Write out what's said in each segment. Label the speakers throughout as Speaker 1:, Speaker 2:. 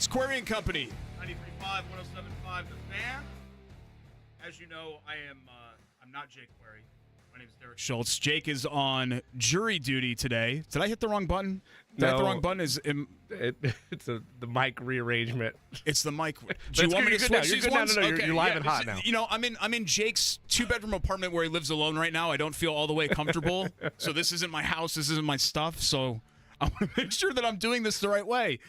Speaker 1: It's Query and Company. 93.5, 107.5, The Fan. As you know, I'm not Jake Query. My name is Derek Schultz. Jake is on jury duty today. Did I hit the wrong button? Did I hit the wrong button?
Speaker 2: It's the mic rearrangement.
Speaker 1: It's the mic. Do you want me to switch these ones?
Speaker 2: No, you're live and hot now.
Speaker 1: You know, I'm in Jake's 2-bedroom apartment where he lives alone right now. I don't feel all the way comfortable. So this isn't my house. This isn't my stuff. So I want to make sure that I'm doing this the right way.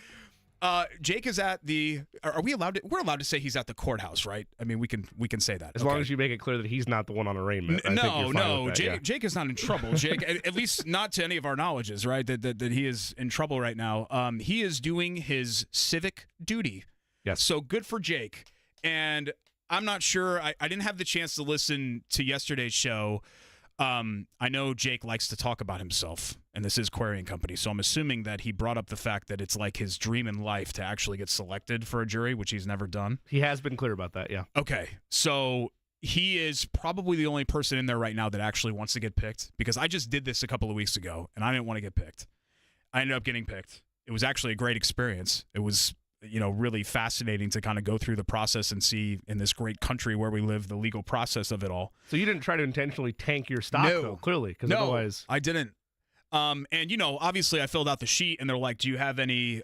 Speaker 1: Jake is at the. Are we allowed to? We're allowed to say he's at the courthouse, right? I mean, we can say that
Speaker 2: as long as you make it clear that he's not the one on arraignment.
Speaker 1: No. Jake is not in trouble. Jake, at least not to any of our knowledges, right? That he is in trouble right now. He is doing his civic duty.
Speaker 2: Yes.
Speaker 1: So good for Jake. And I'm not sure. I didn't have the chance to listen to yesterday's show. I know Jake likes to talk about himself, and this is Query and Company, so I'm assuming that he brought up the fact that it's like his dream in life to actually get selected for a jury, which he's never done.
Speaker 2: He has been clear about that, yeah.
Speaker 1: Okay, so he is probably the only person in there right now that actually wants to get picked, because I just did this a couple of weeks ago, and I didn't want to get picked. I ended up getting picked. It was actually a great experience. It was really fascinating to kind of go through the process and see in this great country where we live the legal process of it all.
Speaker 2: So you didn't try to intentionally tank your stock, though, clearly, because otherwise...
Speaker 1: I didn't. And, obviously I filled out the sheet, and they're like, do you have any,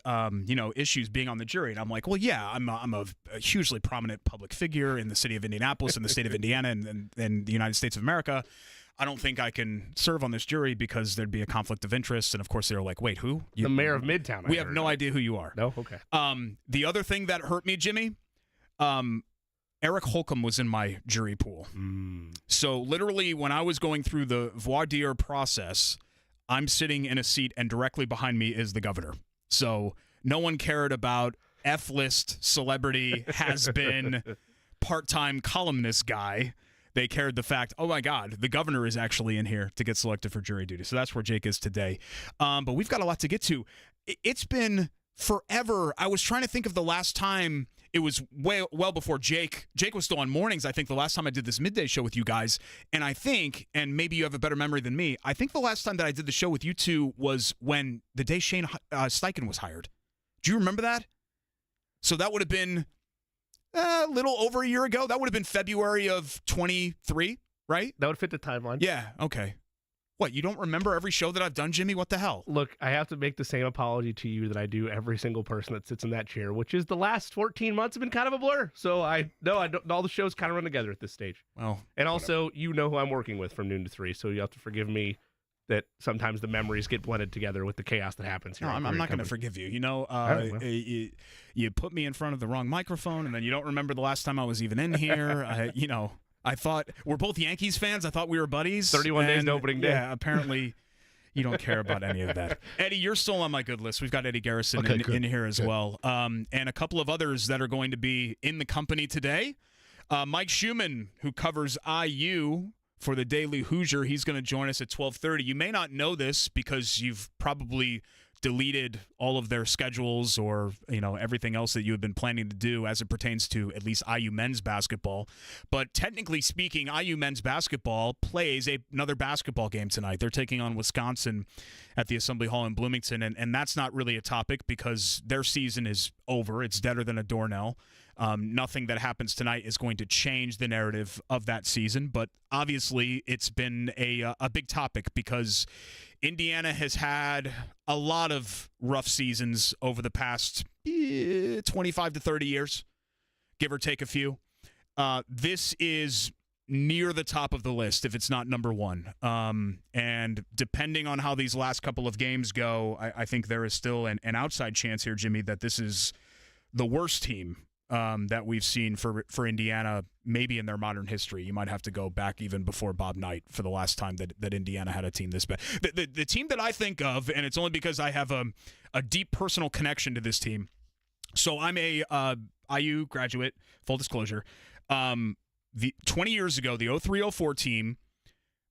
Speaker 1: issues being on the jury? And I'm like, well, yeah, I'm a hugely prominent public figure in the city of Indianapolis and the state of Indiana and the United States of America. I don't think I can serve on this jury because there'd be a conflict of interest. And, of course, they were like, wait, who?
Speaker 2: The mayor of Midtown.
Speaker 1: We have no idea who you are.
Speaker 2: No? Okay.
Speaker 1: The other thing that hurt me, Jimmy, Eric Holcomb was in my jury pool. So, literally, when I was going through the voir dire process, I'm sitting in a seat, and directly behind me is the governor. So, no one cared about F-list celebrity, has-been, part-time columnist guy. They cared the fact, oh, my God, the governor is actually in here to get selected for jury duty. So that's where Jake is today. But we've got a lot to get to. It's been forever. I was trying to think of the last time. It was well before Jake. Jake was still on mornings, I think, the last time I did this midday show with you guys. And I think, and maybe you have a better memory than me, I think the last time that I did the show with you two was when the day Shane Steichen was hired. Do you remember that? So that would have been... a little over a year ago. That would have been February of 23, right?
Speaker 2: That would fit the timeline.
Speaker 1: Yeah, okay. What, you don't remember every show that I've done, Jimmy? What the hell?
Speaker 2: Look, I have to make the same apology to you that I do every single person that sits in that chair, which is the last 14 months have been kind of a blur. So I don't, all the shows kind of run together at this stage.
Speaker 1: Well,
Speaker 2: and also, you know who I'm working with from noon to 3, so you have to forgive me that sometimes the memories get blended together with the chaos that happens here.
Speaker 1: No, I'm not going to forgive you. You put me in front of the wrong microphone, and then you don't remember the last time I was even in here. I thought we're both Yankees fans. I thought we were buddies.
Speaker 2: 31 days to opening day.
Speaker 1: Yeah, apparently you don't care about any of that. Eddie, you're still on my good list. We've got Eddie Garrison in here as well, and a couple of others that are going to be in the company today. Mike Schuman, who covers IU for the Daily Hoosier, he's going to join us at 12:30. You may not know this because you've probably deleted all of their schedules or everything else that you have been planning to do as it pertains to at least IU men's basketball. But technically speaking, IU men's basketball plays another basketball game tonight. They're taking on Wisconsin at the Assembly Hall in Bloomington, and that's not really a topic because their season is over. It's deader than a doornail. Nothing that happens tonight is going to change the narrative of that season, but obviously it's been a big topic because Indiana has had a lot of rough seasons over the past 25 to 30 years, give or take a few. This is near the top of the list if it's not number one. And depending on how these last couple of games go, I think there is still an outside chance here, Jimmy, that this is the worst team that we've seen for Indiana, maybe in their modern history. You might have to go back even before Bob Knight for the last time that Indiana had a team this bad. The team that I think of, and it's only because I have a deep personal connection to this team. So I'm a IU graduate, full disclosure. 20 years ago, the 03-04 team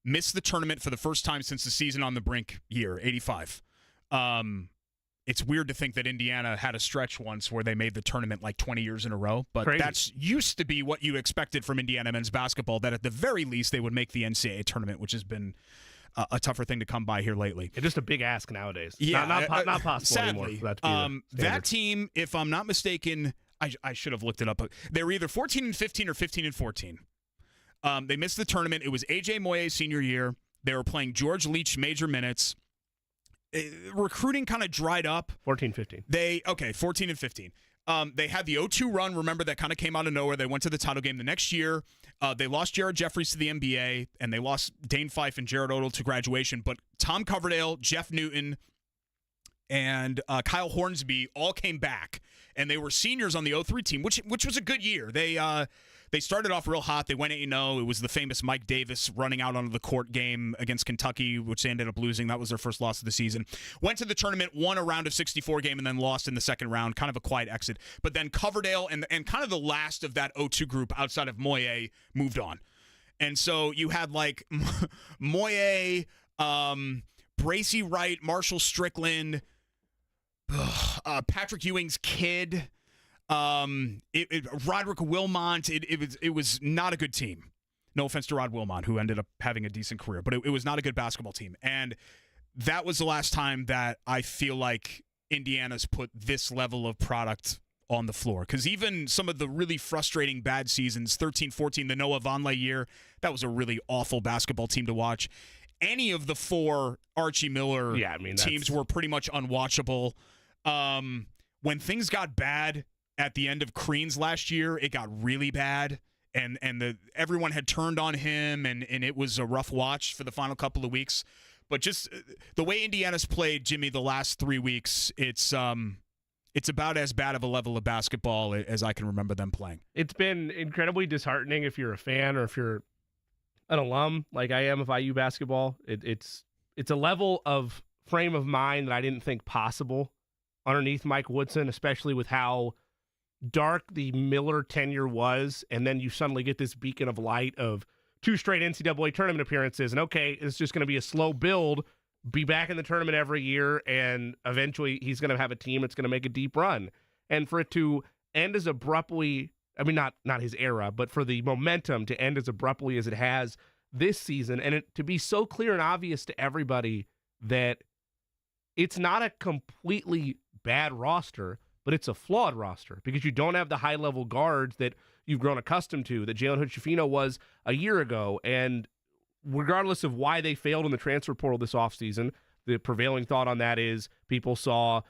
Speaker 1: missed the tournament for the first time since the season on the brink year, 85. It's weird to think that Indiana had a stretch once where they made the tournament like 20 years in a row, but that's used to be what you expected from Indiana men's basketball, that at the very least they would make the NCAA tournament, which has been a tougher thing to come by here lately.
Speaker 2: It's just a big ask nowadays.
Speaker 1: Yeah,
Speaker 2: not possible
Speaker 1: sadly,
Speaker 2: anymore for that to be
Speaker 1: that team, if I'm not mistaken, I should have looked it up. They were either 14-15 or 15-14. They missed the tournament. It was A.J. Moye's senior year. They were playing George Leach major minutes. Recruiting kind of dried up.
Speaker 2: 14-15.
Speaker 1: 14-15. They had the 0-2 run, remember, that kind of came out of nowhere. They went to the title game the next year. They lost Jared Jeffries to the NBA, and they lost Dane Fife and Jared Odell to graduation. But Tom Coverdale, Jeff Newton, and Kyle Hornsby all came back, and they were seniors on the 0-3 team, which was a good year. They started off real hot. They went 8-0. It was the famous Mike Davis running out onto the court game against Kentucky, which they ended up losing. That was their first loss of the season. Went to the tournament, won a round of 64 game, and then lost in the second round. Kind of a quiet exit. But then Coverdale and kind of the last of that 0-2 group outside of Moye moved on. And so you had like Moye, Bracy Wright, Marshall Strickland, Patrick Ewing's kid, Roderick Wilmont. It was not a good team. No offense to Rod Wilmont, who ended up having a decent career, but it was not a good basketball team. And that was the last time that I feel like Indiana's put this level of product on the floor. Because even some of the really frustrating bad seasons, 13-14, the Noah Vonleh year, that was a really awful basketball team to watch. Any of the four Archie Miller teams were pretty much unwatchable. When things got bad at the end of Crean's last year, it got really bad, and everyone had turned on him, and it was a rough watch for the final couple of weeks. But just the way Indiana's played, Jimmy, the last 3 weeks, it's about as bad of a level of basketball as I can remember them playing.
Speaker 2: It's been incredibly disheartening if you're a fan or if you're an alum like I am of IU basketball. It's a level of frame of mind that I didn't think possible underneath Mike Woodson, especially with how dark the Miller tenure was, and then you suddenly get this beacon of light of 2 straight NCAA tournament appearances, and okay, it's just going to be a slow build, be back in the tournament every year, and eventually he's going to have a team that's going to make a deep run. And for it to end as abruptly, I mean, not his era, but for the momentum to end as abruptly as it has this season, and it to be so clear and obvious to everybody that it's not a completely bad roster, but it's a flawed roster because you don't have the high-level guards that you've grown accustomed to, that Jalen Hood-Schifino was a year ago. And regardless of why they failed in the transfer portal this offseason, the prevailing thought on that is people saw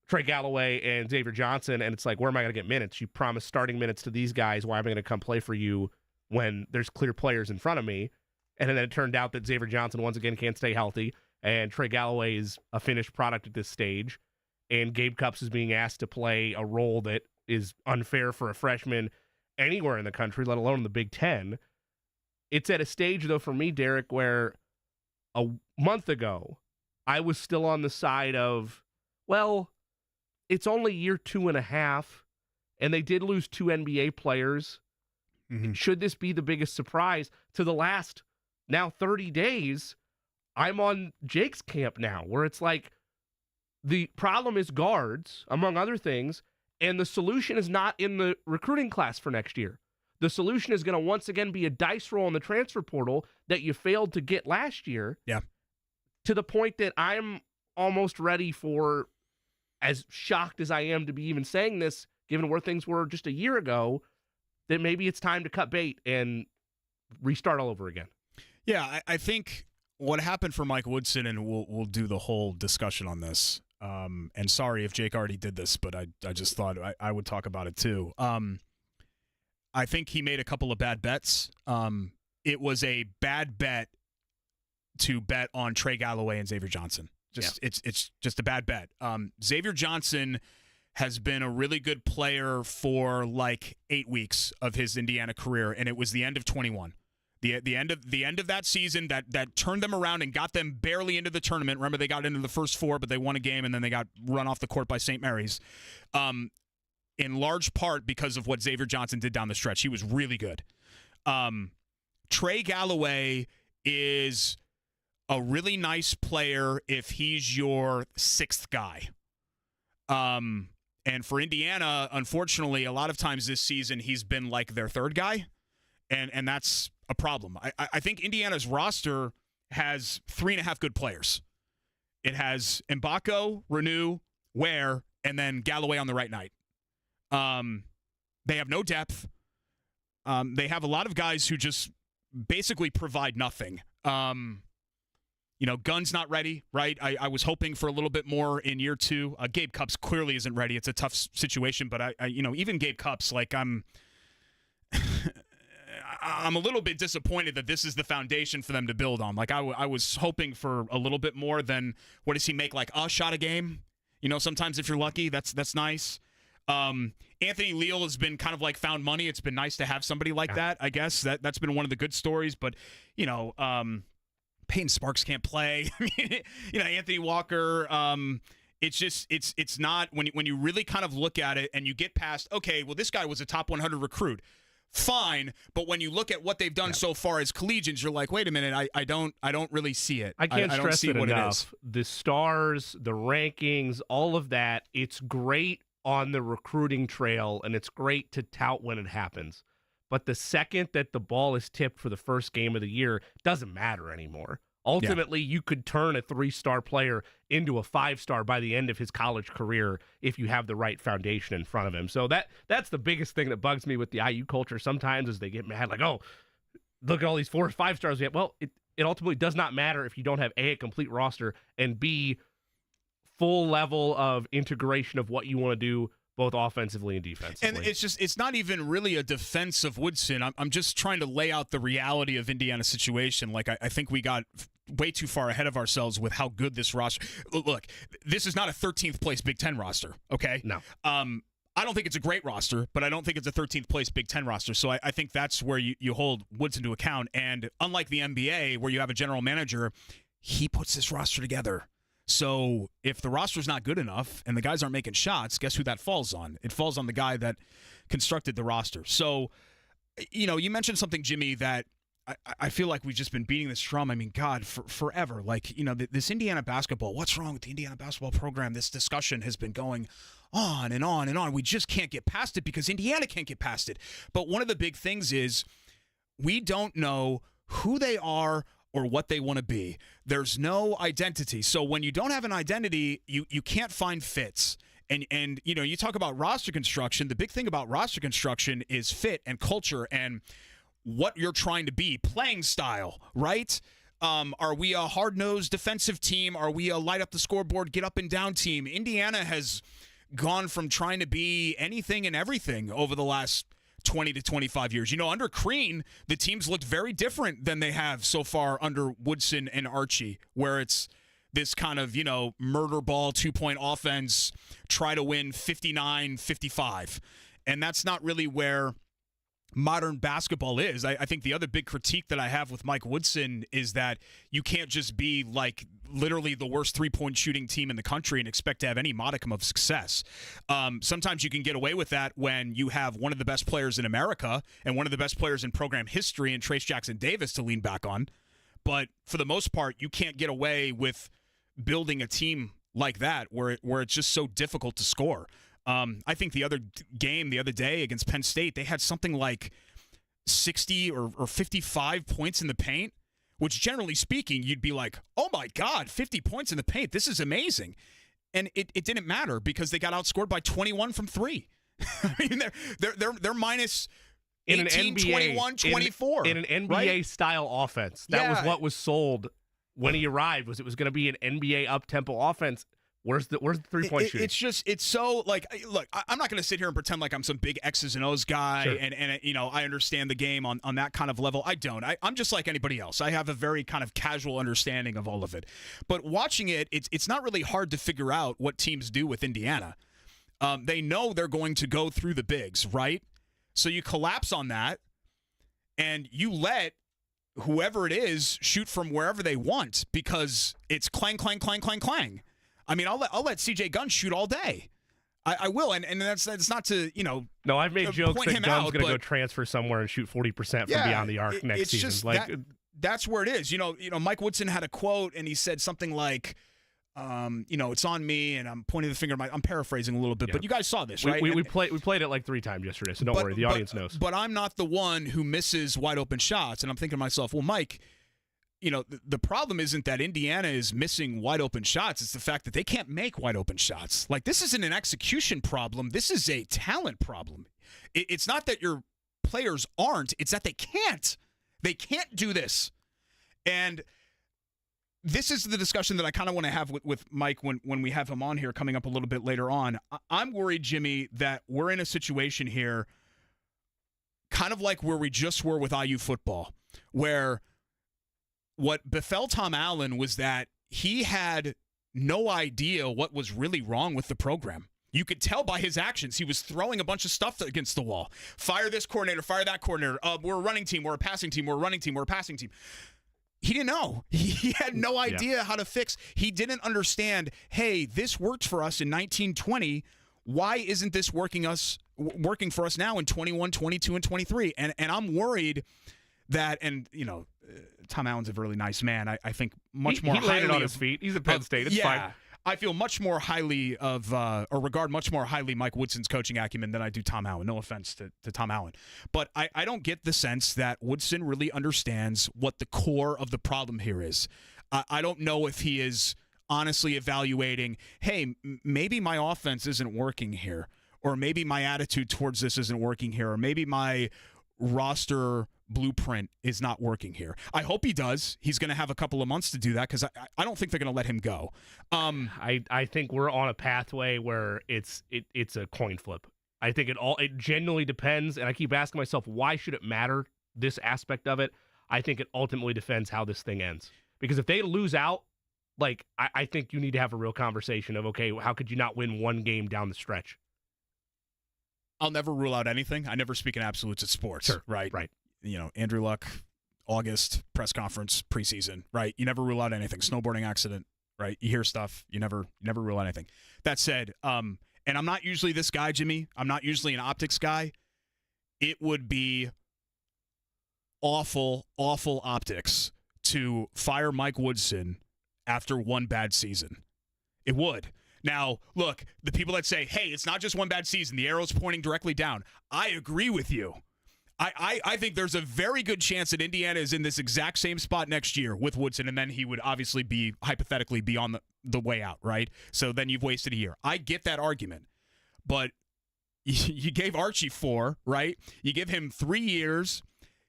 Speaker 2: Trey Galloway and Xavier Johnson, and it's like, where am I going to get minutes? You promised starting minutes to these guys. Why am I going to come play for you when there's clear players in front of me? And then it turned out that Xavier Johnson, once again, can't stay healthy, and Trey Galloway is a finished product at this stage. And Gabe Cupps is being asked to play a role that is unfair for a freshman anywhere in the country, let alone in the Big Ten. It's at a stage, though, for me, Derek, where a month ago, I was still on the side of, well, it's only year 2.5, and they did lose 2 NBA players. Mm-hmm. Should this be the biggest surprise? To the last, now 30 days, I'm on Jake's camp now, where it's like, the problem is guards, among other things, and the solution is not in the recruiting class for next year. The solution is going to once again be a dice roll in the transfer portal that you failed to get last year.
Speaker 1: Yeah.
Speaker 2: To the point that I'm almost ready for, as shocked as I am to be even saying this, given where things were just a year ago, that maybe it's time to cut bait and restart all over again.
Speaker 1: Yeah, I think what happened for Mike Woodson, and we'll do the whole discussion on this, and sorry if Jake already did this, but I just thought I would talk about it too. I think he made a couple of bad bets. It was a bad bet to bet on Trey Galloway and Xavier Johnson. It's just a bad bet. Xavier Johnson has been a really good player for like 8 weeks of his Indiana career, and it was the end of 21. The end of that season that turned them around and got them barely into the tournament. Remember, they got into the first 4, but they won a game, and then they got run off the court by St. Mary's. In large part because of what Xavier Johnson did down the stretch. He was really good. Trey Galloway is a really nice player if he's your 6th guy. And for Indiana, unfortunately, a lot of times this season he's been like their 3rd guy, and that's a problem. I think Indiana's roster has 3.5 good players. It has Mbako, Renew, Ware, and then Galloway on the right night. They have no depth. They have a lot of guys who just basically provide nothing. Gunn's not ready, right? I was hoping for a little bit more in year 2. Gabe Cupps clearly isn't ready. It's a tough situation, but even Gabe Cupps, like I'm a little bit disappointed that this is the foundation for them to build on. Like I was hoping for a little bit more than what does he make, like a shot a game? Sometimes if you're lucky, that's nice. Anthony Leal has been kind of like found money. It's been nice to have somebody like that, I guess. That's been one of the good stories, but Peyton Sparks can't play. Anthony Walker, it's not when you really kind of look at it and you get past, okay, well, this guy was a top 100 recruit. Fine, but when you look at what they've done so far as collegians, you're like, wait a minute, I don't really see it.
Speaker 2: I can't stress it
Speaker 1: what
Speaker 2: enough.
Speaker 1: It is.
Speaker 2: The stars, the rankings, all of that, it's great on the recruiting trail, and it's great to tout when it happens. But the second that the ball is tipped for the first game of the year, it doesn't matter anymore. Ultimately, you could turn a 3-star player into a 5-star by the end of his college career if you have the right foundation in front of him. So that's the biggest thing that bugs me with the IU culture sometimes is they get mad like, oh, look at all these 4 or 5-stars we have. Well, it ultimately does not matter if you don't have A, a complete roster, and B, full level of integration of what you want to do both offensively and defensively.
Speaker 1: And it's not even really a defense of Woodson. I'm just trying to lay out the reality of Indiana's situation. Like, I think we got way too far ahead of ourselves with how good this roster. Look, this is not a 13th place Big Ten roster, okay?
Speaker 2: No.
Speaker 1: I don't think it's a great roster, but I don't think it's a 13th place Big Ten roster. So I think that's where you hold Woodson to account. And unlike the NBA, where you have a general manager, he puts this roster together. So if the roster's not good enough and the guys aren't making shots, guess who that falls on? It falls on the guy that constructed the roster. So, you mentioned something, Jimmy, that I feel like we've just been beating this drum. I mean, God, forever. Like, this Indiana basketball, what's wrong with the Indiana basketball program? This discussion has been going on and on and on. We just can't get past it because Indiana can't get past it. But one of the big things is we don't know who they are or what they want to be. There's no identity. So when you don't have an identity, you can't find fits. And you talk about roster construction. The big thing about roster construction is fit and culture and what you're trying to be, playing style, right? Are we a hard-nosed defensive team? Are we a light up the scoreboard, get up and down team? Indiana has gone from trying to be anything and everything over the last 20 to 25 years. Under Crean, the teams looked very different than they have so far under Woodson and Archie, where it's this kind of, murder ball 2-point offense, try to win 59-55. And that's not really where modern basketball is. I think the other big critique that I have with Mike Woodson is that you can't just be like literally the worst 3-point shooting team in the country and expect to have any modicum of success. Sometimes you can get away with that when you have one of the best players in America and one of the best players in program history in Trace Jackson Davis to lean back on. But for the most part, you can't get away with building a team like that where it's just so difficult to score. I think the other game the other day against Penn State, they had something like 60 or 55 points in the paint, which generally speaking, you'd be like, oh my God, 50 points in the paint. This is amazing. And it didn't matter because they got outscored by 21 from 3. I mean, they're minus 18,
Speaker 2: in an NBA,
Speaker 1: 21, 24.
Speaker 2: In an NBA
Speaker 1: right?
Speaker 2: style offense. That was what was sold when he arrived, was it was going to be an NBA up-tempo offense. Where's the 3-point shooting?
Speaker 1: It's so like, look, I'm not going to sit here and pretend like I'm some big X's and O's guy,
Speaker 2: sure.
Speaker 1: and I understand the game on that kind of level. I don't. I'm just like anybody else. I have a very kind of casual understanding of all of it. But watching it, it's not really hard to figure out what teams do with Indiana. They know they're going to go through the bigs, right? So you collapse on that, and you let whoever it is shoot from wherever they want because it's clang, clang, clang, clang, clang. I mean, I'll let CJ Gunn shoot all day. I will, and that's not to
Speaker 2: No, I've made jokes that Gunn's going to go transfer somewhere and shoot 40% from beyond the arc next season.
Speaker 1: Just that's where it is. Mike Woodson had a quote, and he said something like, it's on me, and I'm pointing the finger. I'm paraphrasing a little bit, but you guys saw this, right?
Speaker 2: We played it like 3 times yesterday, so don't worry. The audience knows.
Speaker 1: But I'm not the one who misses wide open shots, and I'm thinking to myself, well, Mike, the problem isn't that Indiana is missing wide open shots. It's the fact that they can't make wide open shots. Like, this isn't an execution problem. This is a talent problem. It's not that your players aren't. It's that they can't. They can't do this. And this is the discussion that I kind of want to have with Mike when we have him on here coming up a little bit later on. I'm worried, Jimmy, that we're in a situation here kind of like where we just were with IU football, where what befell Tom Allen was that he had no idea what was really wrong with the program. You could tell by his actions. He was throwing a bunch of stuff against the wall. Fire this coordinator, fire that coordinator. We're a running team, we're a passing team, we're a running team, we're a passing team. He didn't know. He had no idea how to fix. He didn't understand, hey, this worked for us in 1920. Why isn't this working for us now in 21, 22, and 23? And I'm worried that, Tom Allen's a really nice man. I think much more highly. He landed
Speaker 2: on his feet. He's at Penn State. It's fine.
Speaker 1: I feel much more highly of, or regard much more highly Mike Woodson's coaching acumen than I do Tom Allen. No offense to Tom Allen. But I don't get the sense that Woodson really understands what the core of the problem here is. I don't know if he is honestly evaluating, hey, maybe my offense isn't working here, or maybe my attitude towards this isn't working here, or maybe my roster blueprint is not working here. I hope he does. He's going to have a couple of months to do that because I don't think they're going to let him go.
Speaker 2: I think we're on a pathway where it's a coin flip. I think it genuinely depends, and I keep asking myself, why should it matter, this aspect of it? I think it ultimately depends how this thing ends. Because if they lose out, I think you need to have a real conversation of, okay, how could you not win one game down the stretch?
Speaker 1: I'll never rule out anything. I never speak in absolutes at sports.
Speaker 2: Sure.
Speaker 1: Right.
Speaker 2: Right.
Speaker 1: Andrew Luck, August, press conference, preseason, right? You never rule out anything. Snowboarding accident, right? You hear stuff. You never rule out anything. That said, and I'm not usually this guy, Jimmy. I'm not usually an optics guy. It would be awful, awful optics to fire Mike Woodson after one bad season. It would. Now, look, the people that say, hey, it's not just one bad season, the arrow's pointing directly down. I agree with you. I think there's a very good chance that Indiana is in this exact same spot next year with Woodson, and then he would obviously be, hypothetically, be on the way out, right? So then you've wasted a year. I get that argument. But you gave Archie 4, right? You give him 3 years.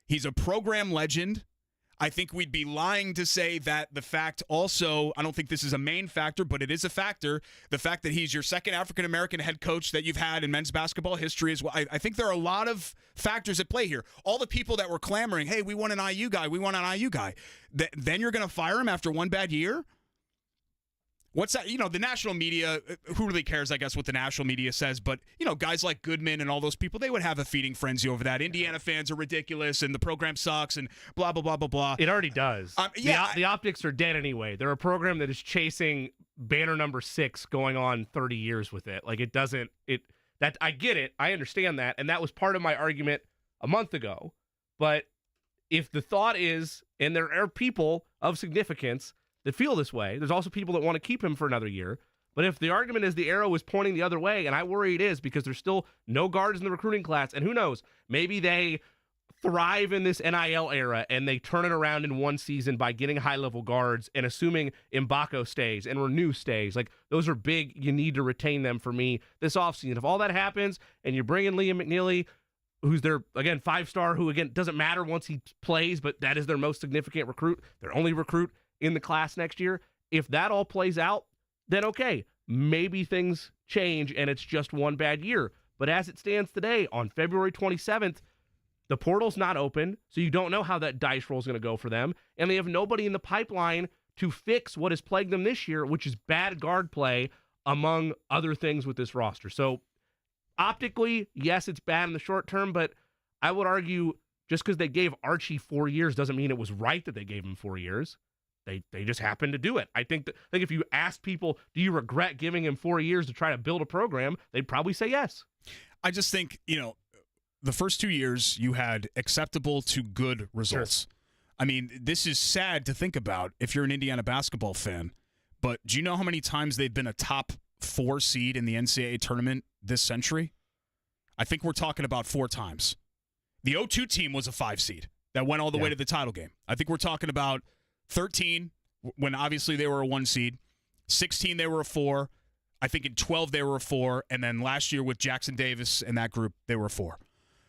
Speaker 1: He's a program legend. I think we'd be lying to say that the fact also, I don't think this is a main factor, but it is a factor, the fact that he's your second African-American head coach that you've had in men's basketball history as well. I think there are a lot of factors at play here. All the people that were clamoring, hey, we want an IU guy, then you're going to fire him after one bad year? What's that? The national media, who really cares, I guess, what the national media says, but, guys like Goodman and all those people, they would have a feeding frenzy over that. Indiana fans are ridiculous, and the program sucks, and blah, blah, blah, blah, blah.
Speaker 2: It already does. The optics are dead anyway. They're a program that is chasing banner number 6 going on 30 years with it. I get it. I understand that, and that was part of my argument a month ago. But if the thought is, and there are people of significance that feel this way. There's also people that want to keep him for another year. But if the argument is the arrow is pointing the other way, and I worry it is because there's still no guards in the recruiting class, and who knows, maybe they thrive in this NIL era and they turn it around in one season by getting high-level guards and assuming Mbako stays and Renew stays. Those are big. You need to retain them for me this offseason. If all that happens and you bring in Liam McNeely, who's their, again, 5-star, who, again, doesn't matter once he plays, but that is their most significant recruit, their only recruit in the class next year. If that all plays out, then okay, maybe things change and it's just one bad year. But as it stands today, on February 27th, the portal's not open, so you don't know how that dice roll is going to go for them, and they have nobody in the pipeline to fix what has plagued them this year, which is bad guard play, among other things with this roster. So optically, yes, it's bad in the short term, but I would argue just because they gave Archie 4 years doesn't mean it was right that they gave him 4 years. They just happened to do it. I think if you ask people, do you regret giving him 4 years to try to build a program, they'd probably say yes.
Speaker 1: I just think, the first 2 years you had acceptable to good results. Sure. I mean, this is sad to think about if you're an Indiana basketball fan, but do you know how many times they've been a top 4 seed in the NCAA tournament this century? I think we're talking about 4 times. The 02 team was a 5 seed that went all the way to the title game. I think we're talking about 13, when obviously they were a 1 seed. 16, they were a 4. I think in 12, they were a 4. And then last year with Jackson Davis and that group, they were a 4.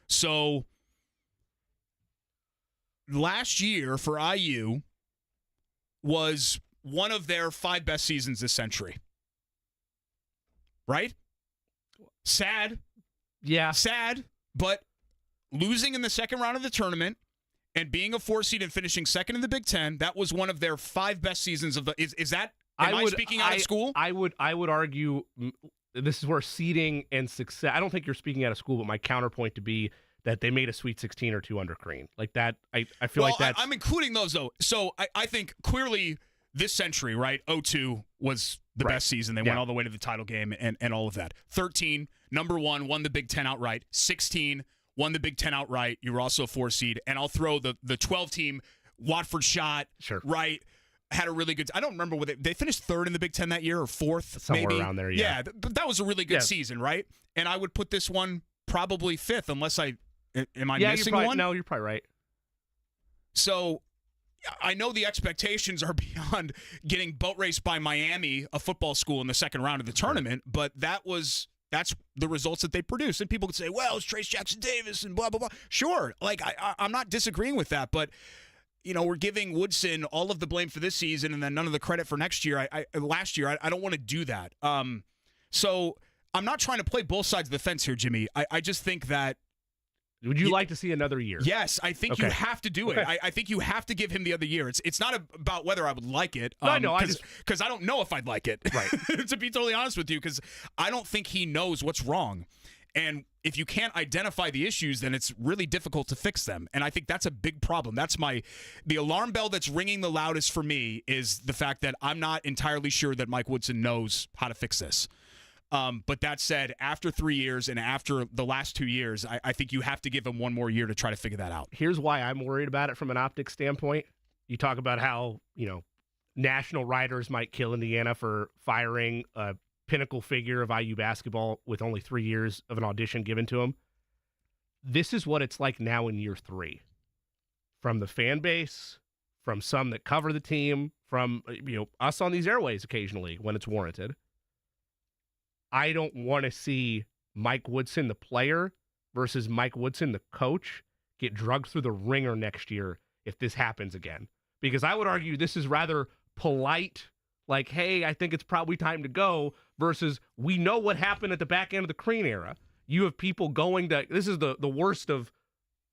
Speaker 1: So last year for IU was one of their 5 best seasons this century. Right? Sad.
Speaker 2: Yeah.
Speaker 1: Sad, but losing in the second round of the tournament and being a 4 seed and finishing second in the Big Ten, that was one of their 5 best seasons of the. Is that? Am I speaking out of school?
Speaker 2: I would argue this is where seeding and success. I don't think you're speaking out of school, but my counterpoint to be that they made a Sweet 16 or 2 under Crean. Like that, I feel like that's.
Speaker 1: I'm including those though. So I think clearly this century, right? 02 was the best season. They went all the way to the title game and all of that. 13, number 1, won the Big Ten outright. 16, won the Big Ten outright. You were also a 4 seed. And I'll throw the 12 team, Watford shot, right? Had a really good. I don't remember whether they finished 3rd in the Big Ten that year or 4th,
Speaker 2: somewhere
Speaker 1: maybe
Speaker 2: around there.
Speaker 1: Yeah, but that was a really good season, right? And I would put this one probably 5th, unless am I missing one?
Speaker 2: No, you're probably right.
Speaker 1: So I know the expectations are beyond getting boat raced by Miami, a football school, in the second round of the tournament, but that's the results that they produced. And people could say, well, it's Trace Jackson Davis and blah, blah, blah. Sure, like I'm not disagreeing with that, but we're giving Woodson all of the blame for this season and then none of the credit for next year. Last year, I don't want to do that. So I'm not trying to play both sides of the fence here, Jimmy. I just think that.
Speaker 2: Would you like to see another year?
Speaker 1: Yes, I think you have to do it. I think you have to give him the other year. It's not about whether I would like it.
Speaker 2: No,
Speaker 1: because I don't know if I'd like it. Right. To be totally honest with you, because I don't think he knows what's wrong. And if you can't identify the issues, then it's really difficult to fix them. And I think that's a big problem. That's the alarm bell that's ringing the loudest for me is the fact that I'm not entirely sure that Mike Woodson knows how to fix this. But that said, after 3 years and after the last 2 years, I think you have to give him one more year to try to figure that out.
Speaker 2: Here's why I'm worried about it from an optics standpoint. You talk about how, national writers might kill Indiana for firing a pinnacle figure of IU basketball with only 3 years of an audition given to him. This is what it's like now in year 3. From the fan base, from some that cover the team, from us on these airways occasionally when it's warranted. I don't want to see Mike Woodson, the player, versus Mike Woodson, the coach, get drugged through the ringer next year if this happens again. Because I would argue this is rather polite, like, hey, I think it's probably time to go, versus we know what happened at the back end of the Crean era. You have people going to, this is the worst of,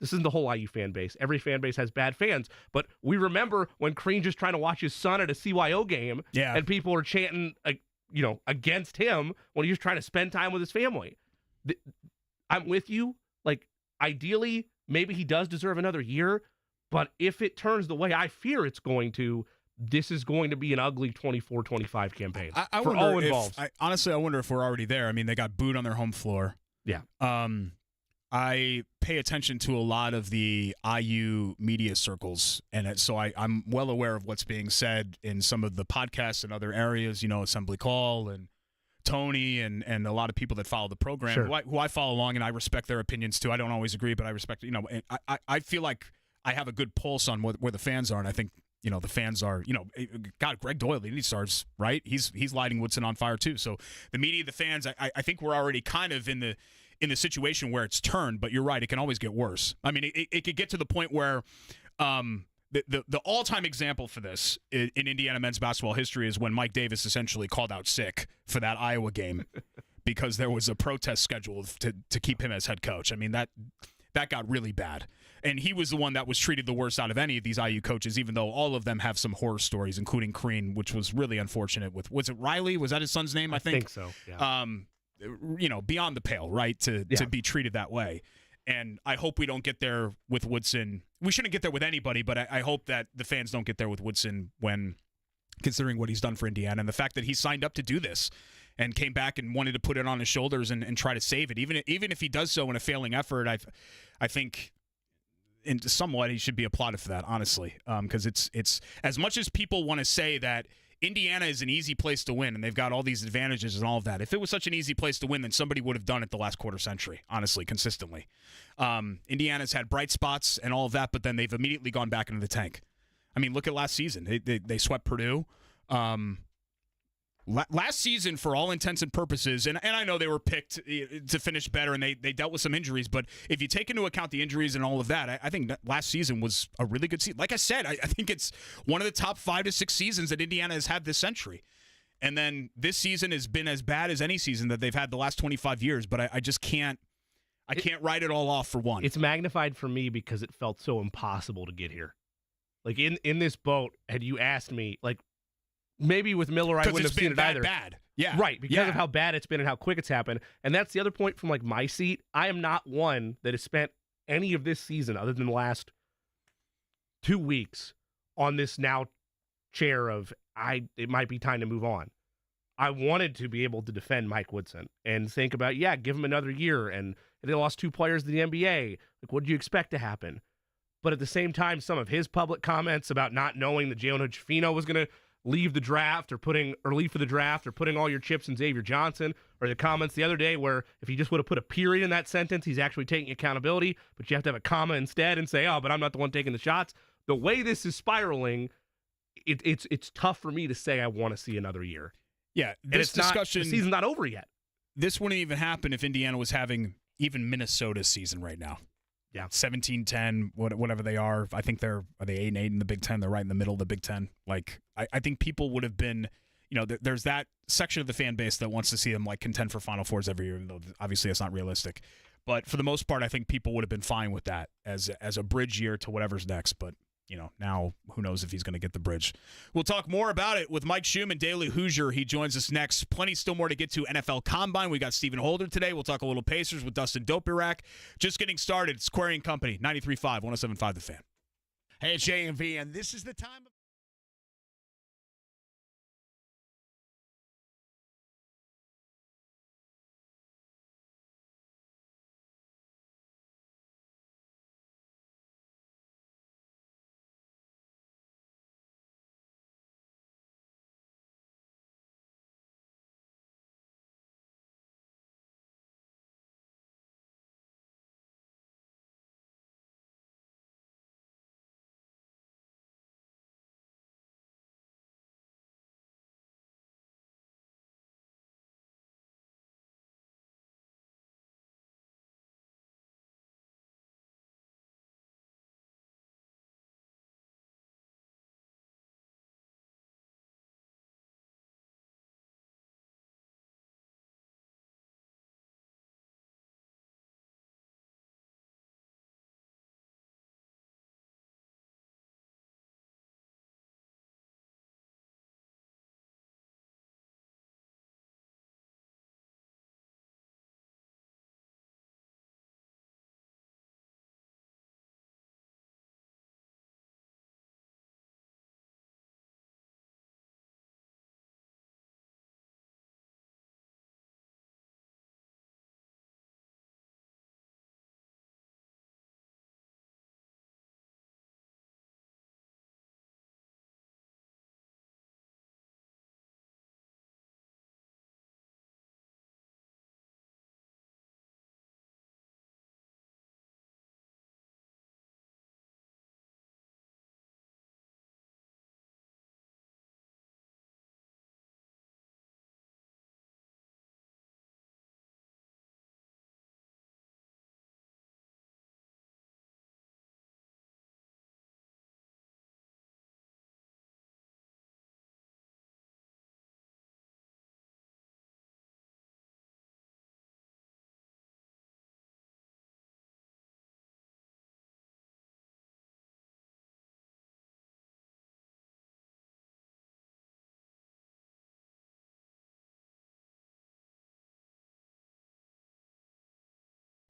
Speaker 2: this isn't the whole IU fan base. Every fan base has bad fans. But we remember when Crean just trying to watch his son at a CYO game, and people are chanting, against him when he was trying to spend time with his family. I'm with you. Like, ideally, maybe he does deserve another year, but if it turns the way I fear it's going to, this is going to be an ugly 24-25 campaign
Speaker 1: I
Speaker 2: for all involved.
Speaker 1: Honestly, I wonder if we're already there. I mean, they got booed on their home floor.
Speaker 2: Yeah.
Speaker 1: I pay attention to a lot of the IU media circles, and so I'm well aware of what's being said in some of the podcasts and other areas, Assembly Call and Tony and a lot of people that follow the program who I follow along, and I respect their opinions too. I don't always agree, but I respect, and I feel like I have a good pulse on where the fans are, and I think, the fans are, God, Greg Doyle, he stars, right? He's lighting Woodson on fire too. So the media, the fans, I think we're already kind of in the situation where it's turned, but you're right, it can always get worse. I mean, it could get to the point where the all-time example for this in Indiana men's basketball history is when Mike Davis essentially called out sick for that Iowa game because there was a protest scheduled to keep him as head coach. I mean, that got really bad. And he was the one that was treated the worst out of any of these IU coaches, even though all of them have some horror stories, including Crean, which was really unfortunate. Was it Riley? Was that his son's name? I think
Speaker 2: so, yeah.
Speaker 1: Beyond the pale, right, to be treated that way. And I hope we don't get there with Woodson. We shouldn't get there with anybody, but I hope that the fans don't get there with Woodson when considering what he's done for Indiana and the fact that he signed up to do this and came back and wanted to put it on his shoulders and try to save it. Even if he does so in a failing effort, I think in somewhat he should be applauded for that, honestly, because it's as much as people want to say that Indiana is an easy place to win, and they've got all these advantages and all of that. If it was such an easy place to win, then somebody would have done it the last quarter century, honestly, consistently. Indiana's had bright spots and all of that, but then they've immediately gone back into the tank. I mean, look at last season. They swept Purdue. Last season, for all intents and purposes, and I know they were picked to finish better, and they dealt with some injuries, but if you take into account the injuries and all of that, I think that last season was a really good season. Like I said, I think it's one of the top 5 to 6 seasons that Indiana has had this century. And then this season has been as bad as any season that they've had the last 25 years, but I just can't write it all off for one.
Speaker 2: It's magnified for me because it felt so impossible to get here. Like, in this boat, had you asked me, like, maybe with Miller, I wouldn't have seen it either.
Speaker 1: Bad. Yeah.
Speaker 2: Right, because of how bad it's been and how quick it's happened. And that's the other point from, like, my seat. I am not one that has spent any of this season, other than the last 2 weeks, on this now chair of, it might be time to move on. I wanted to be able to defend Mike Woodson and think about, give him another year. And they lost 2 players to the NBA. Like, what did you expect to happen? But at the same time, some of his public comments about not knowing that Jalen Hood-Schifino was going to leave the draft or leave for the draft or putting all your chips in Xavier Johnson, or the comments the other day where if he just would have put a period in that sentence, he's actually taking accountability, but you have to have a comma instead and say, oh, but I'm not the one taking the shots. The way this is spiraling, it's tough for me to say I want to see another year.
Speaker 1: Yeah, this discussion,
Speaker 2: the season's not over yet.
Speaker 1: This wouldn't even happen if Indiana was having even Minnesota's season right now.
Speaker 2: Yeah,
Speaker 1: 17-10, whatever they are. I think are they 8-8 in the Big Ten? They're right in the middle of the Big Ten. Like, I think people would have been, there's that section of the fan base that wants to see them like contend for Final Fours every year, even though obviously that's not realistic. But for the most part, I think people would have been fine with that as a bridge year to whatever's next. But now who knows if he's going to get the bridge. We'll talk more about it with Mike Schuman, Daily Hoosier. He joins us next. Plenty still more to get to. NFL Combine. We got Stephen Holder today. We'll talk a little Pacers with Dustin Dopirak. Just getting started. It's Query and Company, 93.5, 107.5 The Fan.
Speaker 3: Hey, it's JMV, and this is the time of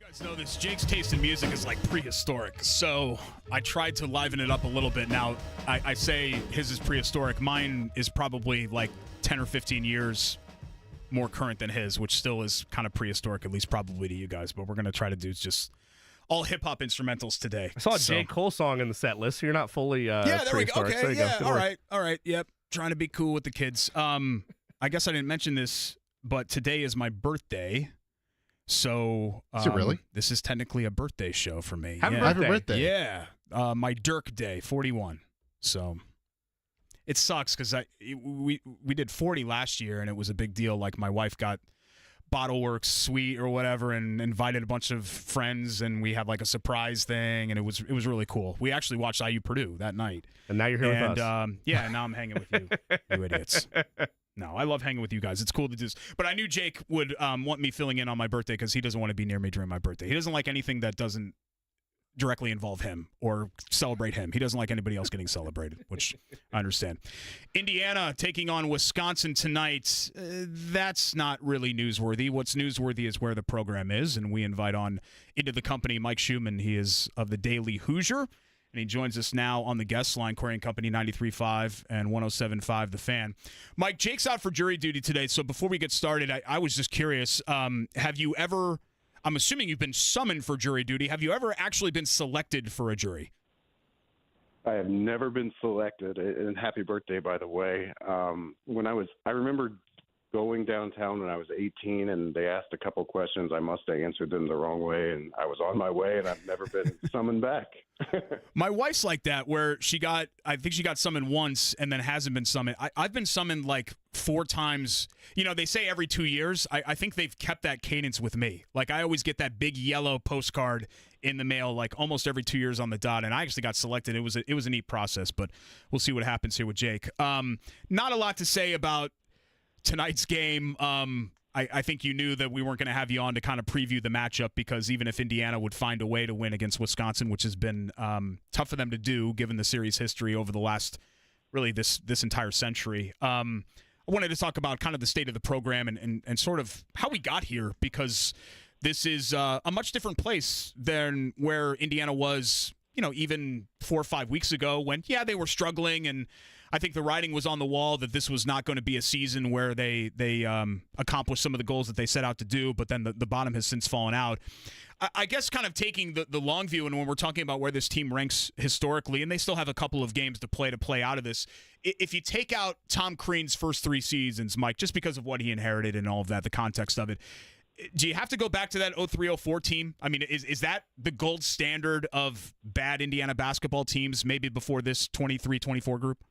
Speaker 1: You guys know this. Jake's taste in music is like prehistoric, so I tried to liven it up a little bit. Now, I say his is prehistoric. Mine is probably like 10 or 15 years more current than his, which still is kind of prehistoric, at least probably to you guys. But we're going to try to do just all hip-hop instrumentals today.
Speaker 2: I saw a J. Cole song in the set list, so you're not fully
Speaker 1: yeah, there we go.
Speaker 2: Okay,
Speaker 1: so yeah, all right. Yep, trying to be cool with the kids. I guess I didn't mention this, but today is my birthday. So
Speaker 4: is it really?
Speaker 1: This is technically a birthday show for me.
Speaker 2: Happy
Speaker 4: birthday.
Speaker 1: Yeah. My Dirk Day, 41. So it sucks because we did 40 last year, and it was a big deal. Like, my wife got Bottle Works suite or whatever and invited a bunch of friends, and we had like a surprise thing, and it was really cool. We actually watched IU Purdue that night.
Speaker 2: And now you're here with us.
Speaker 1: Yeah, and now I'm hanging with you, you idiots. No, I love hanging with you guys. It's cool to do this. But I knew Jake would want me filling in on my birthday because he doesn't want to be near me during my birthday. He doesn't like anything that doesn't directly involve him or celebrate him. He doesn't like anybody else getting celebrated, which I understand. Indiana taking on Wisconsin tonight. That's not really newsworthy. What's newsworthy is where the program is, and we invite on into the company Mike Schuman. He is of the Daily Hoosier, and he joins us now on the guest line, Corey and Company 93.5 and 107.5 The Fan. Mike, Jake's out for jury duty today, so before we get started, I was just curious, have you ever... I'm assuming you've been summoned for jury duty. Have you ever actually been selected for a jury?
Speaker 4: I have never been selected, and happy birthday, by the way. I remember going downtown when I was 18, and they asked a couple questions. I must have answered them the wrong way, and I was on my way, and I've never been summoned back.
Speaker 1: My wife's like that, where I think she got summoned once and then hasn't been summoned. I've been summoned like 4 times. You know, they say every 2 years. I think they've kept that cadence with me. Like, I always get that big yellow postcard in the mail, like almost every 2 years on the dot, and I actually got selected. It was a neat process, but we'll see what happens here with Jake. Not a lot to say about tonight's game. I think you knew that we weren't going to have you on to kind of preview the matchup, because even if Indiana would find a way to win against Wisconsin, which has been tough for them to do given the series history over the last, really this entire century, I wanted to talk about kind of the state of the program and sort of how we got here, because this is a much different place than where Indiana was, even 4 or 5 weeks ago when, they were struggling, and I think the writing was on the wall that this was not going to be a season where they accomplished some of the goals that they set out to do, but then the bottom has since fallen out. I guess kind of taking the long view, and when we're talking about where this team ranks historically, and they still have a couple of games to play out of this, if you take out Tom Crean's first 3 seasons, Mike, just because of what he inherited and all of that, the context of it, do you have to go back to that 03-04 team? I mean, is that the gold standard of bad Indiana basketball teams, maybe before this 23-24 group?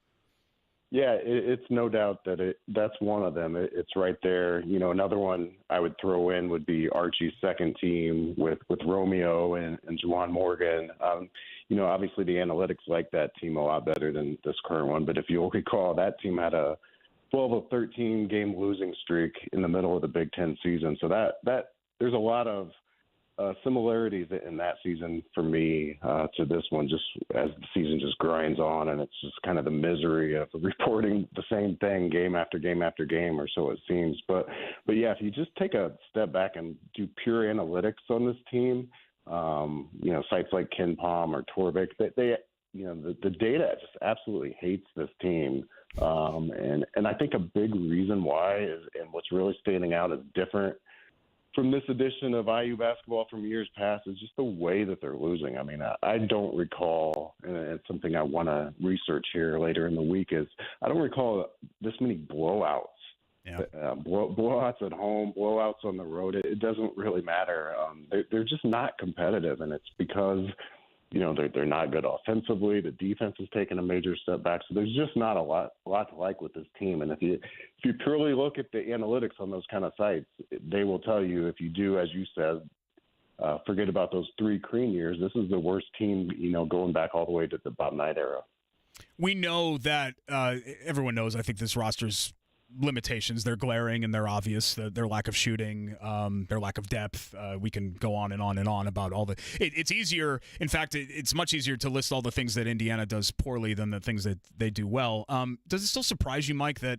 Speaker 4: Yeah, it's no doubt that's one of them. It's right there. Another one I would throw in would be Archie's second team with Romeo and Juwan Morgan. Obviously the analytics like that team a lot better than this current one, but if you'll recall, that team had a 12-13 game losing streak in the middle of the Big Ten season. So that there's a lot of similarities in that season for me to this one, just as the season just grinds on, and it's just kind of the misery of reporting the same thing game after game after game, or so it seems. But yeah, if you just take a step back and do pure analytics on this team, sites like KenPom or Torvik, they the data just absolutely hates this team. And I think a big reason why is, and what's really standing out as different from this edition of IU basketball from years past, is just the way that they're losing. I mean, I don't recall, and it's something I want to research here later in the week, is I don't recall this many blowouts.
Speaker 1: Yeah.
Speaker 4: Blowouts at home, blowouts on the road. It doesn't really matter. They're just not competitive, and it's because they're not good offensively. The defense has taken a major step back. So there's just not a lot to like with this team. And if you purely look at the analytics on those kind of sites, they will tell you, if you do, as you said, forget about those 3 Crean years, this is the worst team, going back all the way to the Bob Knight era.
Speaker 1: We know that everyone knows, I think, this roster's limitations. They're glaring and they're obvious. Their lack of shooting, their lack of depth. We can go on and on and on about all the. It's easier. In fact, it's much easier to list all the things that Indiana does poorly than the things that they do well. Does it still surprise you, Mike, that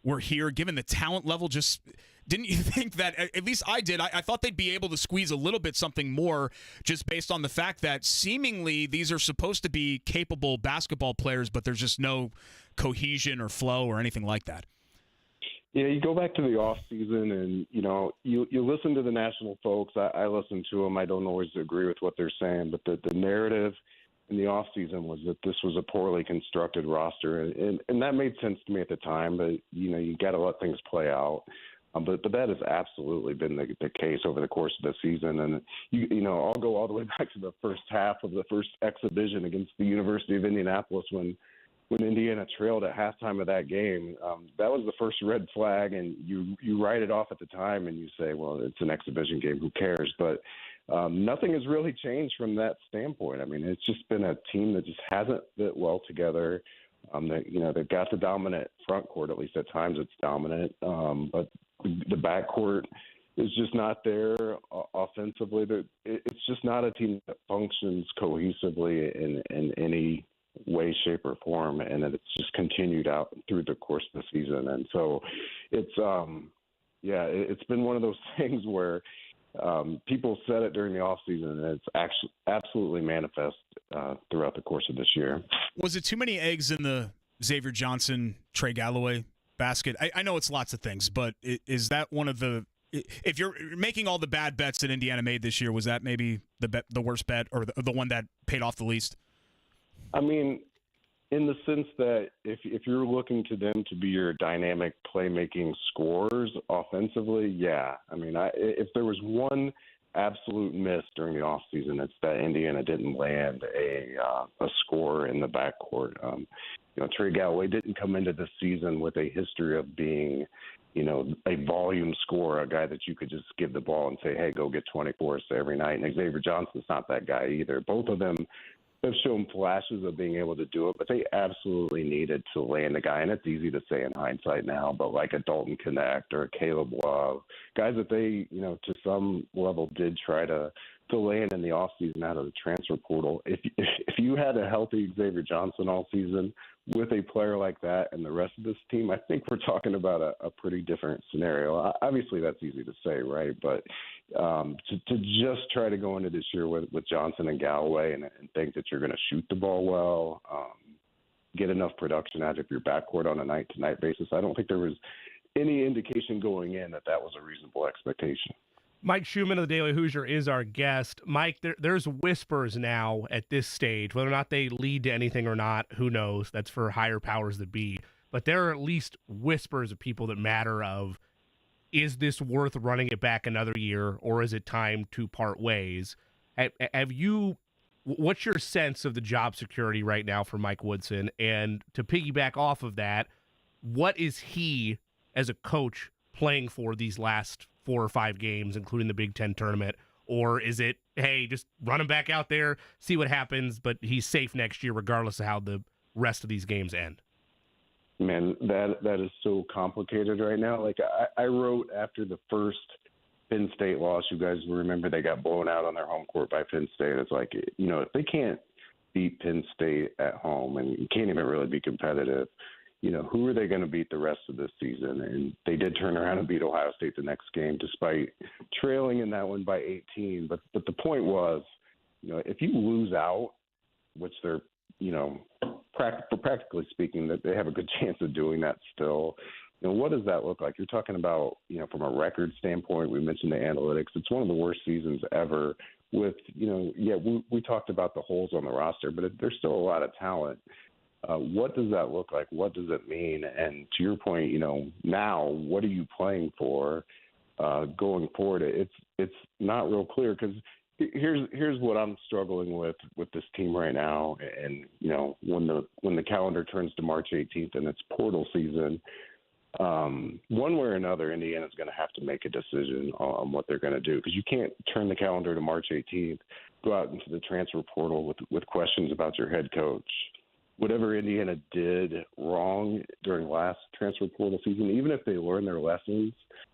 Speaker 1: we're here, given the talent level? Just didn't you think that, at least I did, I thought they'd be able to squeeze a little bit something more, just based on the fact that seemingly these are supposed to be capable basketball players, but there's just no cohesion or flow or anything like that.
Speaker 4: Yeah, you go back to the off season, and you listen to the national folks. I listen to them. I don't always agree with what they're saying, but the narrative in the off season was that this was a poorly constructed roster, and that made sense to me at the time. But you got to let things play out. But that has absolutely been the case over the course of the season, and I'll go all the way back to the first half of the first exhibition against the University of Indianapolis when when Indiana trailed at halftime of that game, that was the first red flag, and you write it off at the time and you say, well, it's an exhibition game, who cares? But nothing has really changed from that standpoint. I mean, it's just been a team that just hasn't fit well together. They've got the dominant front court, at least at times it's dominant, but the back court is just not there offensively. It's just not a team that functions cohesively in any way, shape, or form, and it's just continued out through the course of the season. And so it's been one of those things where people said it during the offseason, and it's actually absolutely manifest throughout the course of this year.
Speaker 1: Was it too many eggs in the Xavier Johnson, Trey Galloway basket? I know it's lots of things, but is that one of the – if you're making all the bad bets that Indiana made this year, was that maybe the worst bet or the one that paid off the least?
Speaker 4: I mean, in the sense that if you're looking to them to be your dynamic playmaking scorers offensively, yeah. I mean, if there was one absolute miss during the offseason, it's that Indiana didn't land a score in the backcourt. Trey Galloway didn't come into the season with a history of being, a volume scorer, a guy that you could just give the ball and say, hey, go get 24 every night. And Xavier Johnson's not that guy either. Both of them have shown flashes of being able to do it, but they absolutely needed to land a guy. And it's easy to say in hindsight now, but like a Dalton Connect or a Caleb Love, guys that they, to some level did try to land in the offseason out of the transfer portal. If you had a healthy Xavier Johnson all season with a player like that and the rest of this team, I think we're talking about a pretty different scenario. Obviously, that's easy to say, right? But to just try to go into this year with Johnson and Galloway and think that you're going to shoot the ball well, get enough production out of your backcourt on a night-to-night basis, I don't think there was any indication going in that was a reasonable expectation.
Speaker 2: Mike Schuman of the Daily Hoosier is our guest. Mike, there's whispers now at this stage, whether or not they lead to anything or not, who knows? That's for higher powers that be. But there are at least whispers of people that matter of, is this worth running it back another year, or is it time to part ways? What's your sense of the job security right now for Mike Woodson? And to piggyback off of that, what is he, as a coach, playing for these last 4 or 5 games, including the Big Ten tournament? Or is it, hey, just run him back out there, see what happens, but he's safe next year regardless of how the rest of these games end?
Speaker 4: Man, that is so complicated right now. Like I wrote after the first Penn State loss, you guys remember they got blown out on their home court by Penn State. It's like, if they can't beat Penn State at home and you can't even really be competitive, who are they going to beat the rest of this season? And they did turn around and beat Ohio State the next game, despite trailing in that one by 18. But the point was, if you lose out, which they're, practically speaking, that they have a good chance of doing that still. What does that look like? You're talking about, from a record standpoint, we mentioned the analytics. It's one of the worst seasons ever with, we talked about the holes on the roster, but there's still a lot of talent. What does that look like? What does it mean? And to your point, now what are you playing for going forward? It's not real clear because here's what I'm struggling with this team right now. And when the calendar turns to March 18th and it's portal season, one way or another, Indiana's going to have to make a decision on what they're going to do because you can't turn the calendar to March 18th, go out into the transfer portal with questions about your head coach. Whatever Indiana did wrong during last transfer portal season, even if they learn their lessons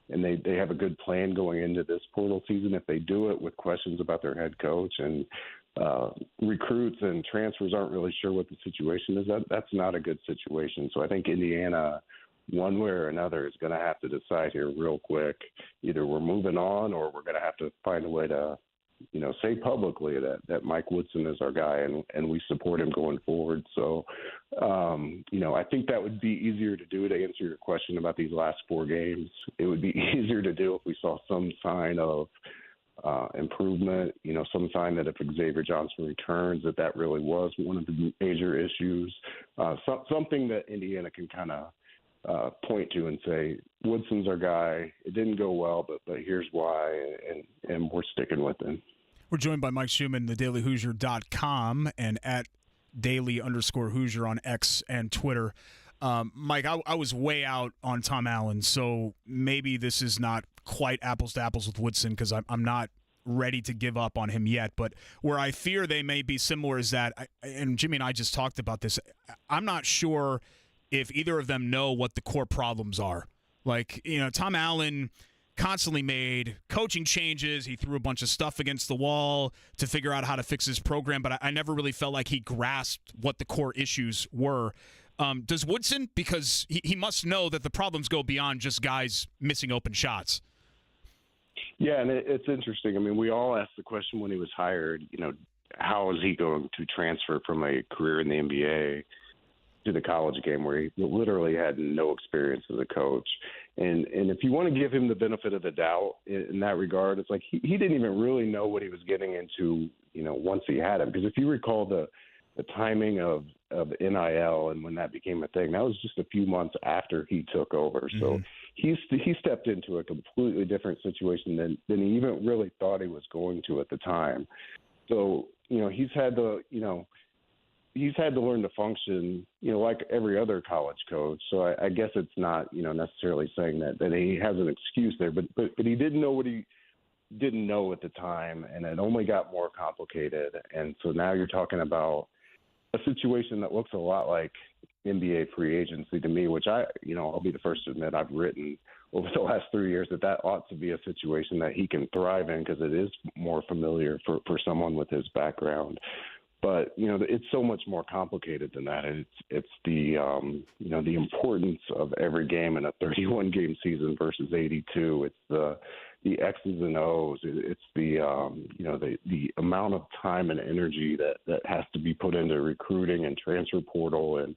Speaker 4: and they have a good plan going into this portal season, if they do it with questions about their head coach and recruits and transfers aren't really sure what the situation is, that's not a good situation. So I think Indiana, one way or another, is going to have to decide here real quick. Either we're moving on or we're going to have to find a way to say publicly that Mike Woodson is our guy and we support him going forward. So, I think that would be easier to do, to answer your question about these last 4 games. It would be easier to do if we saw some sign of improvement, some sign that if Xavier Johnson returns, that really was one of the major issues, something that Indiana can kind of point to and say, Woodson's our guy. It didn't go well, but here's why, and we're sticking with him.
Speaker 1: We're joined by Mike Schuman, thedailyhoosier.com, and at @Daily_Hoosier on X and Twitter. Mike, I was way out on Tom Allen, so maybe this is not quite apples to apples with Woodson because I'm not ready to give up on him yet. But where I fear they may be similar is that, and Jimmy and I just talked about this, I'm not sure if either of them know what the core problems are. Like, Tom Allen constantly made coaching changes. He threw a bunch of stuff against the wall to figure out how to fix his program, but I never really felt like he grasped what the core issues were. Does Woodson? Because he must know that the problems go beyond just guys missing open shots.
Speaker 4: Yeah, and it's interesting. I mean, we all asked the question when he was hired, how is he going to transfer from a career in the NBA to the college game where he literally had no experience as a coach? And if you want to give him the benefit of the doubt in that regard, it's like he didn't even really know what he was getting into, once he had him. Because if you recall the timing of NIL and when that became a thing, that was just a few months after he took over. Mm-hmm. So he stepped into a completely different situation than he even really thought he was going to at the time. So, he's had to learn to function, like every other college coach. So I guess it's not, necessarily saying that he has an excuse there, but he didn't know what he didn't know at the time, and it only got more complicated. And so now you're talking about a situation that looks a lot like NBA free agency to me, which I'll be the first to admit I've written over the last 3 years that ought to be a situation that he can thrive in because it is more familiar for someone with his background. But, it's so much more complicated than that. It's the, the importance of every game in a 31-game season versus 82. It's the X's and O's. It's the amount of time and energy that has to be put into recruiting and transfer portal and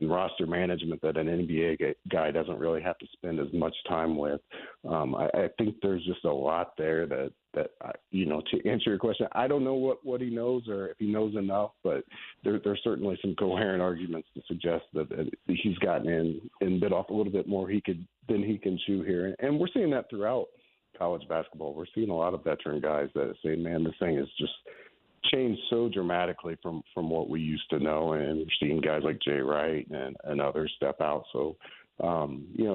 Speaker 4: roster management that an NBA guy doesn't really have to spend as much time with. I think there's just a lot there that to answer your question, I don't know what he knows or if he knows enough, but there's certainly some coherent arguments to suggest that he's gotten in and bit off a little bit more than he can chew here. And we're seeing that throughout college basketball. We're seeing a lot of veteran guys that are saying, man, this thing has just changed so dramatically from what we used to know. And we're seeing guys like Jay Wright and others step out. So,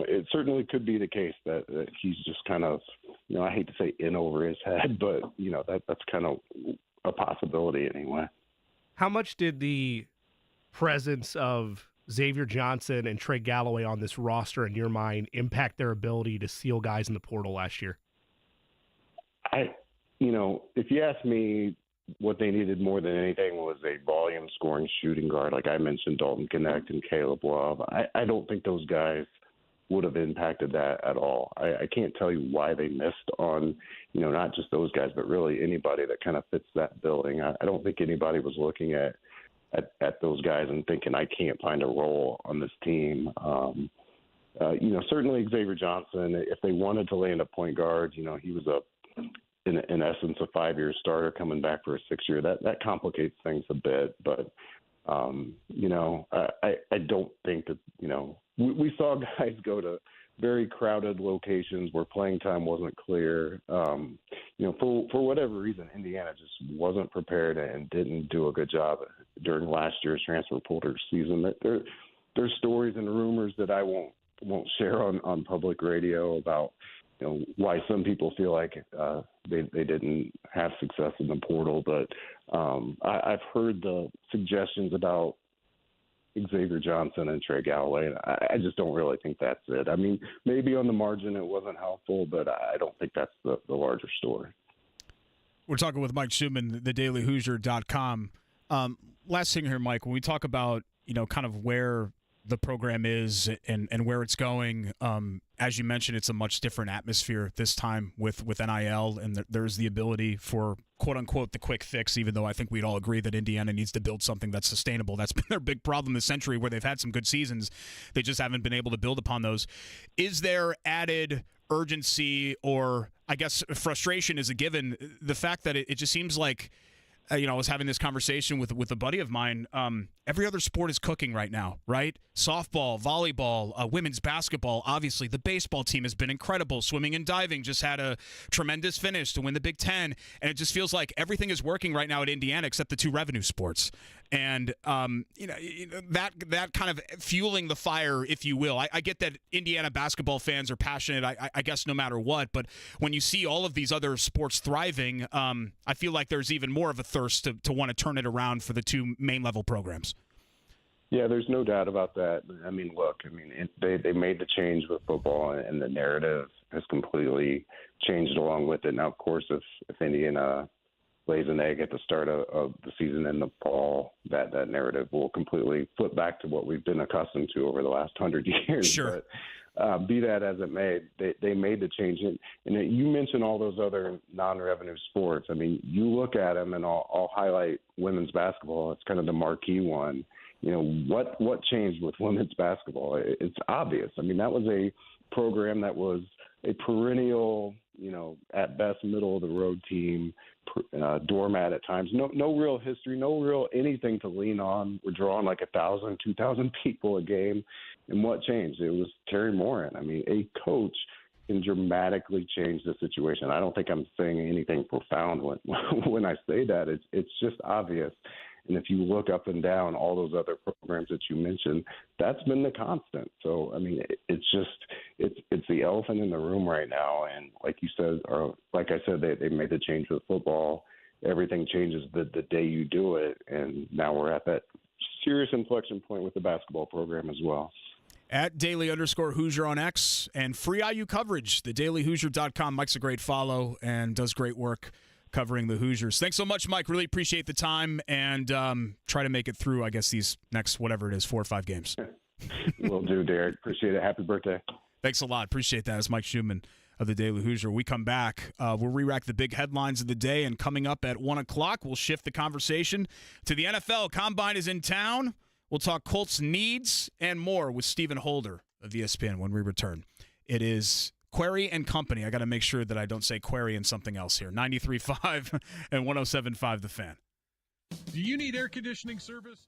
Speaker 4: it certainly could be the case that he's just kind of, I hate to say in over his head, but, that's kind of a possibility anyway.
Speaker 2: How much did the presence of Xavier Johnson and Trey Galloway on this roster, in your mind, impact their ability to seal guys in the portal last year?
Speaker 4: If you ask me, what they needed more than anything was a volume scoring shooting guard. Like I mentioned, Dalton Connect and Caleb Love. I don't think those guys would have impacted that at all. I can't tell you why they missed on, not just those guys, but really anybody that kind of fits that building. I don't think anybody was looking at those guys and thinking, I can't find a role on this team. Certainly Xavier Johnson, if they wanted to land a point guard, he was in essence, a 5-year starter coming back for a 6-year. That complicates things a bit. But, I don't think that, we saw guys go to very crowded locations where playing time wasn't clear. For whatever reason, Indiana just wasn't prepared and didn't do a good job during last year's transfer portal season. There's stories and rumors that I won't share on public radio about, why some people feel like they didn't have success in the portal. But I've heard the suggestions about Xavier Johnson and Trey Galloway, and I just don't really think that's it. I mean, maybe on the margin it wasn't helpful, but I don't think that's the larger story.
Speaker 1: We're talking with Mike Schuman, thedailyhoosier.com. Last thing here, Mike, when we talk about, kind of where the program is and where it's going. As you mentioned, it's a much different atmosphere this time with NIL, and there's the ability for quote-unquote the quick fix, even though I think we'd all agree that Indiana needs to build something that's sustainable. That's been their big problem this century, where they've had some good seasons. They just haven't been able to build upon those. Is there added urgency, or I guess frustration is a given, the fact that it just seems like I was having this conversation with a buddy of mine. Every other sport is cooking right now, right? Softball, volleyball, women's basketball. Obviously, the baseball team has been incredible. Swimming and diving just had a tremendous finish to win the Big Ten. And it just feels like everything is working right now at Indiana except the two revenue sports. And, that kind of fueling the fire, if you will. I get that Indiana basketball fans are passionate, I guess, no matter what. But when you see all of these other sports thriving, I feel like there's even more of a thirst to want to turn it around for the two main level programs.
Speaker 4: Yeah, there's no doubt about that. I mean, look, they made the change with football, and the narrative has completely changed along with it. Now, of course, if Indiana lays an egg at the start of the season in the fall, that narrative will completely flip back to what we've been accustomed to over the last 100 years.
Speaker 1: Sure.
Speaker 4: But be that as it may, they made the change. And you mentioned all those other non-revenue sports. I mean, you look at them, and I'll highlight women's basketball. It's kind of the marquee one. What changed with women's basketball? It's obvious. I mean, that was a program that was a perennial, at best middle of the road team, doormat at times. No real history, no real anything to lean on. We're drawing like 1,000, 2,000 people a game. And what changed? It was Terry Morin. I mean, a coach can dramatically change the situation. I don't think I'm saying anything profound when I say that. It's just obvious. And if you look up and down all those other programs that you mentioned, that's been the constant. So, I mean, it's the elephant in the room right now. And like you said, or like I said, they made the change with football. Everything changes the day you do it. And now we're at that serious inflection point with the basketball program as well.
Speaker 1: At Daily_Hoosier on X and free IU coverage, thedailyhoosier.com. Mike's a great follow and does great work covering the Hoosiers. Thanks so much, Mike. Really appreciate the time, and try to make it through, I guess, these next, whatever it is, 4 or 5 games.
Speaker 4: Will do, Derek. Appreciate it. Happy birthday.
Speaker 1: Thanks a lot. Appreciate that. It's Mike Schuman of the Daily Hoosier. We come back. We'll re-rack the big headlines of the day, and coming up at 1 o'clock, we'll shift the conversation to the NFL. Combine is in town. We'll talk Colts needs and more with Stephen Holder of ESPN when we return. It is Query and Company. I got to make sure that I don't say Query and something else here. 93.5 and 107.5 The Fan.
Speaker 5: Do you need air conditioning service?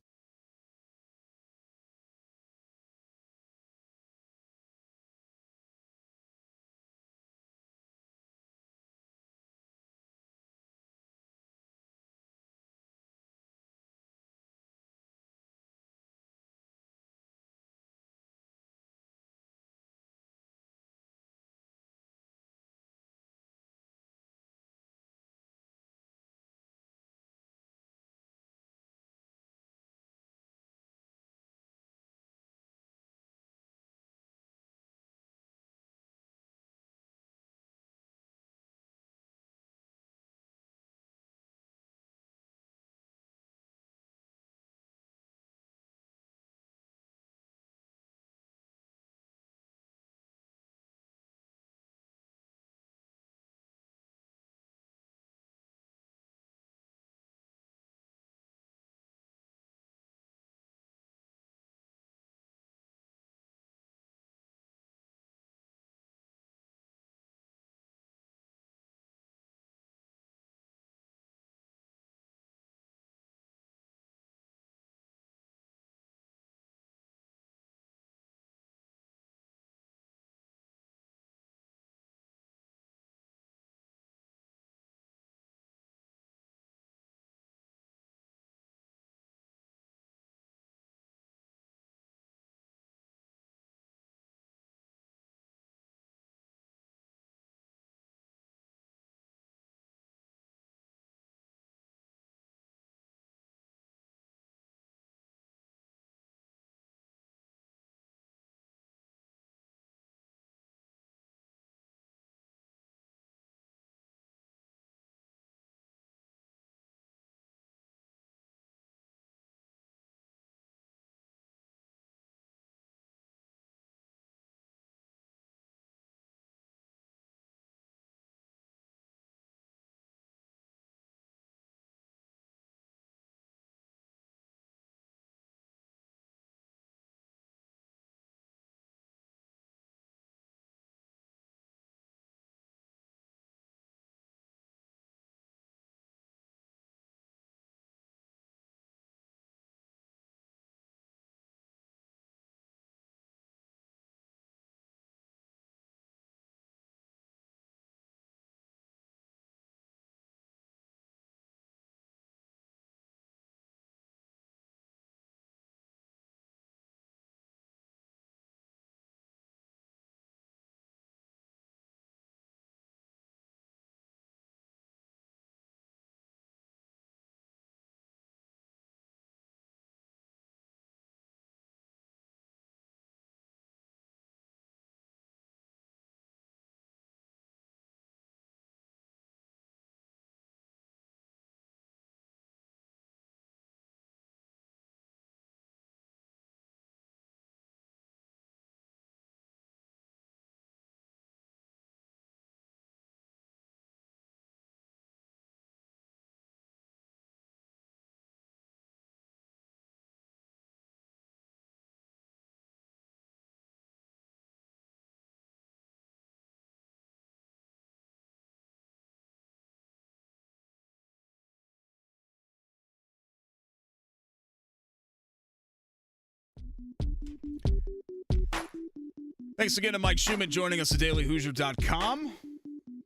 Speaker 1: Thanks again to Mike Schuman joining us at dailyhoosier.com.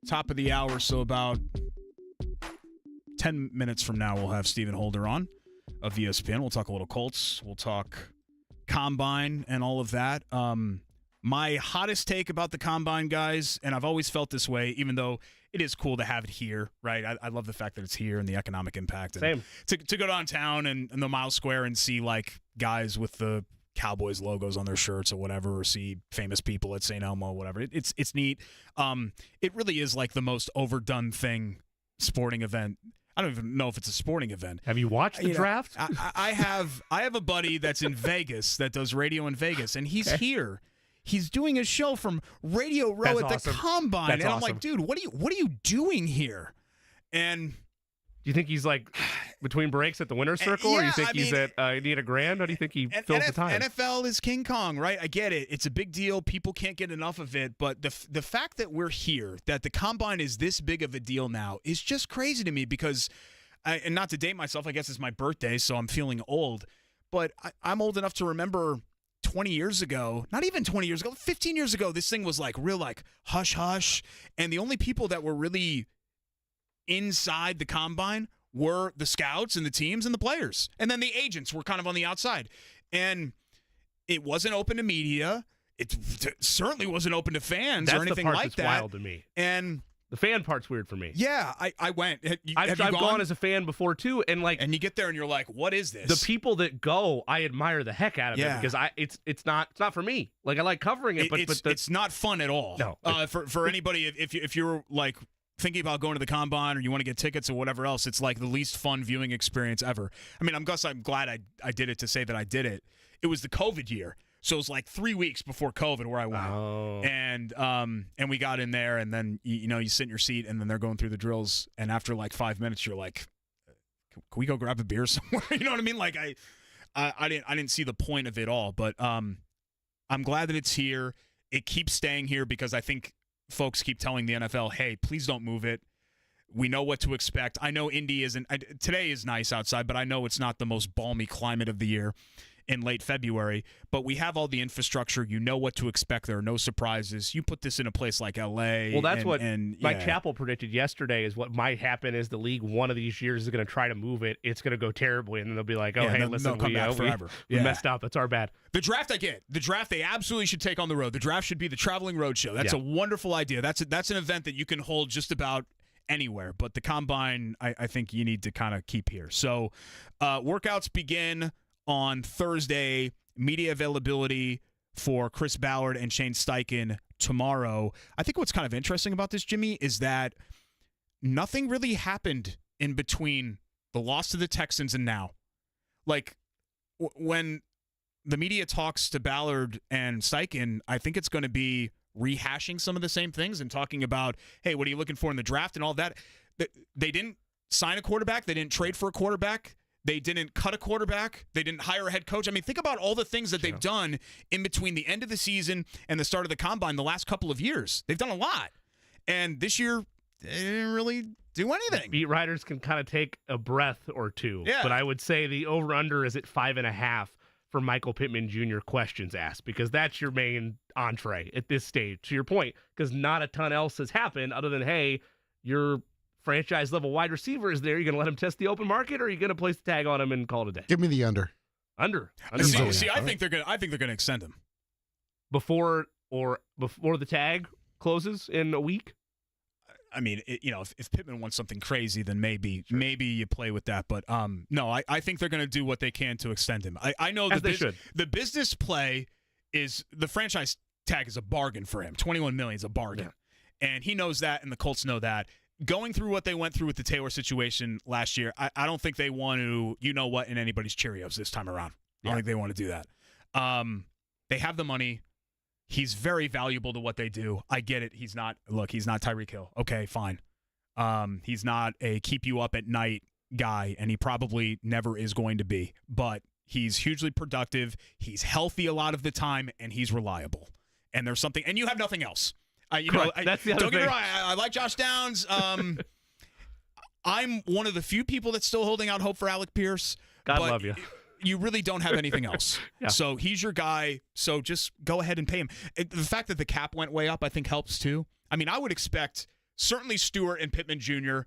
Speaker 1: Top of the hour, so about 10 minutes from now, we'll have Stephen Holder on of ESPN. We'll talk a little Colts. We'll talk Combine and all of that. My hottest take about the Combine, guys, and I've always felt this way, even though it is cool to have it here, right? I love the fact that it's here and the economic impact. And
Speaker 2: Same.
Speaker 1: To go downtown and the Mile Square and see, like, guys with the Cowboys logos on their shirts or whatever, or see famous people at St. Elmo, whatever. It's neat. It really is like the most overdone sporting event. I don't even know if it's a sporting event.
Speaker 2: Have you watched the draft?
Speaker 1: I have a buddy that's in Vegas that does radio in Vegas, and he's here. He's doing a show from Radio Row at the Combine,
Speaker 2: That's
Speaker 1: and I'm
Speaker 2: awesome.
Speaker 1: like, dude, what are you doing here? And
Speaker 2: do you think he's like between breaks at the winner's circle, or you think he's at need a grand? How do you think he fills the time?
Speaker 1: NFL is King Kong, right? I get it. It's a big deal. People can't get enough of it. But the fact that we're here, that the Combine is this big of a deal now, is just crazy to me because, and not to date myself, I guess it's my birthday, so I'm feeling old. But I'm old enough to remember 20 years ago, not even 20 years ago, 15 years ago, this thing was like real like hush-hush. And the only people that were really inside the Combine were the scouts and the teams and the players. And then the agents were kind of on the outside. And it wasn't open to media. It certainly wasn't open to fans or anything like that.
Speaker 2: That's wild to me.
Speaker 1: And
Speaker 2: the fan part's weird for me.
Speaker 1: Yeah, I went.
Speaker 2: I've gone as a fan before too, and
Speaker 1: you get there and you're like, what is this?
Speaker 2: The people that go, I admire the heck out of it because it's not for me. Like I like covering it, but
Speaker 1: it's not fun at all.
Speaker 2: No,
Speaker 1: for anybody if you're like thinking about going to the Combine or you want to get tickets or whatever else, it's like the least fun viewing experience ever. I mean, I'm glad I did it to say that I did it. It was the COVID year. So it was like 3 weeks before COVID where I went.
Speaker 2: Oh.
Speaker 1: And we got in there, and then you sit in your seat, and then they're going through the drills, and after like 5 minutes you're like, can we go grab a beer somewhere? You know what I mean? Like I didn't see the point of it all, but I'm glad that it's here. It keeps staying here because I think folks keep telling the NFL, hey, please don't move it. We know what to expect. I know Indy today is nice outside, but I know it's not the most balmy climate of the year in late February, but we have all the infrastructure. You know what to expect. There are no surprises. You put this in a place like L.A.
Speaker 2: Well, that's what Mike Chappell predicted yesterday is what might happen is the league one of these years is going to try to move it. It's going to go terribly, and then they'll be like, oh, hey, listen,
Speaker 1: we
Speaker 2: messed up. That's our bad.
Speaker 1: The draft I get. The draft they absolutely should take on the road. The draft should be the traveling road show. That's a wonderful idea. That's an event that you can hold just about anywhere, but the Combine I think you need to kind of keep here. So workouts begin on Thursday, media availability for Chris Ballard and Shane Steichen tomorrow. I think what's kind of interesting about this, Jimmy, is that nothing really happened in between the loss to the Texans and now. Like, when the media talks to Ballard and Steichen, I think it's going to be rehashing some of the same things and talking about, hey, what are you looking for in the draft and all that. They didn't sign a quarterback. They didn't trade for a quarterback. They didn't cut a quarterback. They didn't hire a head coach. I mean, think about all the things that they've done in between the end of the season and the start of the Combine the last couple of years. They've done a lot. And this year, they didn't really do anything.
Speaker 2: Beat writers can kind of take a breath or two.
Speaker 1: Yeah.
Speaker 2: But I would say the over-under is at 5.5 for Michael Pittman Jr. questions asked, because that's your main entree at this stage, to your point, because not a ton else has happened other than, hey, your franchise level wide receiver is there. You're going to let him test the open market, or are you going to place the tag on him and call it a day?
Speaker 6: Give me the under.
Speaker 2: Under.
Speaker 1: See, I think they're going to extend him
Speaker 2: before the tag closes in a week.
Speaker 1: I mean, if Pittman wants something crazy, then maybe you play with that. But no, I think they're going to do what they can to extend him. I know the business play is the franchise tag is a bargain for him. $21 million is a bargain, and he knows that, and the Colts know that. Going through what they went through with the Taylor situation last year, I don't think they want to, in anybody's Cheerios this time around. I don't think they want to do that. They have the money. He's very valuable to what they do. I get it. He's not Tyreek Hill. Okay, fine. He's not a keep you up at night guy, and he probably never is going to be. But he's hugely productive. He's healthy a lot of the time, and he's reliable. And there's something, and you have nothing else.
Speaker 2: That's the other
Speaker 1: don't get me
Speaker 2: thing.
Speaker 1: wrong. I like Josh Downs. I'm one of the few people that's still holding out hope for Alec Pierce.
Speaker 2: God love you.
Speaker 1: you really don't have anything else.
Speaker 2: Yeah.
Speaker 1: So he's your guy. So just go ahead and pay him. The fact that the cap went way up, I think, helps too. I mean, I would expect certainly Stewart and Pittman Jr.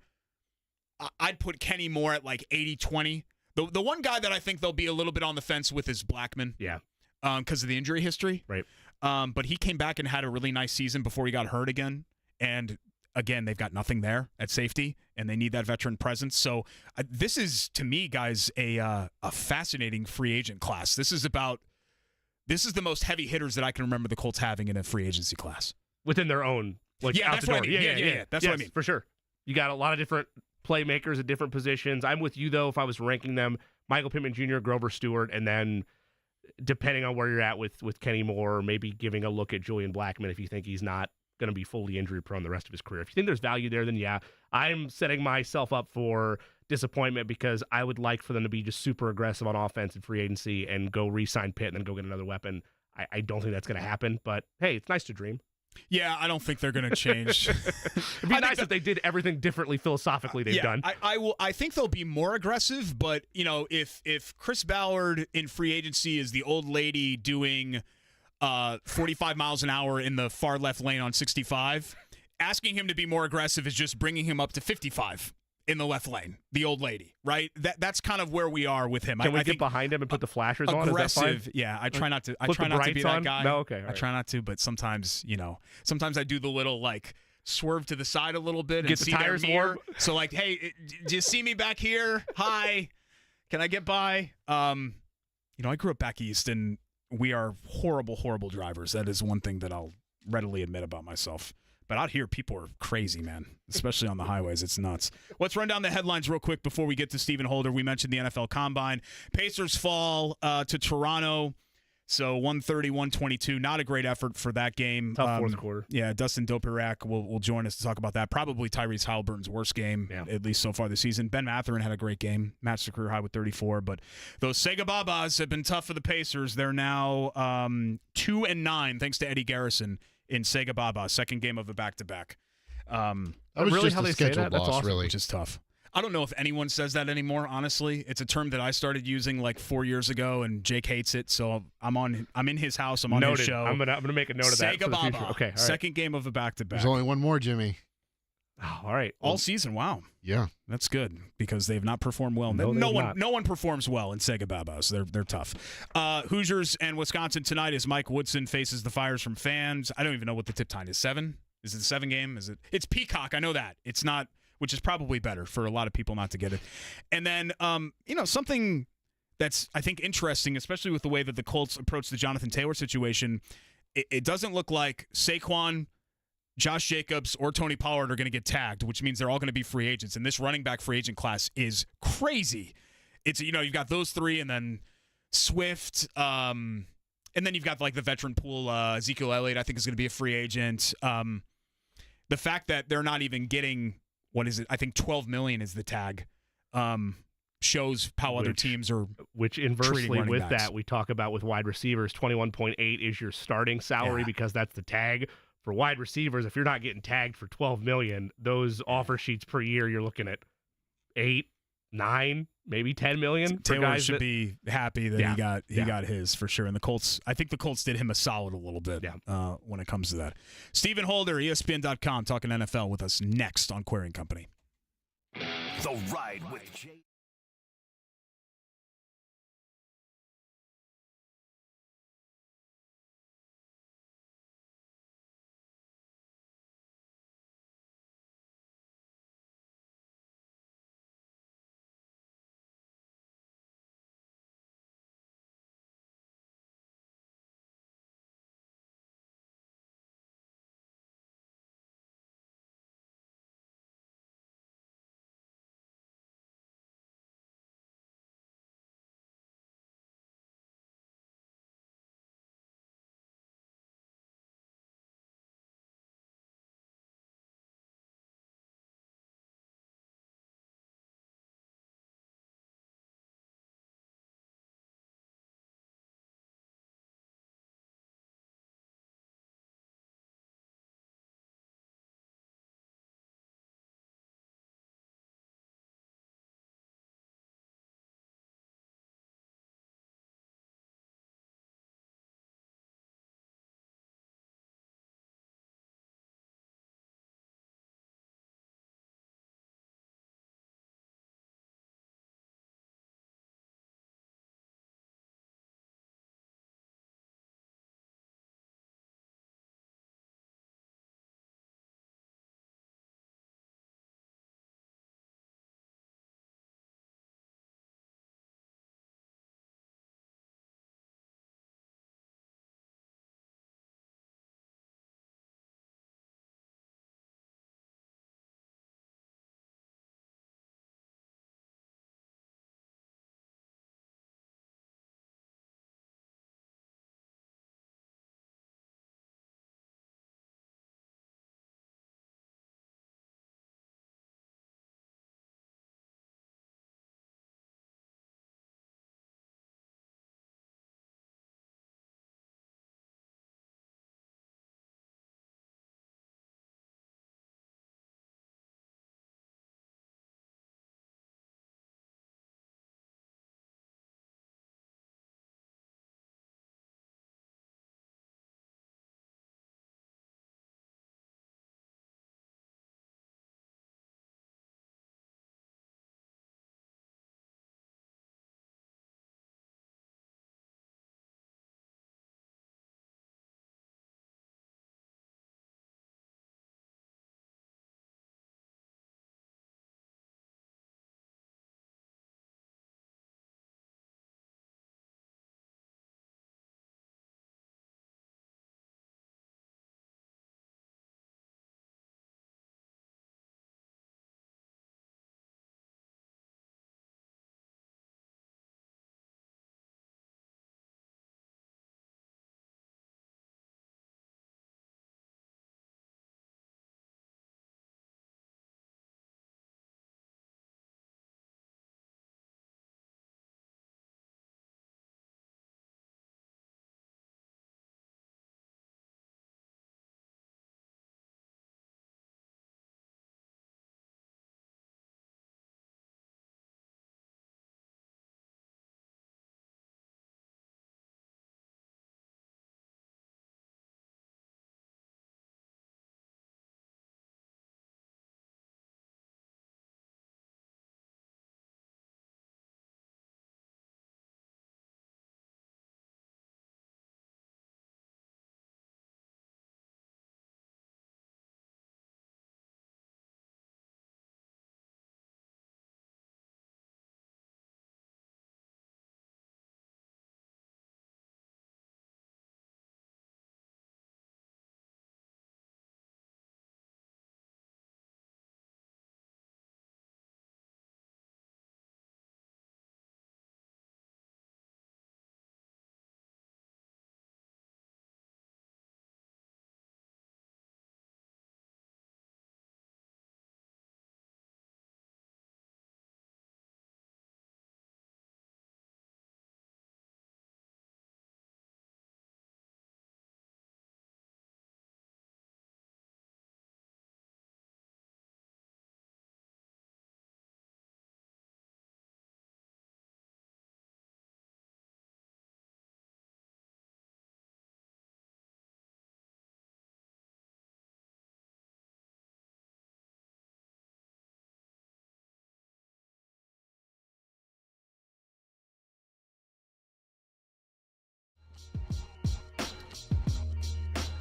Speaker 1: I'd put Kenny Moore at like 80-20. The one guy that I think they'll be a little bit on the fence with is Blackman.
Speaker 2: Yeah.
Speaker 1: Because of the injury history.
Speaker 2: Right.
Speaker 1: But he came back and had a really nice season before he got hurt again. And again, they've got nothing there at safety, and they need that veteran presence. So this is, to me, guys, a fascinating free agent class. This is the most heavy hitters that I can remember the Colts having in a free agency class.
Speaker 2: Within their own, like,
Speaker 1: yeah,
Speaker 2: out
Speaker 1: that's
Speaker 2: the
Speaker 1: what
Speaker 2: door.
Speaker 1: I mean. Yeah. That's what I mean.
Speaker 2: For sure. You got a lot of different playmakers at different positions. I'm with you, though, if I was ranking them, Michael Pittman Jr., Grover Stewart, and then depending on where you're at with Kenny Moore, maybe giving a look at Julian Blackman if you think he's not going to be fully injury prone the rest of his career. If you think there's value there, then yeah, I'm setting myself up for disappointment because I would like for them to be just super aggressive on offense and free agency and go re-sign Pitt and then go get another weapon. I don't think that's going to happen, but hey, it's nice to dream.
Speaker 1: Yeah, I don't think they're going to change.
Speaker 2: It'd be nice if they did everything differently philosophically they've done.
Speaker 1: I think they'll be more aggressive, but if Chris Ballard in free agency is the old lady doing 45 miles an hour in the far left lane on 65, asking him to be more aggressive is just bringing him up to 55 in the left lane, the old lady, right? That's kind of where we are with him.
Speaker 2: Can we get behind him and put the flashers on?
Speaker 1: Aggressive, yeah. I try not to. I try not to be that guy.
Speaker 2: No, okay.
Speaker 1: I try not to, but sometimes, sometimes I do the little like swerve to the side a little bit and
Speaker 2: get the
Speaker 1: see
Speaker 2: tires
Speaker 1: their mirror.
Speaker 2: warm.
Speaker 1: So like, hey, do you see me back here? Hi, can I get by? I grew up back east, and we are horrible, horrible drivers. That is one thing that I'll readily admit about myself. But out here, people are crazy, man, especially on the highways. It's nuts. Let's run down the headlines real quick before we get to Stephen Holder. We mentioned the NFL Combine. Pacers fall to Toronto, so 130-122. Not a great effort for that game.
Speaker 2: Tough fourth quarter.
Speaker 1: Yeah, Dustin Dopirak will join us to talk about that. Probably Tyrese Halliburton's worst game, at least so far this season. Ben Mathurin had a great game, matched the career high with 34. But those Sega Babas have been tough for the Pacers. They're now 2-9, thanks to Eddie Garrison in Sega Baba, second game of a back-to-back.
Speaker 6: That was
Speaker 2: really
Speaker 6: just
Speaker 2: how
Speaker 6: a
Speaker 2: they say
Speaker 6: schedule
Speaker 2: that? That's
Speaker 6: loss,
Speaker 2: awesome.
Speaker 6: really.
Speaker 1: Which is tough. I don't know if anyone says that anymore, honestly. It's a term that I started using like 4 years ago, and Jake hates it, so I'm in his house. I'm on
Speaker 2: Noted.
Speaker 1: his show.
Speaker 2: I'm gonna make a note of that
Speaker 1: Sega
Speaker 2: for the future.
Speaker 1: Baba.
Speaker 2: Okay, all right.
Speaker 1: Second game of a back-to-back.
Speaker 6: There's only one more, Jimmy.
Speaker 2: Oh, all right.
Speaker 1: All season, wow.
Speaker 6: Yeah.
Speaker 1: That's good because they've not performed well.
Speaker 2: No,
Speaker 1: no
Speaker 2: not.
Speaker 1: one performs well in Sega Babas. They're tough. Hoosiers and Wisconsin tonight as Mike Woodson faces the fires from fans. I don't even know what the tip time is. 7? Is it the 7 game? Is it? It's Peacock. I know that. It's not, which is probably better for a lot of people not to get it. And then something that's I think interesting, especially with the way that the Colts approach the Jonathan Taylor situation. It doesn't look like Saquon, Josh Jacobs, or Tony Pollard are going to get tagged, which means they're all going to be free agents. And this running back free agent class is crazy. It's, you've got those three and then Swift, and then you've got like the veteran pool. Ezekiel Elliott, I think, is going to be a free agent. The fact that they're not even getting, what is it? I think $12 million is the tag. Shows how other teams are.
Speaker 2: Which inversely with
Speaker 1: backs.
Speaker 2: that, we talk about with wide receivers, 21.8 is your starting salary because that's the tag. For wide receivers, if you're not getting tagged for $12 million, those offer sheets per year, you're looking at 8, 9, maybe $10 million.
Speaker 1: Taylor should be happy that he got his for sure. And the Colts, I think the Colts did him a solid a little bit when it comes to that. Stephen Holder, ESPN.com, talking NFL with us next on Query & Company.
Speaker 7: The Ride with Jay.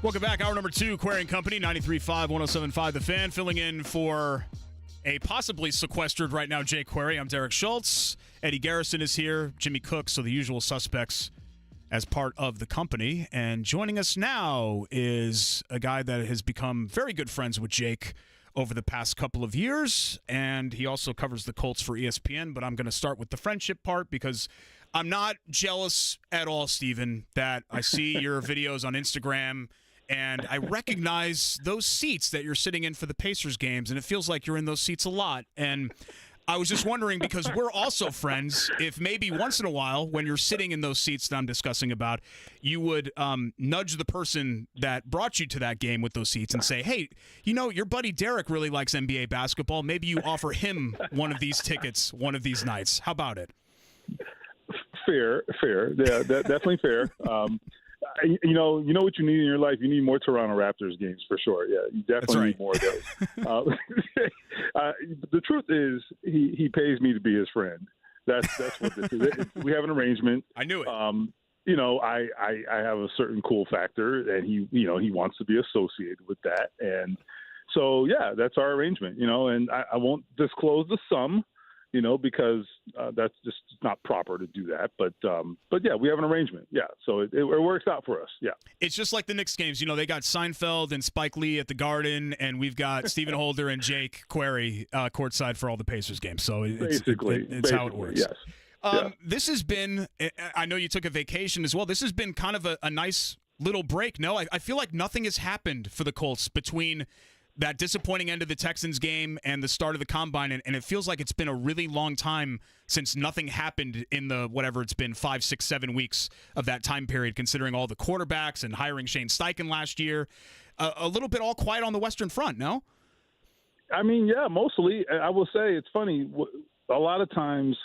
Speaker 1: Welcome back. Hour number 2, Query and Company, 93.5, 107.5 The Fan. Filling in for a possibly sequestered right now Jay Query. I'm Derek Schultz. Eddie Garrison is here. Jimmy Cook, so the usual suspects as part of the company. And joining us now is a guy that has become very good friends with Jake over the past couple of years. And he also covers the Colts for ESPN. But I'm going to start with the friendship part because I'm not jealous at all, Steven, that I see your videos on Instagram and I recognize those seats that you're sitting in for the Pacers games, and it feels like you're in those seats a lot. And I was just wondering, because we're also friends, if maybe once in a while, when you're sitting in those seats that I'm discussing about, you would nudge the person that brought you to that game with those seats and say, hey, you know, your buddy Derek really likes NBA basketball. Maybe you offer him one of these tickets one of these nights. How about it?
Speaker 8: Fair. Yeah, definitely fair. You know what you need in your life? You need more Toronto Raptors games for sure. Yeah, you definitely need more of those. The truth is, he pays me to be his friend. That's what this is. We have an arrangement.
Speaker 1: I knew it.
Speaker 8: You know, I have a certain cool factor, and he wants to be associated with that, and so yeah, that's our arrangement. You know, and I won't disclose the sum, you know, because that's just not proper to do that. But yeah, we have an arrangement. Yeah, so it works out for us. Yeah.
Speaker 1: It's just like the Knicks games. You know, they got Seinfeld and Spike Lee at the Garden, and we've got Stephen Holder and Jake Query courtside for all the Pacers games. So it's how it works.
Speaker 8: Yes.
Speaker 1: This has been, I know you took a vacation as well. This has been kind of a nice little break. No, I feel like nothing has happened for the Colts between that disappointing end of the Texans game and the start of the Combine, and it feels like it's been a really long time since nothing happened in the, whatever it's been, 5, 6, 7 weeks of that time period, considering all the quarterbacks and hiring Shane Steichen last year. A little bit all quiet on the Western Front, no?
Speaker 8: I mean, yeah, mostly. I will say it's funny. A lot of times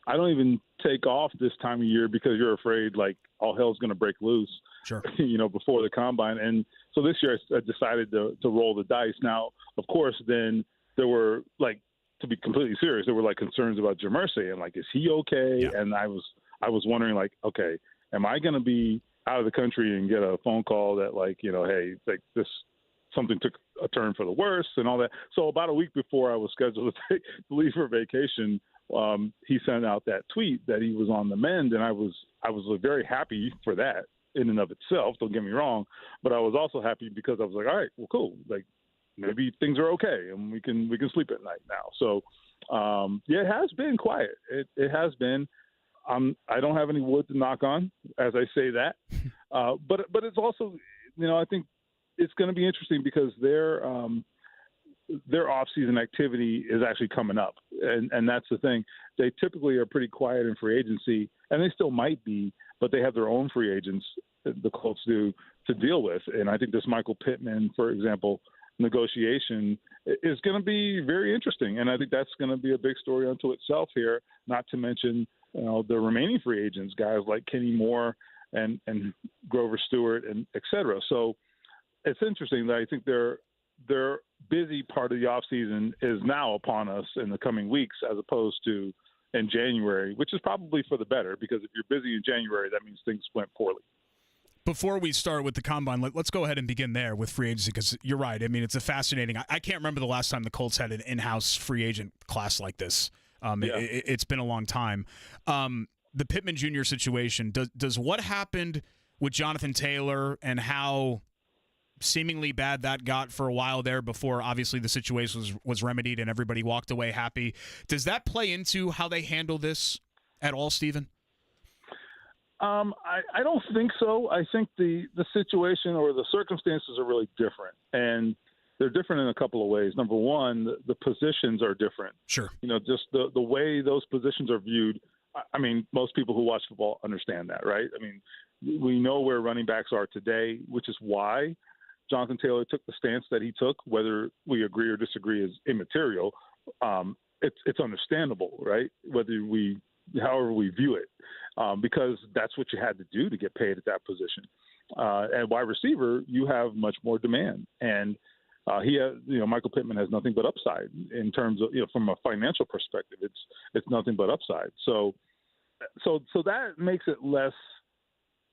Speaker 8: I don't even take off this time of year because you're afraid, like, all hell's going to break loose.
Speaker 1: Sure.
Speaker 8: You know, before the Combine. And so this year I decided to roll the dice. Now, of course, then there were, like, to be completely serious, there were, like, concerns about Jamercy and, like, is he okay?
Speaker 1: Yeah.
Speaker 8: And I was wondering, like, okay, am I going to be out of the country and get a phone call that, like, you know, hey, like, something took a turn for the worse and all that. So about a week before I was scheduled to leave for vacation, he sent out that tweet that he was on the mend, and I was very happy for that in and of itself. Don't get me wrong, but I was also happy because I was like, all right, well, cool. Like, maybe things are okay and we can sleep at night now. So, yeah, it has been quiet. It has been. I don't have any wood to knock on as I say that, but it's also, you know, I think it's going to be interesting because their off-season activity is actually coming up, and that's the thing. They typically are pretty quiet in free agency, and they still might be, but they have their own free agents, the Colts do, to deal with. And I think this Michael Pittman, for example, negotiation is going to be very interesting, and I think that's going to be a big story unto itself here, not to mention, you know, the remaining free agents, guys like Kenny Moore and Grover Stewart and et cetera. So it's interesting that I think their busy part of the offseason is now upon us in the coming weeks as opposed to in January, which is probably for the better, because if you're busy in January, that means things went poorly.
Speaker 1: Before we start with the Combine, let's go ahead and begin there with free agency, because you're right. I mean, it's a fascinating – I can't remember the last time the Colts had an in-house free agent class like this. It's been a long time. The Pittman Jr. situation, does what happened with Jonathan Taylor and how seemingly bad that got for a while there before obviously the situation was remedied and everybody walked away happy, does that play into how they handle this at all, Stephen?
Speaker 8: I don't think so. I think the situation or the circumstances are really different, and they're different in a couple of ways. Number one, the positions are different.
Speaker 1: Sure.
Speaker 8: You know, just the way those positions are viewed. I mean, most people who watch football understand that, right? I mean, we know where running backs are today, which is why Jonathan Taylor took the stance that he took. Whether we agree or disagree is immaterial. It's understandable, right? However we view it, because that's what you had to do to get paid at that position. At wide receiver, you have much more demand, and Michael Pittman has nothing but upside in terms of, from a financial perspective. It's nothing but upside. So that makes it less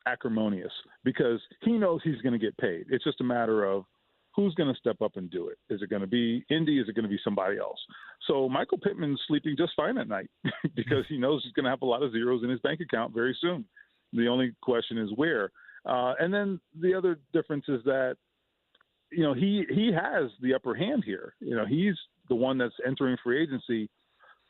Speaker 8: acrimonious because he knows he's going to get paid. It's just a matter of who's going to step up and do it. Is it going to be Indy? Is it going to be somebody else? So Michael Pittman's sleeping just fine at night because he knows he's going to have a lot of zeros in his bank account very soon. The only question is where. And then the other difference is that, he has the upper hand here. He's the one that's entering free agency.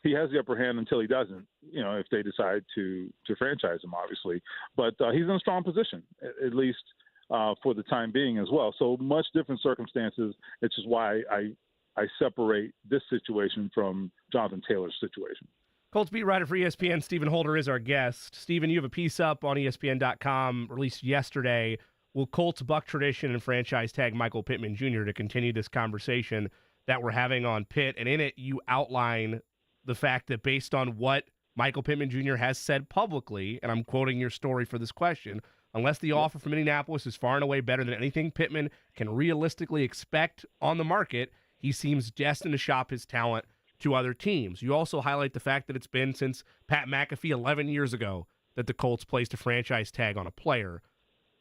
Speaker 8: He has the upper hand until he doesn't, if they decide to franchise him, obviously. But he's in a strong position, at least for the time being as well. So much different circumstances. It's just why I separate this situation from Jonathan Taylor's situation.
Speaker 2: Colts beat writer for ESPN, Stephen Holder, is our guest. Stephen, you have a piece up on ESPN.com released yesterday. Will Colts buck tradition and franchise tag Michael Pittman Jr. to continue this conversation that we're having on Pitt? And in it, you outline the fact that based on what Michael Pittman Jr. has said publicly, and I'm quoting your story for this question, unless the offer from Indianapolis is far and away better than anything Pittman can realistically expect on the market, he seems destined to shop his talent to other teams. You also highlight the fact that it's been since Pat McAfee 11 years ago that the Colts placed a franchise tag on a player.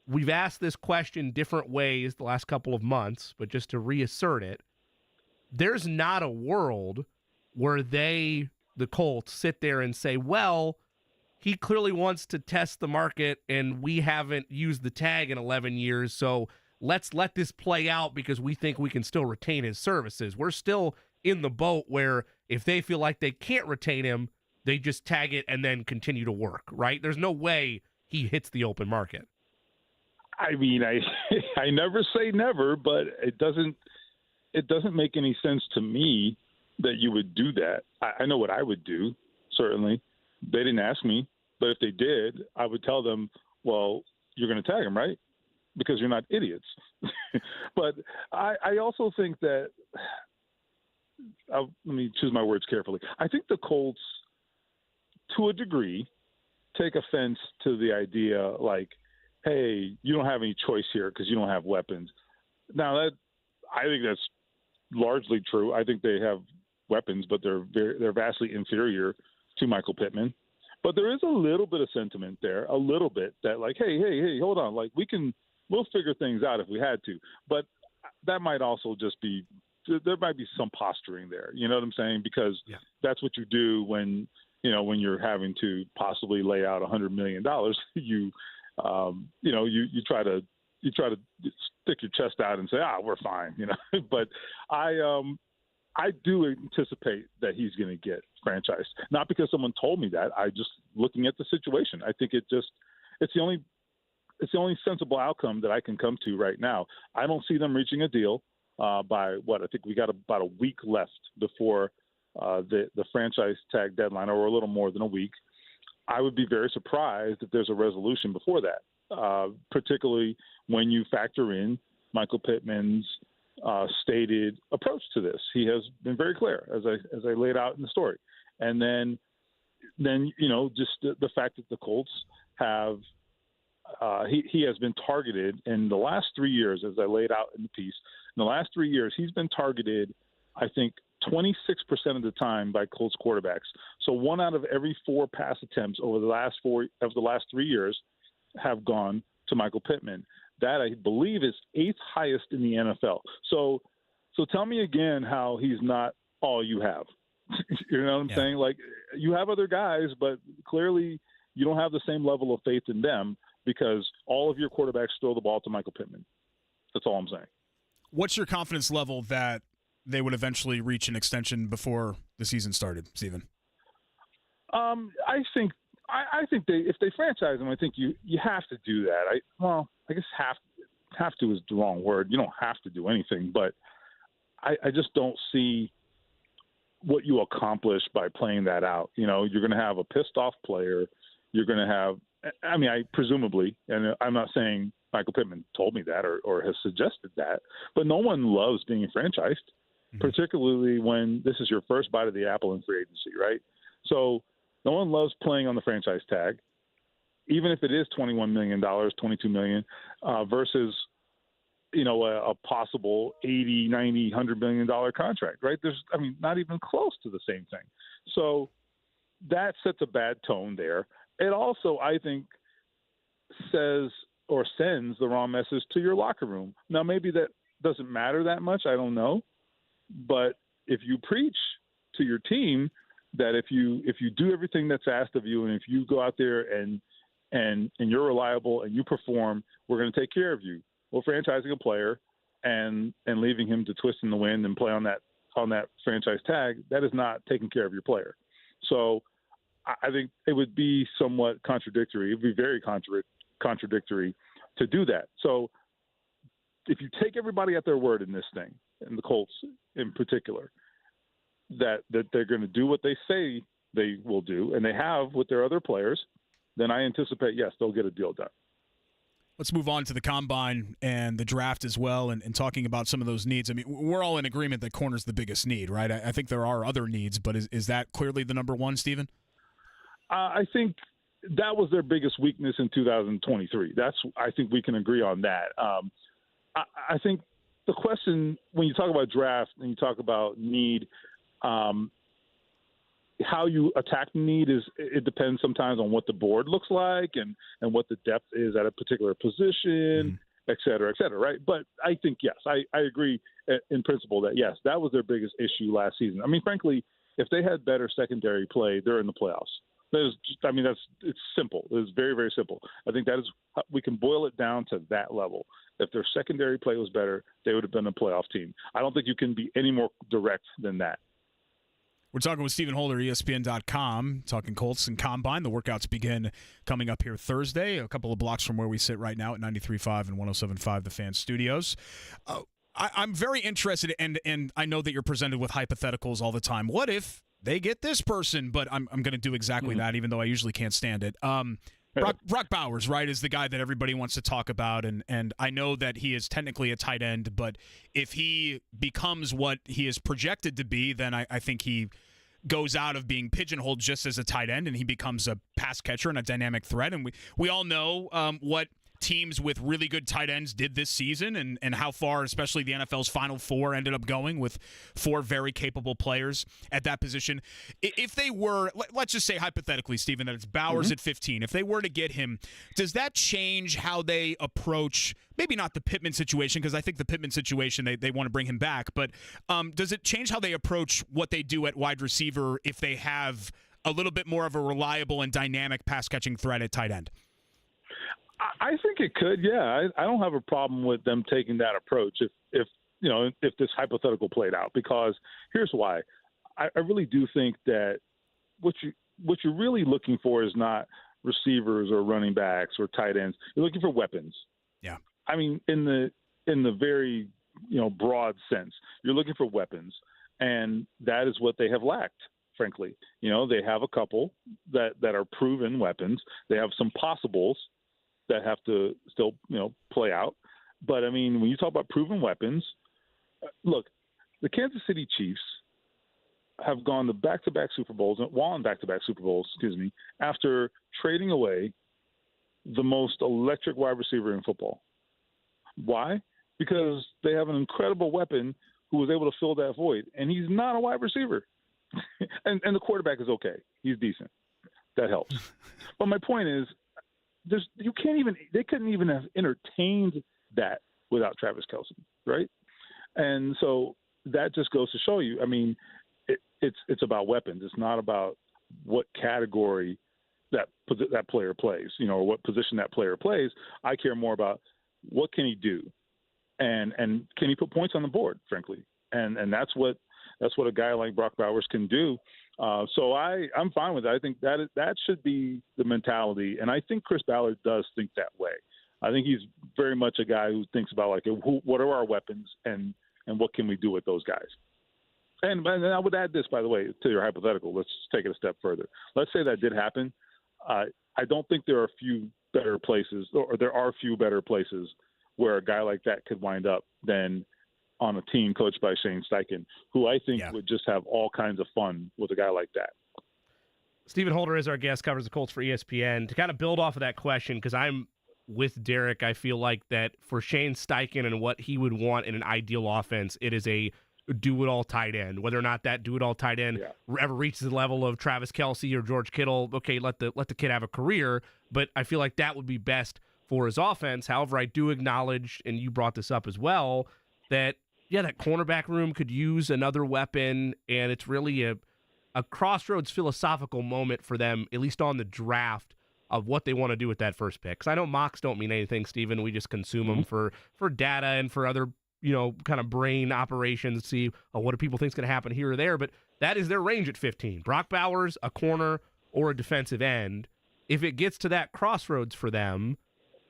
Speaker 2: We've asked this question different ways the last couple of months, but just to reassert it, there's not a world where the Colts, sit there and say, well, he clearly wants to test the market and we haven't used the tag in 11 years, so let's let this play out because we think we can still retain his services. We're still in the boat where if they feel like they can't retain him, they just tag it and then continue to work, right? There's no way he hits the open market.
Speaker 8: I mean, I never say never, but it doesn't make any sense to me that you would do that. I know what I would do, certainly. They didn't ask me, but if they did, I would tell them, well, you're going to tag him, right? Because you're not idiots. But I also think that let me choose my words carefully. I think the Colts, to a degree, take offense to the idea like, hey, you don't have any choice here because you don't have weapons. Now, I think that's largely true. I think they have weapons, but they're vastly inferior to Michael Pittman. But there is a little bit of sentiment there, a little bit that like, hey, hold on, like we'll figure things out if we had to. But that might also just be, there might be some posturing there. You know what I'm saying? Because that's what you do when you're having to possibly lay out $100 million. You try to stick your chest out and say, we're fine. But I do anticipate that he's going to get franchised. Not because someone told me that. I just looking at the situation. I think it's the only sensible outcome that I can come to right now. I don't see them reaching a deal by what I think we got about a week left before the franchise tag deadline, or a little more than a week. I would be very surprised if there's a resolution before that, particularly when you factor in Michael Pittman's stated approach to this. He has been very clear, as I laid out in the story. And then just the fact that the Colts have he has been targeted in the last 3 years, as I laid out in the piece. In the last 3 years, he's been targeted, I think, 26% of the time by Colts quarterbacks. So 1 out of every 4 pass attempts over the last 3 years have gone to Michael Pittman. That, I believe, is 8th highest in the NFL. So tell me again how he's not all you have. You know what I'm saying? Like, you have other guys, but clearly you don't have the same level of faith in them because all of your quarterbacks throw the ball to Michael Pittman. That's all I'm saying. What's your confidence level that they would eventually reach an extension before the season started, Stephen? I think if they franchise him, I think you have to do that. I guess have to is the wrong word. You don't have to do anything, but I just don't see what you accomplish by playing that out. You're going to have a pissed off player. You're going to have, presumably, and I'm not saying Michael Pittman told me that or has suggested that, but no one loves being franchised, particularly when this is your first bite of the apple in free agency, right? So no one loves playing on the franchise tag, even if it is $21 million, $22 million, versus, a possible $80, $90, $100 million contract, right? There's, not even close to the same thing. So that sets a bad tone there. It also, I think, says or sends the wrong message to your locker room. Now, maybe that doesn't matter that much. I don't know. But if you preach to your team that if you do everything that's asked of you, and if you go out there and you're reliable and you perform, we're going to take care of you. Well, franchising a player and leaving him to twist in the wind and play on that franchise tag, that is not taking care of your player. So I think it would be somewhat contradictory. It would be very contradictory to do that. So if you take everybody at their word in this thing, and the Colts in particular, that they're going to do what they say they will do, and they have with their other players, then I anticipate, yes, they'll get a deal done.
Speaker 1: Let's move on to the combine and the draft as well, and talking about some of those needs. I mean, we're all in agreement that corner's the biggest need, right? I think there are other needs, but is that clearly the number one, Stephen?
Speaker 8: I think that was their biggest weakness in 2023. I think we can agree on that. I think the question, when you talk about draft and you talk about need, how you attack need it depends sometimes on what the board looks like and what the depth is at a particular position, et cetera, right? But I think, yes, I agree in principle that, yes, that was their biggest issue last season. I mean, frankly, if they had better secondary play, they're in the playoffs. It's simple. It's very, very simple. I think we can boil it down to that level. If their secondary play was better, they would have been a playoff team. I don't think you can be any more direct than that.
Speaker 1: We're talking with Stephen Holder, ESPN.com, talking Colts and Combine. The workouts begin coming up here Thursday, a couple of blocks from where we sit right now at 93.5 and 107.5 The Fan Studios. I'm very interested, and I know that you're presented with hypotheticals all the time. What if they get this person? But I'm going to do exactly that, even though I usually can't stand it. Brock Bowers, right, is the guy that everybody wants to talk about, and I know that he is technically a tight end, but if he becomes what he is projected to be, then I think he goes out of being pigeonholed just as a tight end, and he becomes a pass catcher and a dynamic threat. And we all know what teams with really good tight ends did this season and how far, especially the NFL's Final Four, ended up going with four very capable players at that position. If they were, let's just say hypothetically, Stephen, that it's Bowers at 15. If they were to get him, does that change how they approach, maybe not the Pittman situation, because I think the Pittman situation, they want to bring him back, but does it change how they approach what they do at wide receiver if they have a little bit more of a reliable and dynamic pass-catching threat at tight end?
Speaker 8: I think it could, yeah. I don't have a problem with them taking that approach if this hypothetical played out, because here's why. I really do think that what you're really looking for is not receivers or running backs or tight ends. You're looking for weapons. Yeah. I mean, in the very broad sense, you're looking for weapons, and that is what they have lacked. Frankly, they have a couple that are proven weapons. They have some possibles that have to still, play out. But, I mean, when you talk about proven weapons, look, the Kansas City Chiefs have gone to back-to-back Super Bowls, won back-to-back Super Bowls, after trading away the most electric wide receiver in football. Why? Because they have an incredible weapon who was able to fill that void, and he's not a wide receiver. and the quarterback is okay. He's decent. That helps. But my point is, they couldn't even have entertained that without Travis Kelce, right? And so that just goes to show you. I mean, it's about weapons. It's not about what category that player plays, or what position that player plays. I care more about what can he do, and can he put points on the board, frankly. And that's what a guy like Brock Bowers can do. So I'm fine with it. I think that should be the mentality, and I think Chris Ballard does think that way. I think he's very much a guy who thinks about what are our weapons and what can we do with those guys. And I would add this, by the way, to your hypothetical. Let's take it a step further. Let's say that did happen. I don't think there are few better places where a guy like that could wind up than on a team coached by Shane Steichen, who I think would just have all kinds of fun with a guy like that.
Speaker 2: Stephen Holder is our guest, covers the Colts for ESPN. To kind of build off of that question, because I'm with Derek, I feel like that for Shane Steichen and what he would want in an ideal offense, it is a do-it-all tight end. Whether or not that do-it-all tight end ever reaches the level of Travis Kelce or George Kittle, okay, let the kid have a career. But I feel like that would be best for his offense. However, I do acknowledge, and you brought this up as well, that that cornerback room could use another weapon, and it's really a crossroads philosophical moment for them, at least on the draft, of what they want to do with that first pick. Because I know mocks don't mean anything, Steven. We just consume them for data and for other, kind of brain operations, see what do people think is going to happen here or there. But that is their range at 15. Brock Bowers, a corner, or a defensive end. If it gets to that crossroads for them,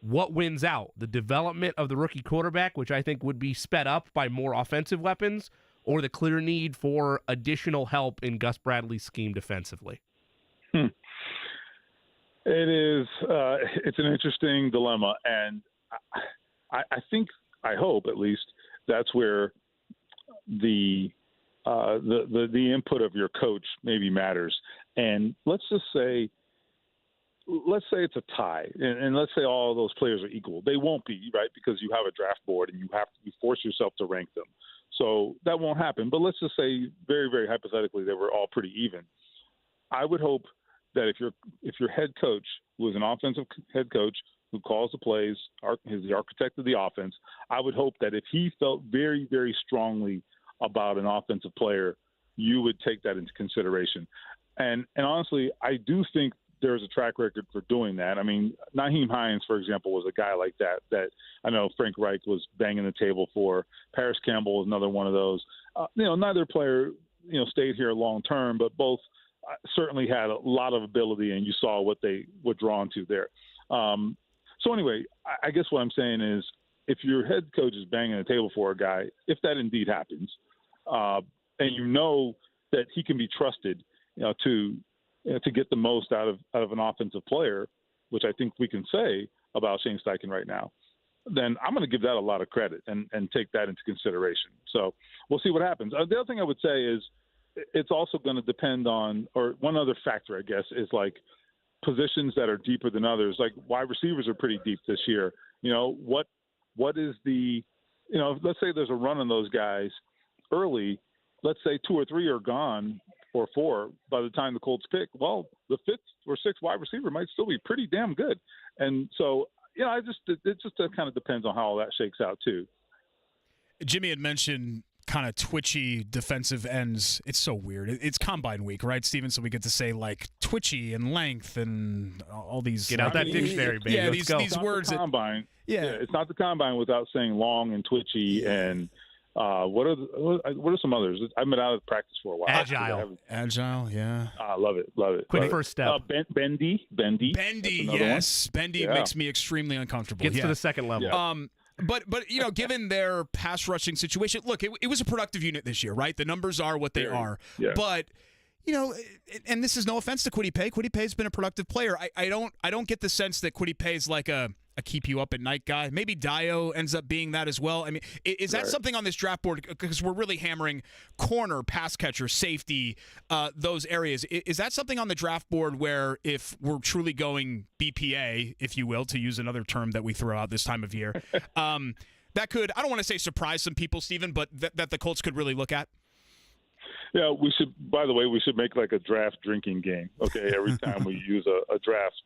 Speaker 2: what wins out? The development of the rookie quarterback, which I think would be sped up by more offensive weapons, or the clear need for additional help in Gus Bradley's scheme defensively?
Speaker 8: It is. It's an interesting dilemma, and I hope at least that's where the input of your coach maybe matters. And let's say it's a tie, and let's say all of those players are equal. They won't be, right, because you have a draft board and you force yourself to rank them. So that won't happen. But let's just say very, very hypothetically they were all pretty even. I would hope that if your head coach, who is an offensive head coach who calls the plays, is the architect of the offense, I would hope that if he felt very, very strongly about an offensive player, you would take that into consideration. And honestly, I do think there's a track record for doing that. I mean, Nyheim Hines, for example, was a guy like that I know Frank Reich was banging the table for. Paris Campbell was another one of those. Neither player, stayed here long term, but both certainly had a lot of ability, and you saw what they were drawn to there. So anyway, I guess what I'm saying is, if your head coach is banging the table for a guy, if that indeed happens, and you know that he can be trusted, to get the most out of an offensive player, which I think we can say about Shane Steichen right now, then I'm going to give that a lot of credit and take that into consideration. So we'll see what happens. The other thing I would say is it's also going to depend on, or one other factor, I guess, is like positions that are deeper than others. Like wide receivers are pretty deep this year. What is the, let's say there's a run on those guys early. Let's say 2 or 3 are gone, or 4 by the time the Colts pick. Well, the 5th or 6th wide receiver might still be pretty damn good. And so, it just kind of depends on how all that shakes out too.
Speaker 1: Jimmy had mentioned kind of twitchy defensive ends. It's so weird. It's combine week, right, Steven? So we get to say like twitchy and length and all these.
Speaker 2: Get out that dictionary, baby.
Speaker 1: Yeah,
Speaker 2: Let's go.
Speaker 1: these words.
Speaker 8: The combine.
Speaker 1: Yeah,
Speaker 8: it's not the combine without saying long and twitchy and. What are some others? I've been out of practice for a while.
Speaker 1: Agile, yeah.
Speaker 8: I love it.
Speaker 2: Quick first step.
Speaker 8: Bendy,
Speaker 1: yes. One. Bendy makes me extremely uncomfortable.
Speaker 2: Gets to the second level.
Speaker 8: Yeah.
Speaker 1: But given their pass rushing situation, look, it was a productive unit this year, right? The numbers are what they are.
Speaker 8: Yeah.
Speaker 1: But and this is no offense to Kwity Paye. Kwity Paye's been a productive player. I don't get the sense that Kwity Paye is like a keep you up at night guy. Maybe Dio ends up being that as well. I mean, is that something on this draft board? Because we're really hammering corner, pass catcher, safety, those areas. Is that something on the draft board where if we're truly going BPA, if you will, to use another term that we throw out this time of year, that could, I don't want to say surprise some people, Steven, but that the Colts could really look at?
Speaker 8: Yeah, we should. By the way, we should make like a draft drinking game. Okay, every time we use a draft,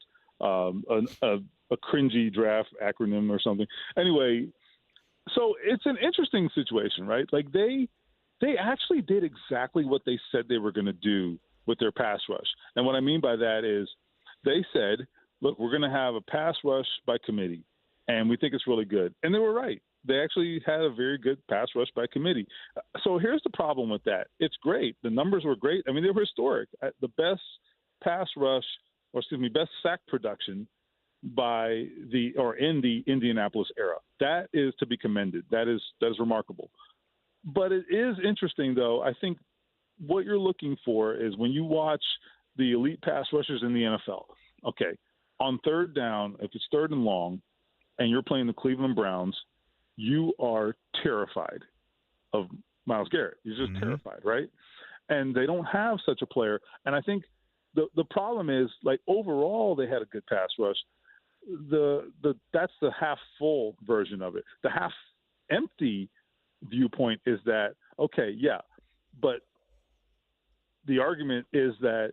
Speaker 8: a cringy draft acronym or something. Anyway, so it's an interesting situation, right? Like they actually did exactly what they said they were going to do with their pass rush. And what I mean by that is they said, look, we're going to have a pass rush by committee, and we think it's really good. And they were right. They actually had a very good pass rush by committee. So here's the problem with that. It's great. The numbers were great. I mean, they were historic. The best best sack production in the Indianapolis era. That is to be commended. That is remarkable. But it is interesting, though. I think what you're looking for is when you watch the elite pass rushers in the NFL, okay, on third down, if it's third and long, and you're playing the Cleveland Browns, you are terrified of Myles Garrett. You're just terrified, right? And they don't have such a player. And I think the problem is, like, overall they had a good pass rush. That's the half full version of it. The half empty viewpoint is that Okay, yeah, but the argument is that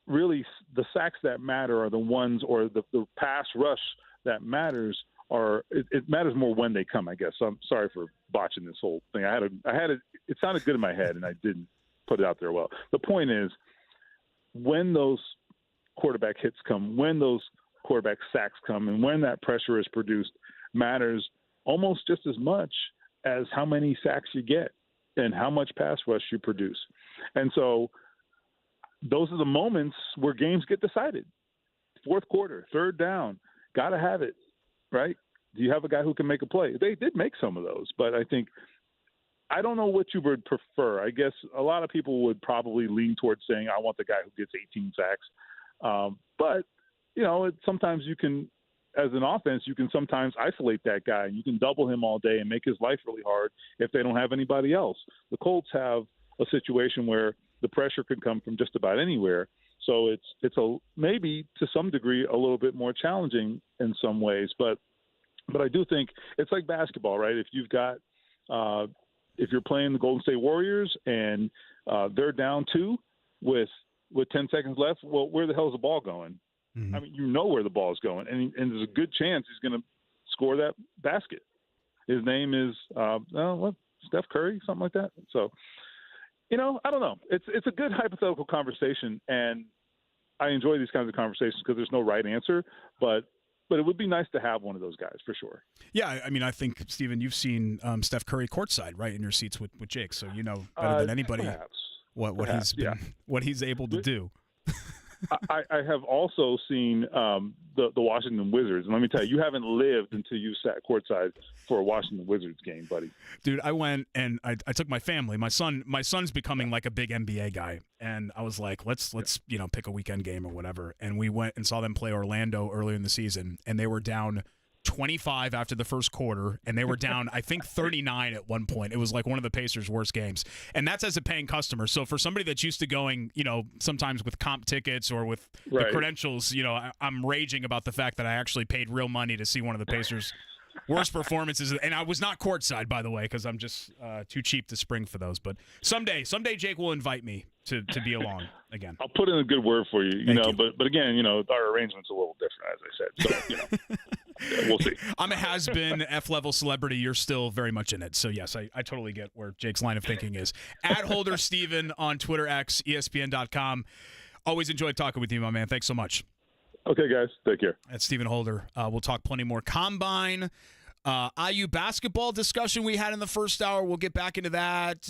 Speaker 8: really the sacks that matter are the ones, or the pass rush that matters it matters more when they come, I guess. So I'm sorry for botching this whole thing. It sounded good in my head and I didn't put it out there well. The point is, when those quarterback hits come, when those quarterback sacks come, and when that pressure is produced matters almost just as much as how many sacks you get and how much pass rush you produce. And so those are the moments where games get decided. Fourth quarter, third down, got to have it, right? Do you have a guy who can make a play? They did make some of those, but I don't know what you would prefer. I guess a lot of people would probably lean towards saying, I want the guy who gets 18 sacks. But, sometimes you can, as an offense, you can sometimes isolate that guy, and you can double him all day and make his life really hard if they don't have anybody else. The Colts have a situation where the pressure can come from just about anywhere. So it's maybe to some degree a little bit more challenging in some ways, but I do think it's like basketball, right? If you've got if you're playing the Golden State Warriors and they're down 2 with 10 seconds left, well, where the hell is the ball going? Mm-hmm. I mean, you know where the ball is going, and there's a good chance he's going to score that basket. His name is Steph Curry, something like that. So, I don't know. It's a good hypothetical conversation, and I enjoy these kinds of conversations because there's no right answer, but it would be nice to have one of those guys for sure.
Speaker 1: Yeah, I mean, I think, Steven, you've seen Steph Curry courtside, right, in your seats with Jake, so you know better than anybody what he's able to do.
Speaker 8: I have also seen the Washington Wizards, and let me tell you, you haven't lived until you sat courtside for a Washington Wizards game, buddy.
Speaker 1: Dude, I went and I took my family. My son's becoming like a big NBA guy, and I was like, let's pick a weekend game or whatever. And we went and saw them play Orlando earlier in the season, and they were down 25 after the first quarter, and they were down, I think, 39 at one point. It was like one of the Pacers' worst games. And that's as a paying customer. So for somebody that's used to going, sometimes with comp tickets or with the credentials, I'm raging about the fact that I actually paid real money to see one of the Pacers' worst performances. And I was not courtside, by the way, because I'm just too cheap to spring for those. But someday Jake will invite me to be along again.
Speaker 8: I'll put in a good word for you, but again, our arrangement's a little different, as I said. So, we'll see.
Speaker 1: I'm a has-been F-level celebrity. You're still very much in it. So, yes, I totally get where Jake's line of thinking is. @Holder Steven on Twitter, X, ESPN.com. Always enjoyed talking with you, my man. Thanks so much.
Speaker 8: Okay, guys. Take care.
Speaker 1: That's Steven Holder. We'll talk plenty more Combine. IU basketball discussion we had in the first hour. We'll get back into that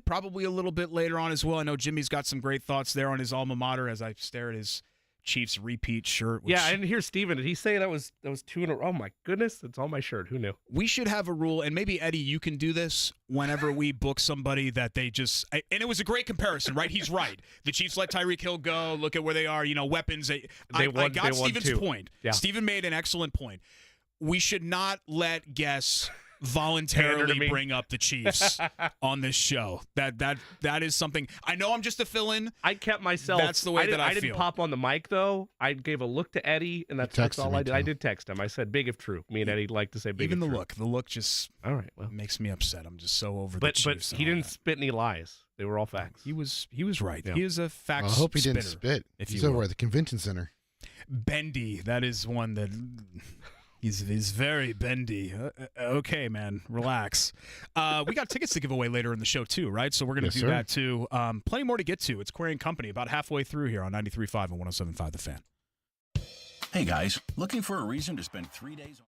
Speaker 1: probably a little bit later on as well. I know Jimmy's got some great thoughts there on his alma mater as I stare at his Chiefs repeat shirt.
Speaker 2: Yeah, I didn't hear Steven. Did he say that was 2 in a row? Oh, my goodness. It's on my shirt. Who knew?
Speaker 1: We should have a rule, and maybe, Eddie, you can do this whenever we book somebody that they just – and it was a great comparison, right? He's right. The Chiefs let Tyreek Hill go. Look at where they are. Weapons. I got Steven's point. Yeah. Steven made an excellent point. We should not let guests – voluntarily bring up the Chiefs on this show. That is something. I know I'm just a fill-in.
Speaker 2: I kept myself.
Speaker 1: That's the way I
Speaker 2: didn't pop on the mic though. I gave a look to Eddie, and that's all I did. I did text him. I said, "Big if true." Me and Eddie like to say big.
Speaker 1: Even
Speaker 2: if
Speaker 1: the
Speaker 2: true.
Speaker 1: The look just
Speaker 2: all right. Well,
Speaker 1: makes me upset. I'm just so over the Chiefs.
Speaker 2: But he didn't spit any lies. They were all facts.
Speaker 1: He was right. Yeah. He is a fact.
Speaker 6: I hope he
Speaker 1: spitter,
Speaker 6: didn't spit.
Speaker 1: He's
Speaker 6: over at the convention center.
Speaker 1: Bendy. That is one that. He's very bendy. Okay, man, relax. We got tickets to give away later in the show too, right? So we're going to do that too. Plenty more to get to. It's Query & Company, about halfway through here on 93.5 and 107.5 The Fan.
Speaker 7: Hey guys, looking for a reason to spend 3 days on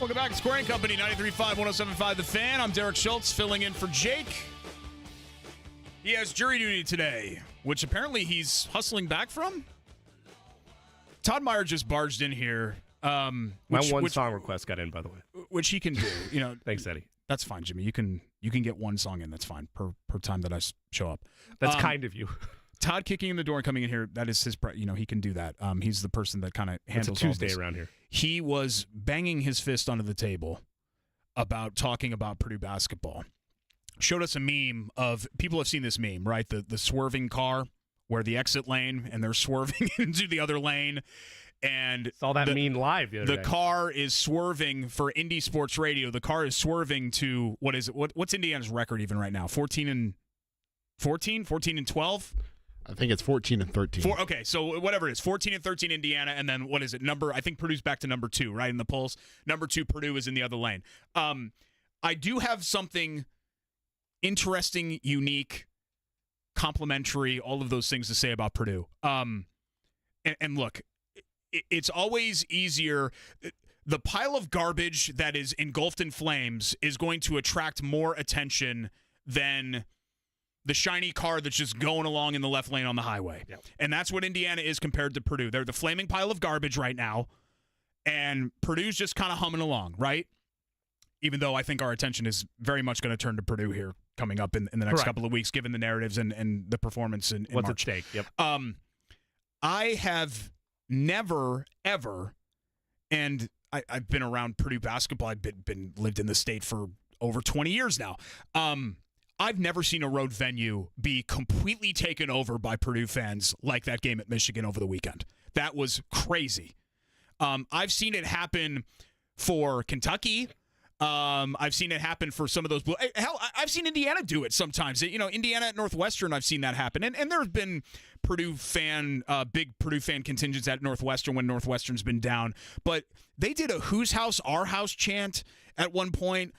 Speaker 1: Welcome back. It's Square and Company, 93.5, 107.5 The Fan. I'm Derek Schultz, filling in for Jake. He has jury duty today, which apparently he's hustling back from. Todd Meyer just barged in here.
Speaker 2: My song request got in, by the way.
Speaker 1: Which he can do.
Speaker 2: Thanks, Eddie.
Speaker 1: That's fine, Jimmy. You can get one song in. That's fine per time that I show up.
Speaker 2: That's kind of you.
Speaker 1: Todd kicking in the door and coming in here, that is his, he can do that. He's the person that kind of handles
Speaker 2: It's a Tuesday
Speaker 1: all this.
Speaker 2: around here.
Speaker 1: He was banging his fist onto the table about talking about Purdue basketball. Showed us a meme of, people have seen this meme, right? The swerving car where the exit lane and they're swerving into the other lane. And
Speaker 2: saw that meme live the other day.
Speaker 1: The car is swerving for Indy Sports Radio. The car is swerving to, what is it? What's Indiana's record even right now? 14 and 12?
Speaker 6: I think it's 14 and 13.
Speaker 1: Okay, so whatever it is, 14 and 13 Indiana, and then what is it? I think Purdue's back to number 2, right, in the polls. Number 2, Purdue is in the other lane. I do have something interesting, unique, complimentary, all of those things to say about Purdue. And look, it's always easier. The pile of garbage that is engulfed in flames is going to attract more attention than the shiny car that's just going along in the left lane on the highway.
Speaker 2: Yep.
Speaker 1: And that's what Indiana is compared to Purdue. They're the flaming pile of garbage right now, and Purdue's just kind of humming along, right? Even though I think our attention is very much going to turn to Purdue here coming up in the next couple of weeks, given the narratives and the performance in
Speaker 2: What's
Speaker 1: March.
Speaker 2: at stake? Yep.
Speaker 1: I have never, ever, and I've been around Purdue basketball. I've lived in the state for over 20 years now. I've never seen a road venue be completely taken over by Purdue fans like that game at Michigan over the weekend. That was crazy. I've seen it happen for Kentucky. I've seen it happen for some of those. Hell, I've seen Indiana do it sometimes. Indiana at Northwestern, I've seen that happen. And there have been big Purdue fan contingents at Northwestern when Northwestern's been down. But they did a "Whose House? Our House" chant at one point.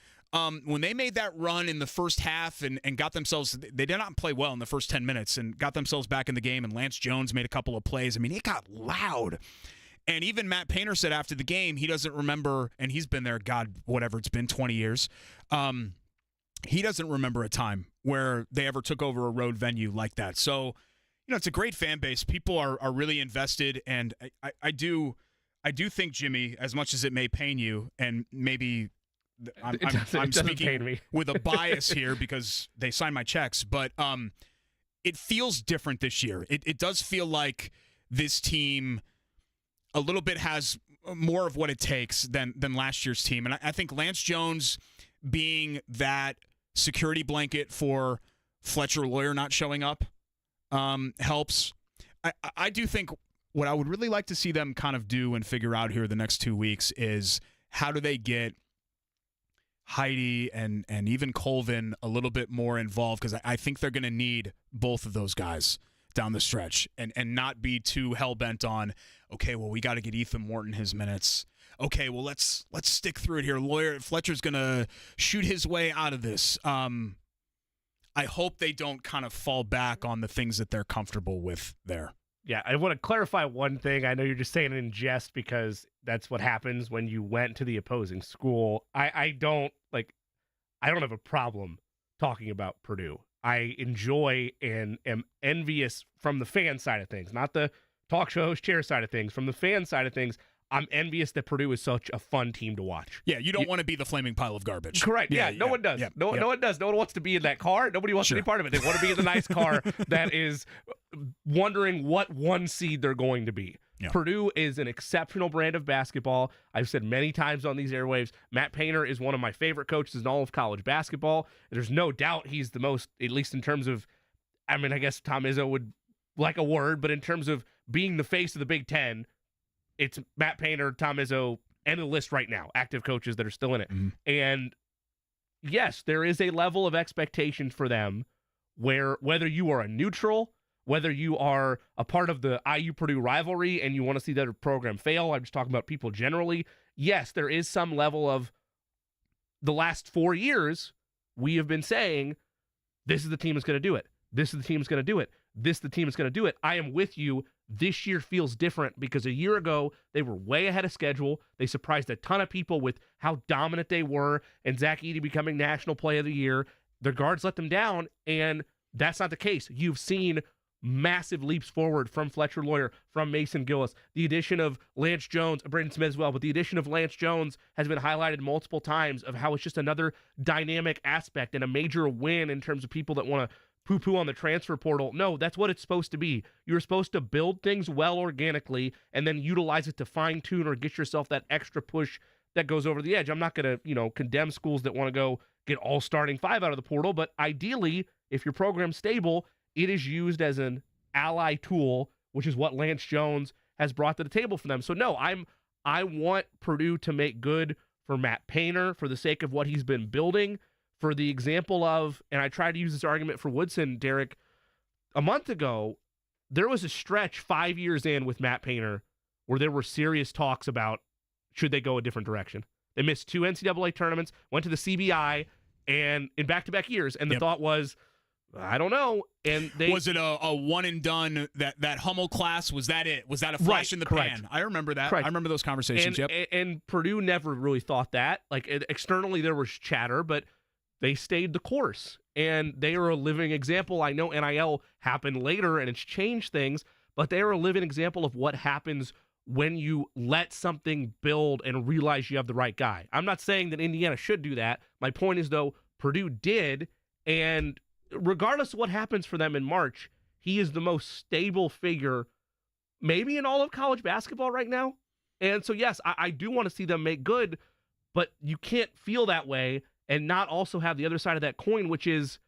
Speaker 1: When they made that run in the first half and got themselves, they did not play well in the first 10 minutes and got themselves back in the game, and Lance Jones made a couple of plays. I mean, it got loud. And even Matt Painter said after the game he doesn't remember, and he's been there, God, whatever, it's been 20 years. He doesn't remember a time where they ever took over a road venue like that. So, it's a great fan base. People are really invested, and I do think, Jimmy, as much as it may pain you, and maybe I'm speaking with a bias here because they sign my checks, but it feels different this year. It does feel like this team a little bit has more of what it takes than last year's team. And I think Lance Jones being that security blanket for Fletcher Lawyer not showing up helps. I do think what I would really like to see them kind of do and figure out here the next 2 weeks is how do they get Heidi and even Colvin a little bit more involved, because I think they're going to need both of those guys down the stretch and not be too hell-bent on, okay, well, we got to get Ethan Morton his minutes. Okay, well, let's stick through it here. Fletcher's going to shoot his way out of this. I hope they don't kind of fall back on the things that they're comfortable with there.
Speaker 2: Yeah, I want to clarify one thing. I know you're just saying it in jest because that's what happens when you went to the opposing school. I don't have a problem talking about Purdue. I enjoy and am envious from the fan side of things, not the talk show host chair side of things. From the fan side of things, I'm envious that Purdue is such a fun team to watch.
Speaker 1: Yeah, you don't want to be the flaming pile of garbage.
Speaker 2: Correct. Yeah, no one does. No one does. No one wants to be in that car. Nobody wants to be part of it. They want to be in the nice car that is wondering what one seed they're going to be. Yeah. Purdue is an exceptional brand of basketball. I've said many times on these airwaves, Matt Painter is one of my favorite coaches in all of college basketball. There's no doubt he's the most, at least in terms of, I guess Tom Izzo would like a word, but in terms of being the face of the Big Ten, it's Matt Painter, Tom Izzo, and the list right now, active coaches that are still in it. Mm-hmm. And yes, there is a level of expectation for them where whether you are a neutral, whether you are a part of the IU-Purdue rivalry and you want to see that program fail, I'm just talking about people generally, yes, there is some level of the last 4 years we have been saying, this is the team that's going to do it. This is the team that's going to do it. this the team is going to do it. I am with you. This year feels different because a year ago, they were way ahead of schedule. They surprised a ton of people with how dominant they were, and Zach Edey becoming National Play of the Year. Their guards let them down, and that's not the case. You've seen massive leaps forward from Fletcher Lawyer, from Mason Gillis. The addition of Lance Jones, Braden Smith as well, but the addition of Lance Jones has been highlighted multiple times of how it's just another dynamic aspect and a major win in terms of people that want to poo-poo on the transfer portal. No, that's what it's supposed to be. You're supposed to build things well organically and then utilize it to fine-tune or get yourself that extra push that goes over the edge. I'm not going to, condemn schools that want to go get all starting five out of the portal, but ideally, if your program's stable, it is used as an ally tool, which is what Lance Jones has brought to the table for them. So no, I want Purdue to make good for Matt Painter for the sake of what he's been building. For the example of, and I tried to use this argument for Woodson, Derek, a month ago, there was a stretch 5 years in with Matt Painter where there were serious talks about should they go a different direction. They missed 2 NCAA tournaments, went to the CBI, and in back-to-back years, and the thought was, I don't know. And they
Speaker 1: was it a one and done, that Hummel class? Was that it? Was that a flash in the pan? I remember that.
Speaker 2: Correct.
Speaker 1: I remember those conversations.
Speaker 2: And Purdue never really thought that. Like externally, there was chatter, but they stayed the course, and they are a living example. I know NIL happened later, and it's changed things, but they are a living example of what happens when you let something build and realize you have the right guy. I'm not saying that Indiana should do that. My point is, though, Purdue did, and regardless of what happens for them in March, he is the most stable figure maybe in all of college basketball right now. And so, yes, I do want to see them make good, but you can't feel that way and not also have the other side of that coin, which is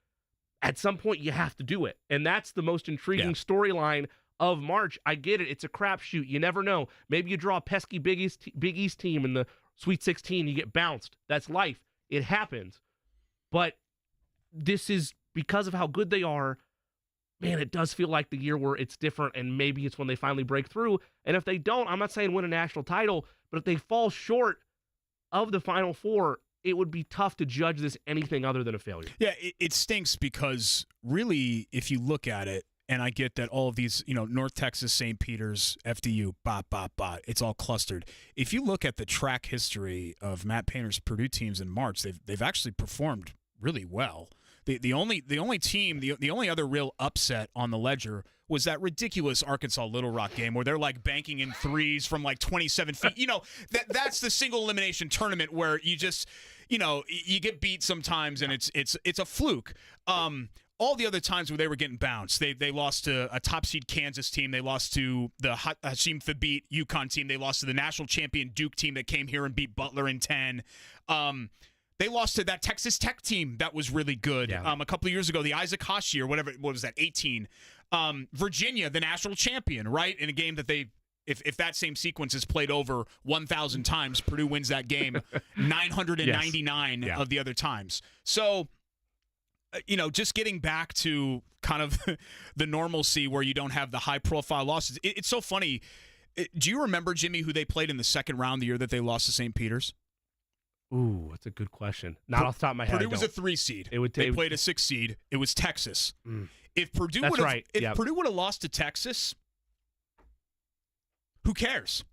Speaker 2: at some point you have to do it. And that's the most intriguing storyline of March. I get it. It's a crapshoot. You never know. Maybe you draw a pesky Big East team in the Sweet 16, you get bounced. That's life. It happens. But this is because of how good they are. Man, it does feel like the year where it's different, and maybe it's when they finally break through. And if they don't, I'm not saying win a national title, but if they fall short of the Final Four, it would be tough to judge this anything other than a failure.
Speaker 1: Yeah, it stinks because really, if you look at it, and I get that all of these, North Texas, St. Peter's, FDU, it's all clustered. If you look at the track history of Matt Painter's Purdue teams in March, they've actually performed really well. The only other real upset on the ledger was that ridiculous Arkansas Little Rock game where they're like banking in threes from like 27 feet. That's the single elimination tournament where you just, you get beat sometimes and it's a fluke. All the other times where they were getting bounced, they lost to a top seed Kansas team. They lost to the Hashim Thabit UConn team. They lost to the national champion Duke team that came here and beat Butler in 10. They lost to that Texas Tech team that was really good.
Speaker 2: Yeah.
Speaker 1: A couple of years ago, the Isaac Hashi or whatever, what was that, 18. Virginia, the national champion, right? In a game that if that same sequence is played over 1,000 times, Purdue wins that game 999 of the other times. So, just getting back to kind of the normalcy where you don't have the high-profile losses. It's so funny. Do you remember, Jimmy, who they played in the second round the year that they lost to St. Peter's?
Speaker 2: Ooh, that's a good question. Not off the top of my head.
Speaker 1: Purdue was a 3 seed. They played a 6 seed. It was Texas. If Purdue would have Purdue would have lost to Texas, who cares?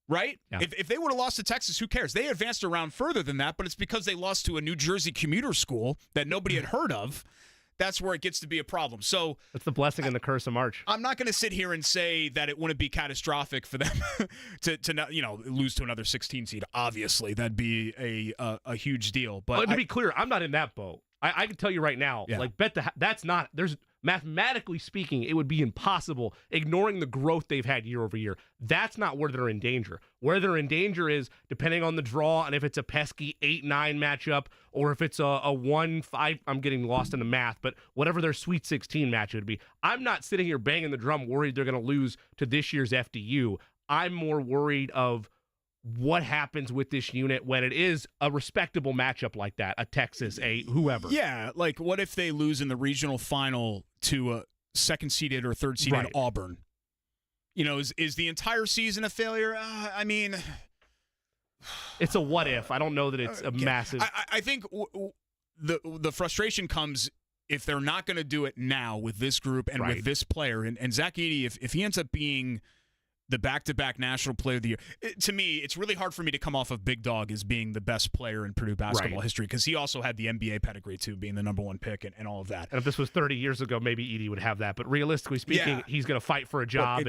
Speaker 1: Right?
Speaker 2: Yeah.
Speaker 1: If they would have lost to Texas, who cares? They advanced a round further than that, but it's because they lost to a New Jersey commuter school that nobody had heard of. That's where it gets to be a problem. So
Speaker 2: that's the blessing and the curse of March.
Speaker 1: I'm not going to sit here and say that it wouldn't be catastrophic for them to not, lose to another 16 seed. Obviously, that'd be a huge deal. But
Speaker 2: to be clear, I'm not in that boat. I can tell you right now, that's not. There's mathematically speaking, it would be impossible, ignoring the growth they've had year over year. That's not where they're in danger. Where they're in danger is depending on the draw and if it's a pesky 8-9 matchup or if it's a 1-5. I'm getting lost in the math, but whatever their Sweet 16 match would be. I'm not sitting here banging the drum worried they're going to lose to this year's FDU. I'm more worried of what happens with this unit when it is a respectable matchup like that, a Texas, a whoever.
Speaker 1: Yeah, like what if they lose in the regional final to a second-seeded or third-seeded Auburn? Is the entire season a failure? I mean,
Speaker 2: it's a what if. I don't know that it's a massive.
Speaker 1: I think the frustration comes if they're not going to do it now with this group and with this player, and Zach Edey, if he ends up being the back-to-back National Player of the Year, to me, it's really hard for me to come off of Big Dog as being the best player in Purdue basketball history, because he also had the NBA pedigree, too, being the number one pick and all of that.
Speaker 2: And if this was 30 years ago, maybe Edey would have that. But realistically speaking, he's going to fight for a job.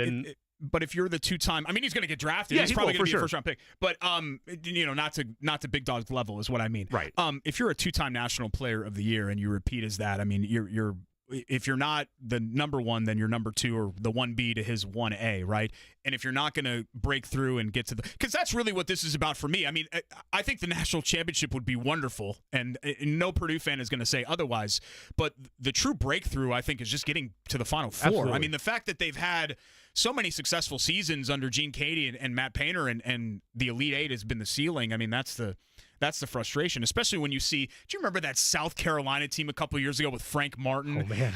Speaker 1: But if you're the two-time, I mean, he's going to get drafted. He's probably going to be a first-round pick. But not to Big Dog's level is what I mean.
Speaker 2: Right.
Speaker 1: If you're a two-time National Player of the Year and you repeat as that, I mean, you're if you're not the number one, then you're number two, or the 1B to his 1A, right? And if you're not going to break through and get to because that's really what this is about for me. I mean, I think the national championship would be wonderful, and no Purdue fan is going to say otherwise. But the true breakthrough, I think, is just getting to the Final Four.
Speaker 2: Absolutely.
Speaker 1: I mean, the fact that they've had so many successful seasons under Gene Cady and Matt Painter, and the Elite Eight has been the ceiling. I mean, that's the frustration, especially when you see. Do you remember that South Carolina team a couple of years ago with Frank Martin?
Speaker 2: Oh man,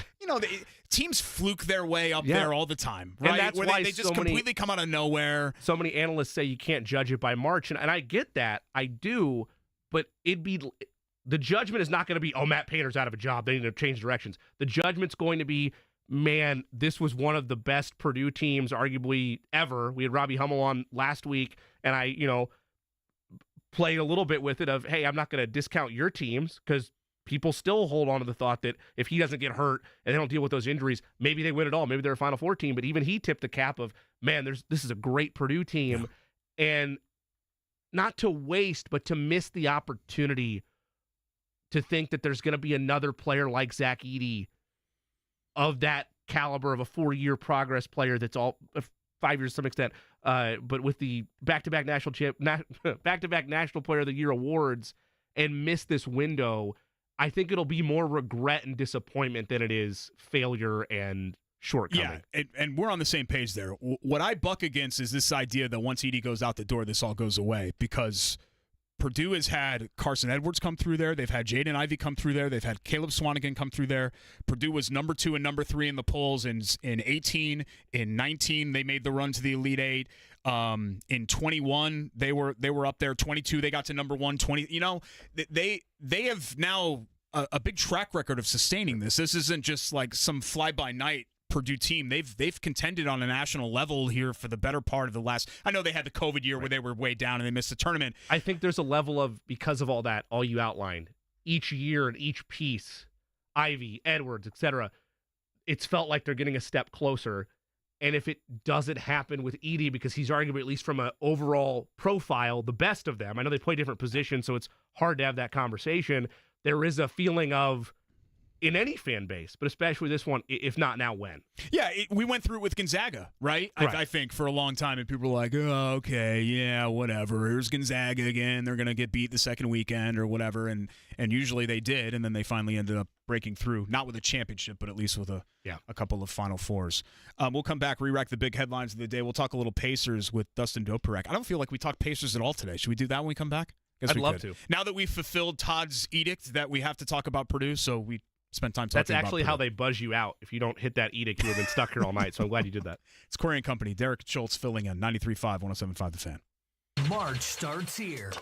Speaker 1: teams fluke their way up there all the time, right?
Speaker 2: And that's
Speaker 1: where
Speaker 2: why
Speaker 1: they just completely come out of nowhere.
Speaker 2: So many analysts say you can't judge it by March, and I get that, I do, but the judgment is not going to be, Matt Painter's out of a job, they need to change directions. The judgment's going to be, man, this was one of the best Purdue teams, arguably ever. We had Robbie Hummel on last week, and I, played a little bit with it of, hey, I'm not going to discount your teams, because people still hold on to the thought that if he doesn't get hurt and they don't deal with those injuries, maybe they win it all. Maybe they're a Final Four team. But even he tipped the cap of, man, this is a great Purdue team. Yeah. And not to waste, but to miss the opportunity to think that there's going to be another player like Zach Edey of that caliber of a 4-year progress player that's all 5 years to some extent, but with the back-to-back national Player of the Year awards, and miss this window. I think it'll be more regret and disappointment than it is failure and shortcoming.
Speaker 1: Yeah, and we're on the same page there. What I buck against is this idea that once Edey goes out the door, this all goes away, because Purdue has had Carson Edwards come through there. They've had Jaden Ivey come through there. They've had Caleb Swanigan come through there. Purdue was number 2 and number 3 in the polls in 18. In 19, they made the run to the Elite Eight. In 21, they were up there. 22, they got to number 1. 20, they have now a big track record of sustaining this. This isn't just like some fly-by-night Purdue team. They've contended on a national level here for the better part of the last. I know they had the COVID year where they were way down and they missed the tournament.
Speaker 2: I think there's a level of, because of all that, all you outlined, each year and each piece, Ivy, Edwards, etc. It's felt like they're getting a step closer. And if it doesn't happen with Edey, because he's arguably, at least from an overall profile, the best of them. I know they play different positions, so it's hard to have that conversation. There is a feeling of, in any fan base, but especially this one, if not now, when?
Speaker 1: Yeah, we went through it with Gonzaga, right? I think for a long time, and people were like, oh, okay, yeah, whatever. Here's Gonzaga again. They're going to get beat the second weekend or whatever, and usually they did, and then they finally ended up breaking through, not with a championship, but at least with a couple of Final Fours. We'll come back, re-rack the big headlines of the day. We'll talk a little Pacers with Dustin Dopirak. I don't feel like we talked Pacers at all today. Should we do that when we come back?
Speaker 2: I'd love to.
Speaker 1: Now that we've fulfilled Todd's edict that we have to talk about Purdue, so we spend time talking about
Speaker 2: That's actually how they buzz you out. If you don't hit that edict, you have been stuck here all night, so I'm glad you did that.
Speaker 1: It's Corey and Company. Derek Schultz filling in. 93.5, 107.5 The Fan.
Speaker 9: March starts here.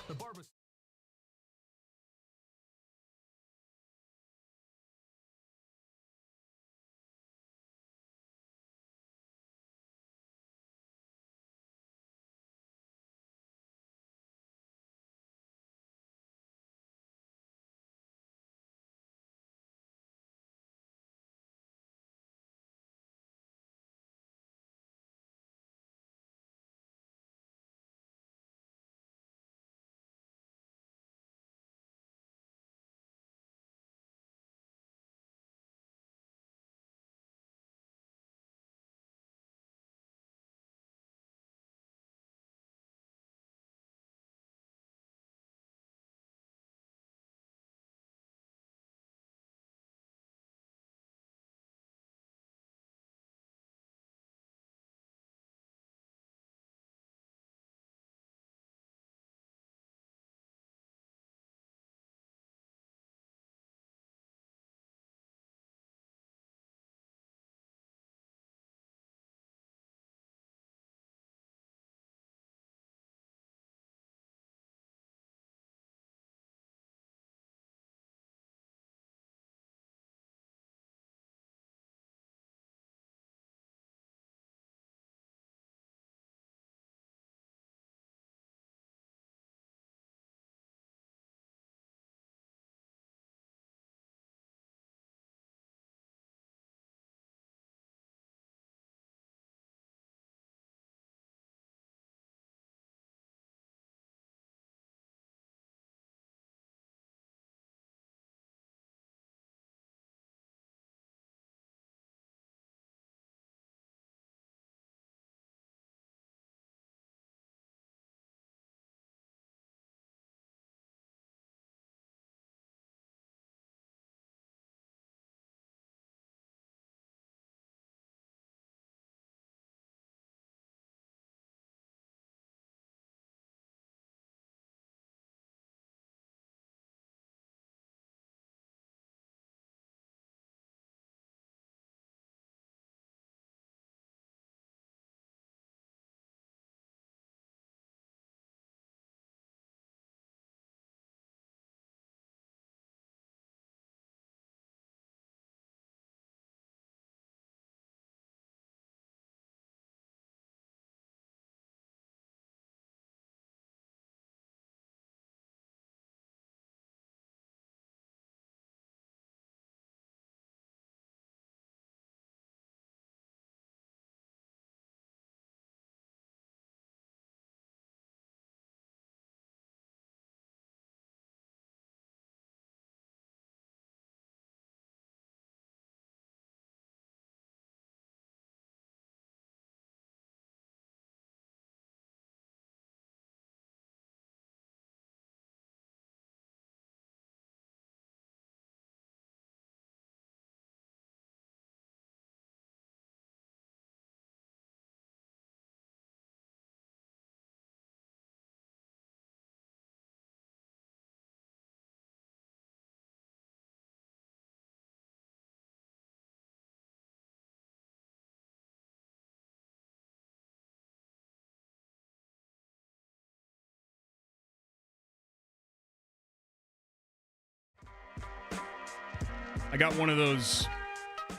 Speaker 1: I got one of those,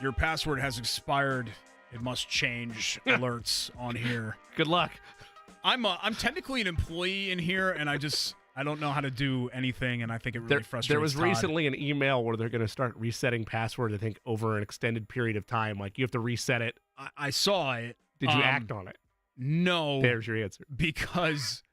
Speaker 1: your password has expired, it must change alerts on here.
Speaker 2: Good luck.
Speaker 1: I'm technically an employee in here, and I don't know how to do anything, and I think it really frustrates
Speaker 2: There was
Speaker 1: Todd.
Speaker 2: recently an email where they're going to start resetting password, I think, over an extended period of time. Like, you have to reset it.
Speaker 1: I saw it.
Speaker 2: Did you act on it?
Speaker 1: No.
Speaker 2: There's your answer.
Speaker 1: Because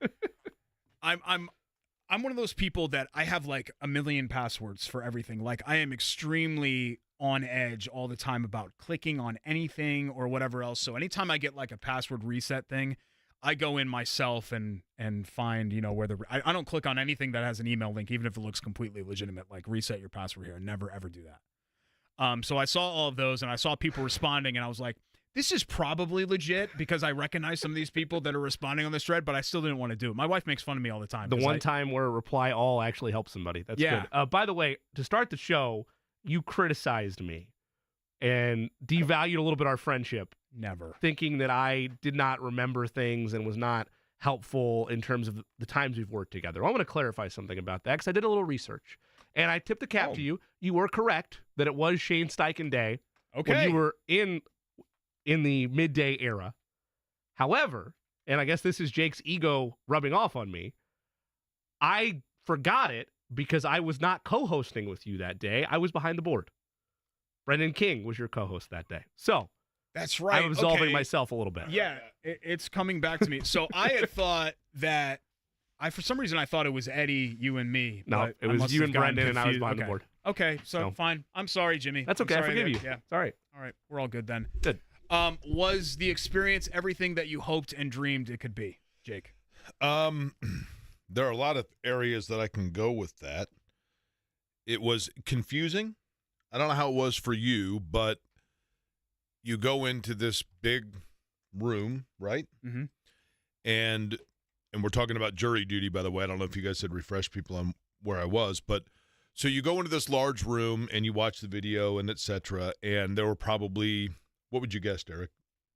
Speaker 1: I'm one of those people that I have like a million passwords for everything. Like, I am extremely on edge all the time about clicking on anything or whatever else. So anytime I get like a password reset thing, I go in myself and find, where I don't click on anything that has an email link, even if it looks completely legitimate, like reset your password here. Never, ever do that. So I saw all of those, and I saw people responding, and I was like, this is probably legit because I recognize some of these people that are responding on this thread, but I still didn't want to do it. My wife makes fun of me all the time.
Speaker 2: The one time where reply all actually helps somebody. That's good. By the way, to start the show, you criticized me and devalued a little bit our friendship.
Speaker 1: Never.
Speaker 2: Thinking that I did not remember things and was not helpful in terms of the times we've worked together. I want to clarify something about that because I did a little research. And I tipped the cap to you. You were correct that it was Shane Steichen Day when you were in the midday era. However, and I guess this is Jake's ego rubbing off on me, I forgot it because I was not co-hosting with you that day. I was behind the board. Brendan King was your co-host that day. So
Speaker 1: that's right.
Speaker 2: I'm absolving myself a little bit.
Speaker 1: Yeah, it's coming back to me. So I had thought that for some reason I thought it was Eddie, you and me.
Speaker 2: No, it was you and Brendan, and I was behind the board.
Speaker 1: Okay, so fine. I'm sorry, Jimmy.
Speaker 2: That's okay. I forgive you.
Speaker 1: Yeah,
Speaker 2: it's all right.
Speaker 1: All right, we're all good then.
Speaker 2: Good.
Speaker 1: Was the experience everything that you hoped and dreamed it could be, Jake?
Speaker 10: There are a lot of areas that I can go with that. It was confusing. I don't know how it was for you, but you go into this big room, right?
Speaker 1: Mm-hmm.
Speaker 10: And we're talking about jury duty, by the way. I don't know if you guys had refreshed people on where I was, but so you go into this large room and you watch the video and et cetera, and there were probably, what would you guess, Derek?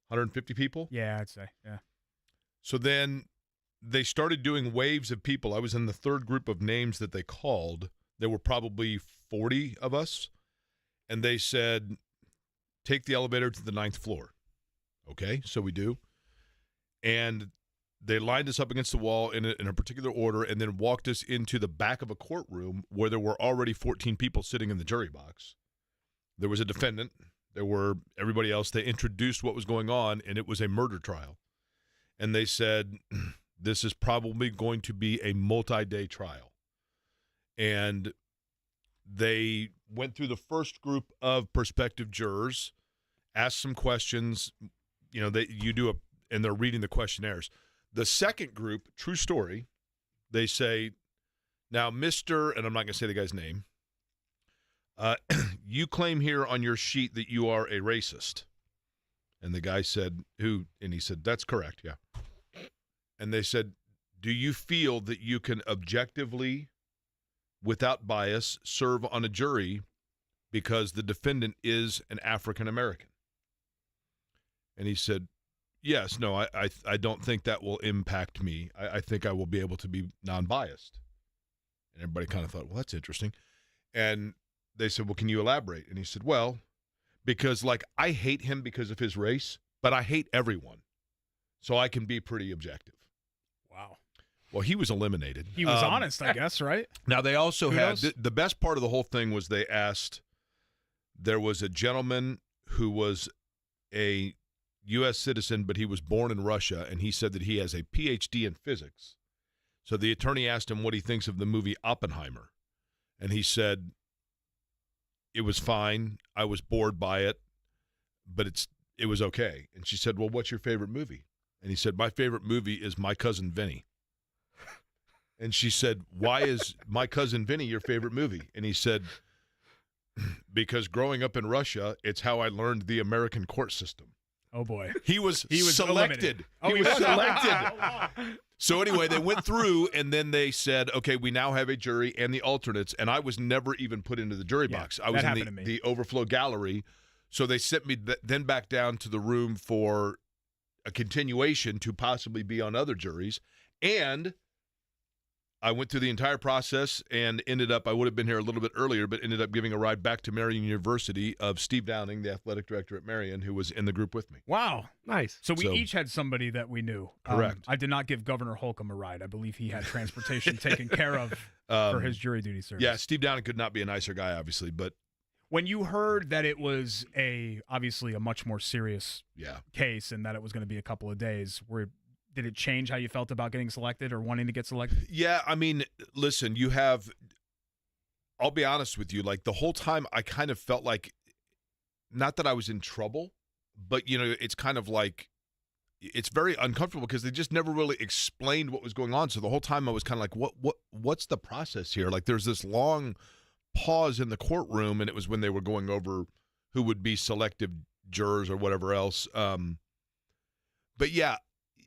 Speaker 10: 150 people?
Speaker 1: Yeah, I'd say, yeah.
Speaker 10: So then they started doing waves of people. I was in the third group of names that they called. There were probably 40 of us, and they said, take the elevator to the 9th floor. Okay, so we do. And they lined us up against the wall in a particular order and then walked us into the back of a courtroom where there were already 14 people sitting in the jury box. There was a defendant. There were everybody else. They introduced what was going on, and it was a murder trial. And they said, this is probably going to be a multi-day trial. And they went through the first group of prospective jurors, asked some questions, and they're reading the questionnaires. The second group, true story, they say, now, Mr., and I'm not going to say the guy's name, you claim here on your sheet that you are a racist. And the guy said, who? And he said, that's correct, yeah. And they said, do you feel that you can objectively, without bias, serve on a jury because the defendant is an African American? And he said, yes, no, I don't think that will impact me. I think I will be able to be non-biased. And everybody kind of thought, well, that's interesting. And they said, well, can you elaborate? And he said, well, because, I hate him because of his race, but I hate everyone. So I can be pretty objective.
Speaker 1: Wow.
Speaker 10: Well, he was eliminated.
Speaker 1: He was honest, I guess, right?
Speaker 10: Now, they also had the best part of the whole thing was they asked, there was a gentleman who was a U.S. citizen, but he was born in Russia, and he said that he has a Ph.D. in physics. So the attorney asked him what he thinks of the movie Oppenheimer, and he said, it was fine. I was bored by it, but it was okay. And she said, well, what's your favorite movie? And he said, my favorite movie is My Cousin Vinny. And she said, why is My Cousin Vinny your favorite movie? And he said, because growing up in Russia, it's how I learned the American court system.
Speaker 1: Oh, boy.
Speaker 10: He was selected.
Speaker 1: Oh,
Speaker 10: he was selected. So anyway, they went through, and then they said, okay, we now have a jury and the alternates, and I was never even put into the jury box. I was in the overflow gallery. So they sent me then back down to the room for a continuation to possibly be on other juries. And I went through the entire process and ended up, I would have been here a little bit earlier, but ended up giving a ride back to Marion University of Steve Downing, the athletic director at Marion, who was in the group with me.
Speaker 1: Wow.
Speaker 2: Nice.
Speaker 1: So we each had somebody that we knew.
Speaker 10: Correct.
Speaker 1: I did not give Governor Holcomb a ride. I believe he had transportation taken care of for his jury duty service.
Speaker 10: Yeah, Steve Downing could not be a nicer guy, obviously, but
Speaker 1: when you heard that it was obviously a much more serious case and that it was going to be a couple of days, did it change how you felt about getting selected or wanting to get selected?
Speaker 10: Yeah, I mean, listen, I'll be honest with you, like the whole time I kind of felt like, not that I was in trouble, but, it's kind of like, it's very uncomfortable because they just never really explained what was going on. So the whole time I was kind of like, what's the process here? Like there's this long pause in the courtroom, and it was when they were going over who would be selective jurors or whatever else. But yeah,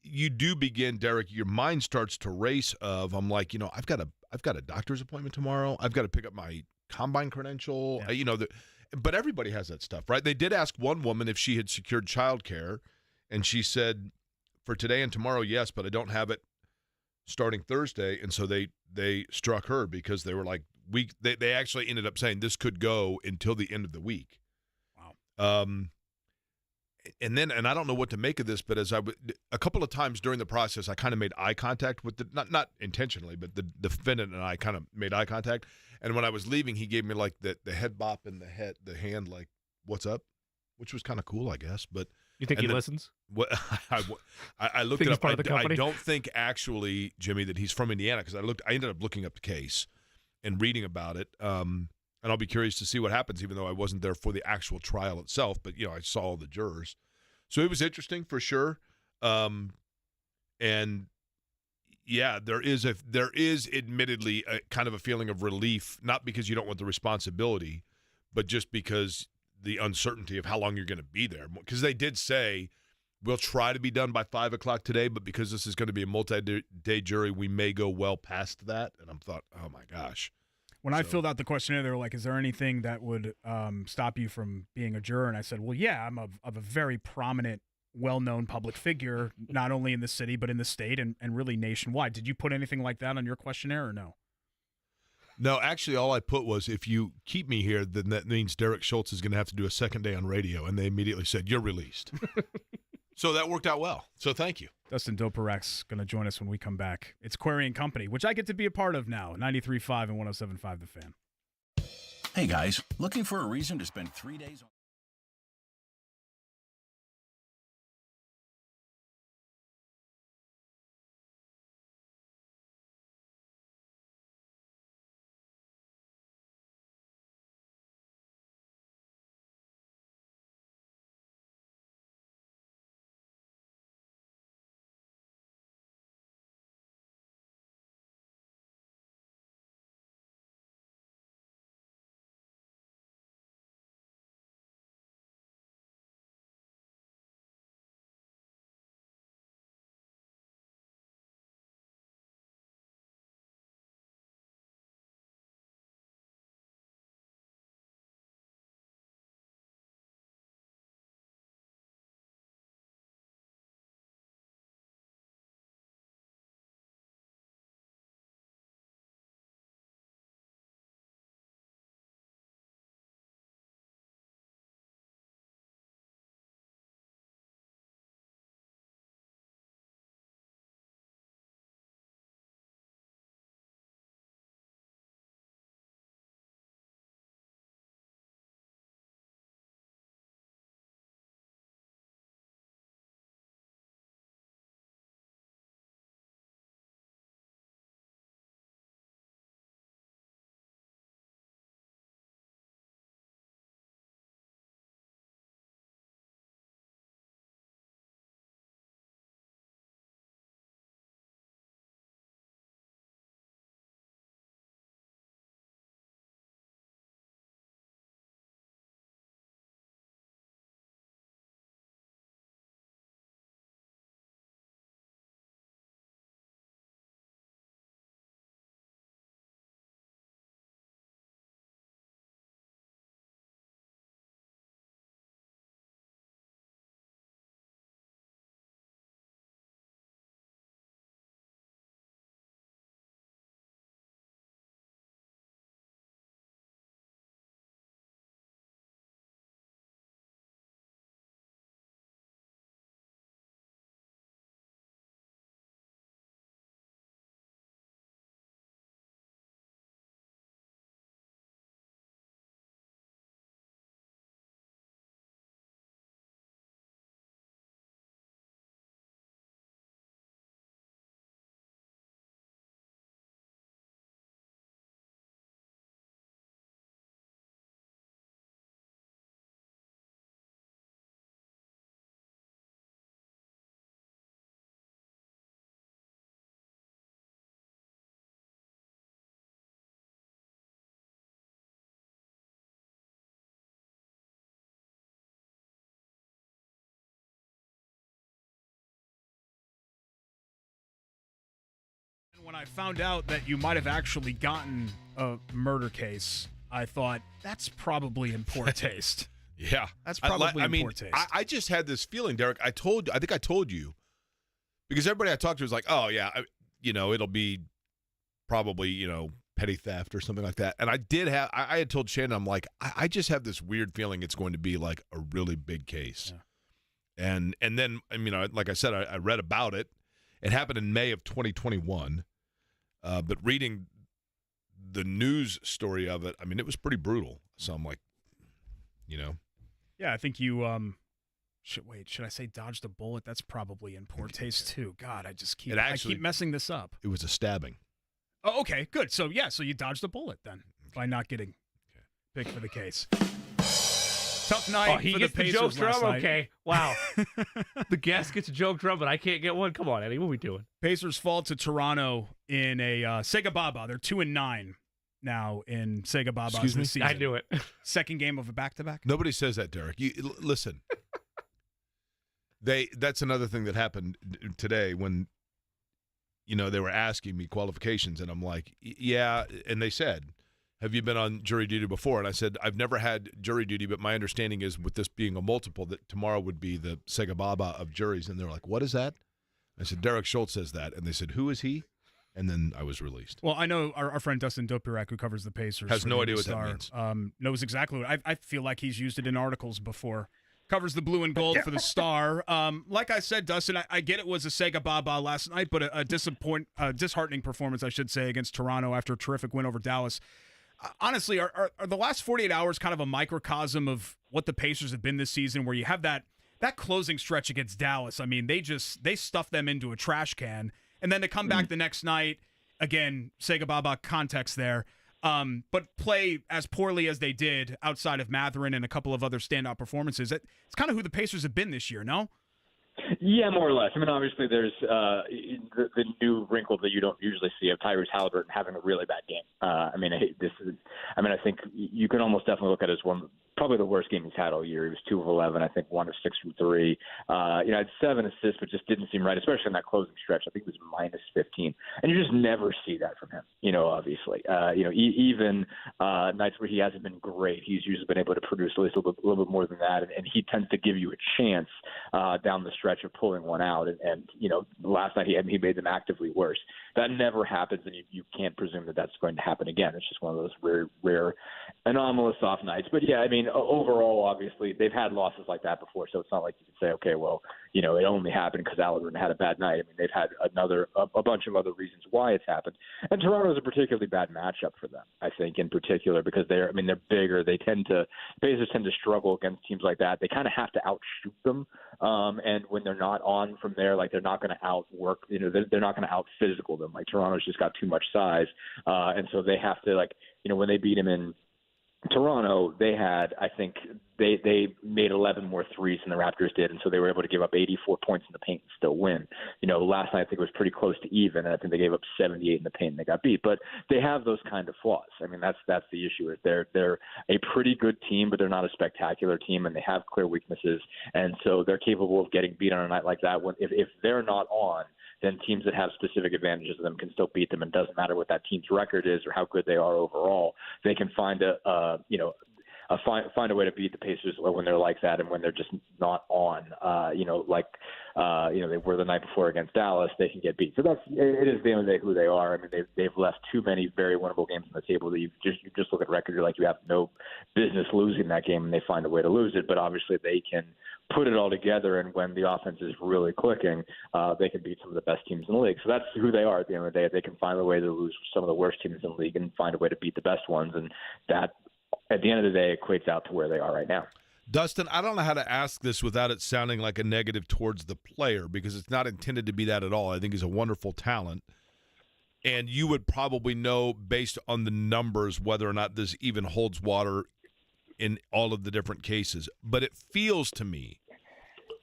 Speaker 10: you do begin, Derek, your mind starts to race of, I'm like, I've got a doctor's appointment tomorrow. I've got to pick up my combine credential.
Speaker 1: Yeah.
Speaker 10: But everybody has that stuff, right? They did ask one woman if she had secured childcare, and she said, for today and tomorrow, yes, but I don't have it starting Thursday. And so they struck her because they were like, they actually ended up saying this could go until the end of the week.
Speaker 1: Wow.
Speaker 10: And I don't know what to make of this, but a couple of times during the process, I kind of made eye contact with not intentionally, but the defendant and I kind of made eye contact. And when I was leaving, he gave me like the head bop and the hand, like, what's up? Which was kind of cool, I guess. But
Speaker 2: you think he listens?
Speaker 10: What I looked it up. I don't think actually, Jimmy, that he's from Indiana, because I ended up looking up the case and reading about it. And I'll be curious to see what happens, even though I wasn't there for the actual trial itself. But, I saw all the jurors. So it was interesting for sure. And, yeah, there is admittedly a kind of a feeling of relief, not because you don't want the responsibility, but just because the uncertainty of how long you're going to be there. Because they did say, we'll try to be done by 5 o'clock today, but because this is going to be a multi-day jury, we may go well past that. And I thought, oh, my gosh.
Speaker 1: When I filled out the questionnaire, they were like, is there anything that would stop you from being a juror? And I said, well, yeah, I'm of a very prominent, well-known public figure, not only in the city, but in the state and really nationwide. Did you put anything like that on your questionnaire or no?
Speaker 10: No, actually, all I put was, if you keep me here, then that means Derek Schultz is going to have to do a second day on radio. And they immediately said, you're released. So that worked out well. So thank you.
Speaker 1: Dustin Doperek's going to join us when we come back. It's Query and Company, which I get to be a part of now, 93.5 and 107.5 The Fan.
Speaker 7: Hey, guys, looking for a reason to spend 3 days on
Speaker 1: I found out that you might have actually gotten a murder case, I thought, that's probably in poor taste.
Speaker 10: Yeah.
Speaker 1: That's probably in poor taste.
Speaker 10: I just had this feeling, Derek. I think I told you, because everybody I talked to was like, oh, yeah, it'll be probably, petty theft or something like that. And I had told Shannon, I'm like, I just have this weird feeling it's going to be like a really big case. Yeah. And then, like I said, I read about it. It happened in May of 2021. But reading the news story of it, it was pretty brutal. So I'm like,
Speaker 1: Yeah, I think you should I say dodged a bullet? That's probably in poor taste too. God, I keep messing this up.
Speaker 10: It was a stabbing.
Speaker 1: Oh, okay, good. So you dodged a bullet then by not getting picked for the case. Tough night
Speaker 2: he
Speaker 1: for
Speaker 2: gets
Speaker 1: the Pacers
Speaker 2: joke drum?
Speaker 1: last night.
Speaker 2: Okay, wow. The guest gets a joke drum, but I can't get one? Come on, Eddie, what are we doing?
Speaker 1: Pacers fall to Toronto in a Sega Baba. They're 2-9 now in Sega Babas this season.
Speaker 2: I knew it.
Speaker 1: Second game of a back-to-back.
Speaker 10: Nobody says that, Derek. Listen. That's another thing that happened today when, they were asking me qualifications, and I'm like, yeah, and they said, have you been on jury duty before? And I said, I've never had jury duty, but my understanding is with this being a multiple that tomorrow would be the Sega Baba of juries. And they're like, what is that? I said, Derek Schultz says that. And they said, who is he? And then I was released.
Speaker 1: Well, I know our friend Dustin Dopirak, who covers the Pacers,
Speaker 10: has no idea what that means.
Speaker 1: Knows exactly what I feel like he's used it in articles before. Covers the blue and gold for the Star. Like I said, Dustin, I get it was a Sega Baba last night, but a disheartening performance, I should say, against Toronto after a terrific win over Dallas. Honestly, are the last 48 hours kind of a microcosm of what the Pacers have been this season, where you have that closing stretch against Dallas? They stuff them into a trash can, and then to come back the next night, again, Sega Baba context there, but play as poorly as they did outside of Mathurin and a couple of other standout performances. It's kind of who the Pacers have been this year, no?
Speaker 11: Yeah, more or less. Obviously, there's the new wrinkle that you don't usually see of Tyrese Halliburton having a really bad game. I think you can almost definitely look at it as probably the worst game he's had all year. He was 2 of 11, I think 1 of 6 from 3. Had 7 assists, but just didn't seem right, especially in that closing stretch. I think it was minus 15, and you just never see that from him. Obviously, even nights where he hasn't been great, he's usually been able to produce at least a little bit more than that, and he tends to give you a chance down the stretch of pulling one out. And last night he made them actively worse. That never happens, and you can't presume that that's going to happen again. It's just one of those rare anomalous off nights. But yeah, overall, obviously they've had losses like that before, so it's not like you can say, okay, well, it only happened because Halliburton had a bad night. They've had a bunch of other reasons why it's happened. And Toronto is a particularly bad matchup for them, I think, in particular, because they're bigger. Pacers tend to struggle against teams like that. They kind of have to outshoot them. And when they're not on from there, they're not going to outwork, they're not going to out physical them. Toronto's just got too much size. And so they have to, when they beat him in Toronto, they had, I think, they made 11 more threes than the Raptors did, and so they were able to give up 84 points in the paint and still win. Last night I think it was pretty close to even, and I think they gave up 78 in the paint and they got beat. But they have those kind of flaws. That's the issue. Is they're a pretty good team, but they're not a spectacular team, and they have clear weaknesses, and so they're capable of getting beat on a night like that. If they're not on, then teams that have specific advantages of them can still beat them. And it doesn't matter what that team's record is or how good they are overall. They can find find a way to beat the Pacers when they're like that and when they're just not on. They were the night before against Dallas. They can get beat. So it is the end of the day who they are. They've left too many very winnable games on the table that you just look at record. You're like, you have no business losing that game, and they find a way to lose it. But obviously they can put it all together, and when the offense is really clicking, they can beat some of the best teams in the league. So that's who they are at the end of the day. They can find a way to lose some of the worst teams in the league and find a way to beat the best ones, and that, at the end of the day, equates out to where they are right now.
Speaker 10: Dustin, I don't know how to ask this without it sounding like a negative towards the player, because it's not intended to be that at all. I think he's a wonderful talent, and you would probably know based on the numbers whether or not this even holds water in all of the different cases. But it feels to me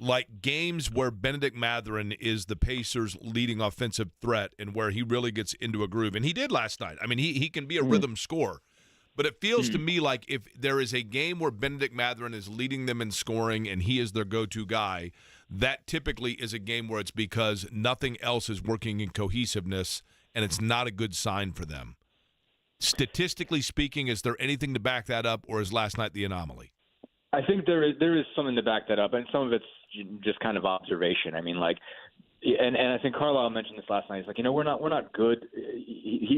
Speaker 10: like games where Benedict Mathurin is the Pacers' leading offensive threat and where he really gets into a groove, and he did last night. He can be a rhythm scorer. But it feels to me like if there is a game where Benedict Mathurin is leading them in scoring and he is their go-to guy, that typically is a game where it's because nothing else is working in cohesiveness and it's not a good sign for them. Statistically speaking, is there anything to back that up, or is last night the anomaly?
Speaker 11: I think there is something to back that up, and some of it's just kind of observation. I mean, like, and I think Carlisle mentioned this last night. He's like, we're not good.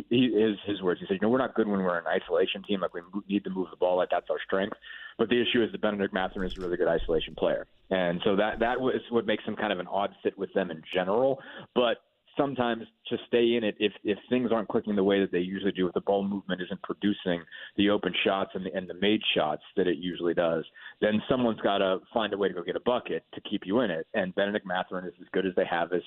Speaker 11: His words. He said, we're not good when we're an isolation team. Like, we need to move the ball. Like, that's our strength. But the issue is that Benedict Mathurin is a really good isolation player, and so that was what makes him kind of an odd fit with them in general. But sometimes to stay in it, if things aren't clicking the way that they usually do, if the ball movement isn't producing the open shots and the made shots that it usually does, then someone's got to find a way to go get a bucket to keep you in it. And Benedict Mathurin is as good as they have as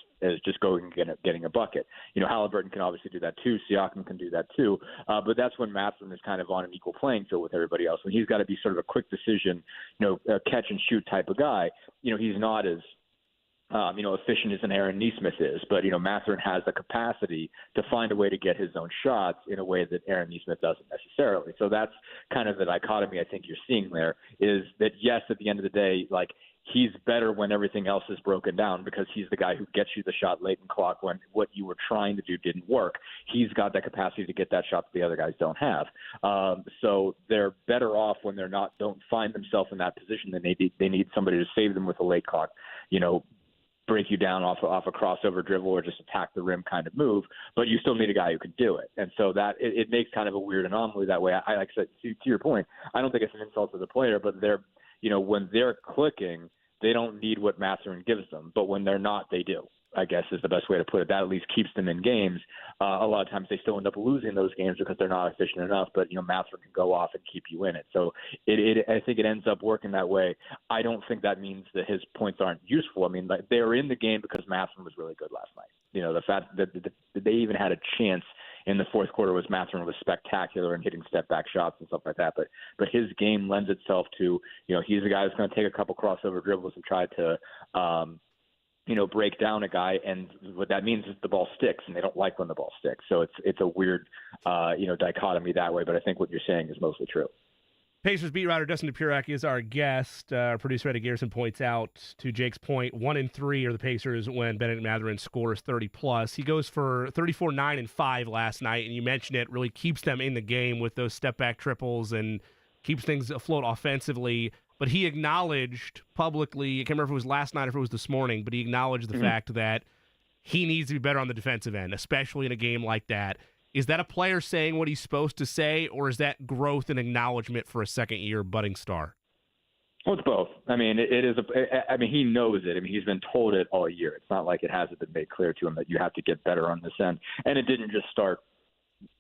Speaker 11: just going and getting a bucket. Halliburton can obviously do that too. Siakam can do that too. But that's when Mathurin is kind of on an equal playing field with everybody else. When he's got to be sort of a quick decision, a catch and shoot type of guy, he's not as efficient as an Aaron Nesmith is, but Mathurin has the capacity to find a way to get his own shots in a way that Aaron Nesmith doesn't necessarily. So that's kind of the dichotomy I think you're seeing there, is that yes, at the end of the day, like, he's better when everything else is broken down because he's the guy who gets you the shot late in clock when what you were trying to do didn't work. He's got that capacity to get that shot that the other guys don't have. So they're better off when don't find themselves in that position. Then they need somebody to save them with a late clock, break you down off a crossover dribble or just attack the rim kind of move, but you still need a guy who can do it. And so that it makes kind of a weird anomaly that way. I like I said, to your point, I don't think it's an insult to the player, but when they're clicking, they don't need what Mathurin gives them, but when they're not, they do, I guess is the best way to put it. That at least keeps them in games. A lot of times they still end up losing those games because they're not efficient enough, but Mathurin can go off and keep you in it. So I think it ends up working that way. I don't think that means that his points aren't useful. I mean, like, they were in the game because Mathurin was really good last night. The fact that they even had a chance in the fourth quarter was Mathurin was spectacular and hitting step back shots and stuff like that. But his game lends itself to, he's the guy who's going to take a couple crossover dribbles and try to, break down a guy, and what that means is the ball sticks, and they don't like when the ball sticks. So it's a weird, dichotomy that way. But I think what you're saying is mostly true.
Speaker 2: Pacers beat writer Dustin Dupurak is our guest. Our producer Eddie Garrison points out, to Jake's point, 1-3 are the Pacers when Benedict Mathurin scores 30+. He goes for 34, 9, and 5 last night, and you mentioned it really keeps them in the game with those step-back triples and keeps things afloat offensively. But he acknowledged publicly, I can't remember if it was last night or if it was this morning, but he acknowledged the fact that he needs to be better on the defensive end, especially in a game like that. Is that a player saying what he's supposed to say, or is that growth and acknowledgement for a second-year budding star?
Speaker 11: Well, it's both. I mean, he knows it. I mean, he's been told it all year. It's not like it hasn't been made clear to him that you have to get better on this end. And it didn't just start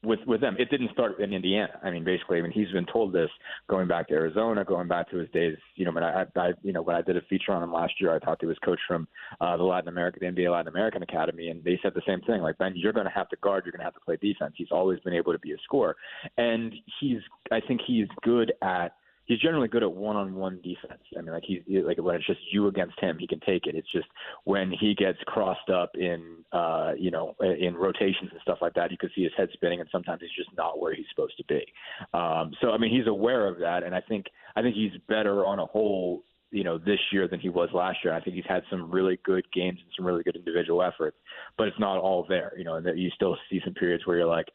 Speaker 11: with them. It didn't start in Indiana. I mean, basically, he's been told this going back to Arizona, going back to his days. When I did a feature on him last year, I talked to his coach from the NBA Latin American Academy, and they said the same thing. Like, Ben, you're going to have to guard. You're going to have to play defense. He's always been able to be a scorer, and I think he's good at. He's generally good at one-on-one defense. I mean, like when it's just you against him, he can take it. It's just when he gets crossed up in rotations and stuff like that, you can see his head spinning, and sometimes he's just not where he's supposed to be. So he's aware of that, and I think he's better on a whole, this year than he was last year. I think he's had some really good games and some really good individual efforts, but it's not all there. And that you still see some periods where you're like,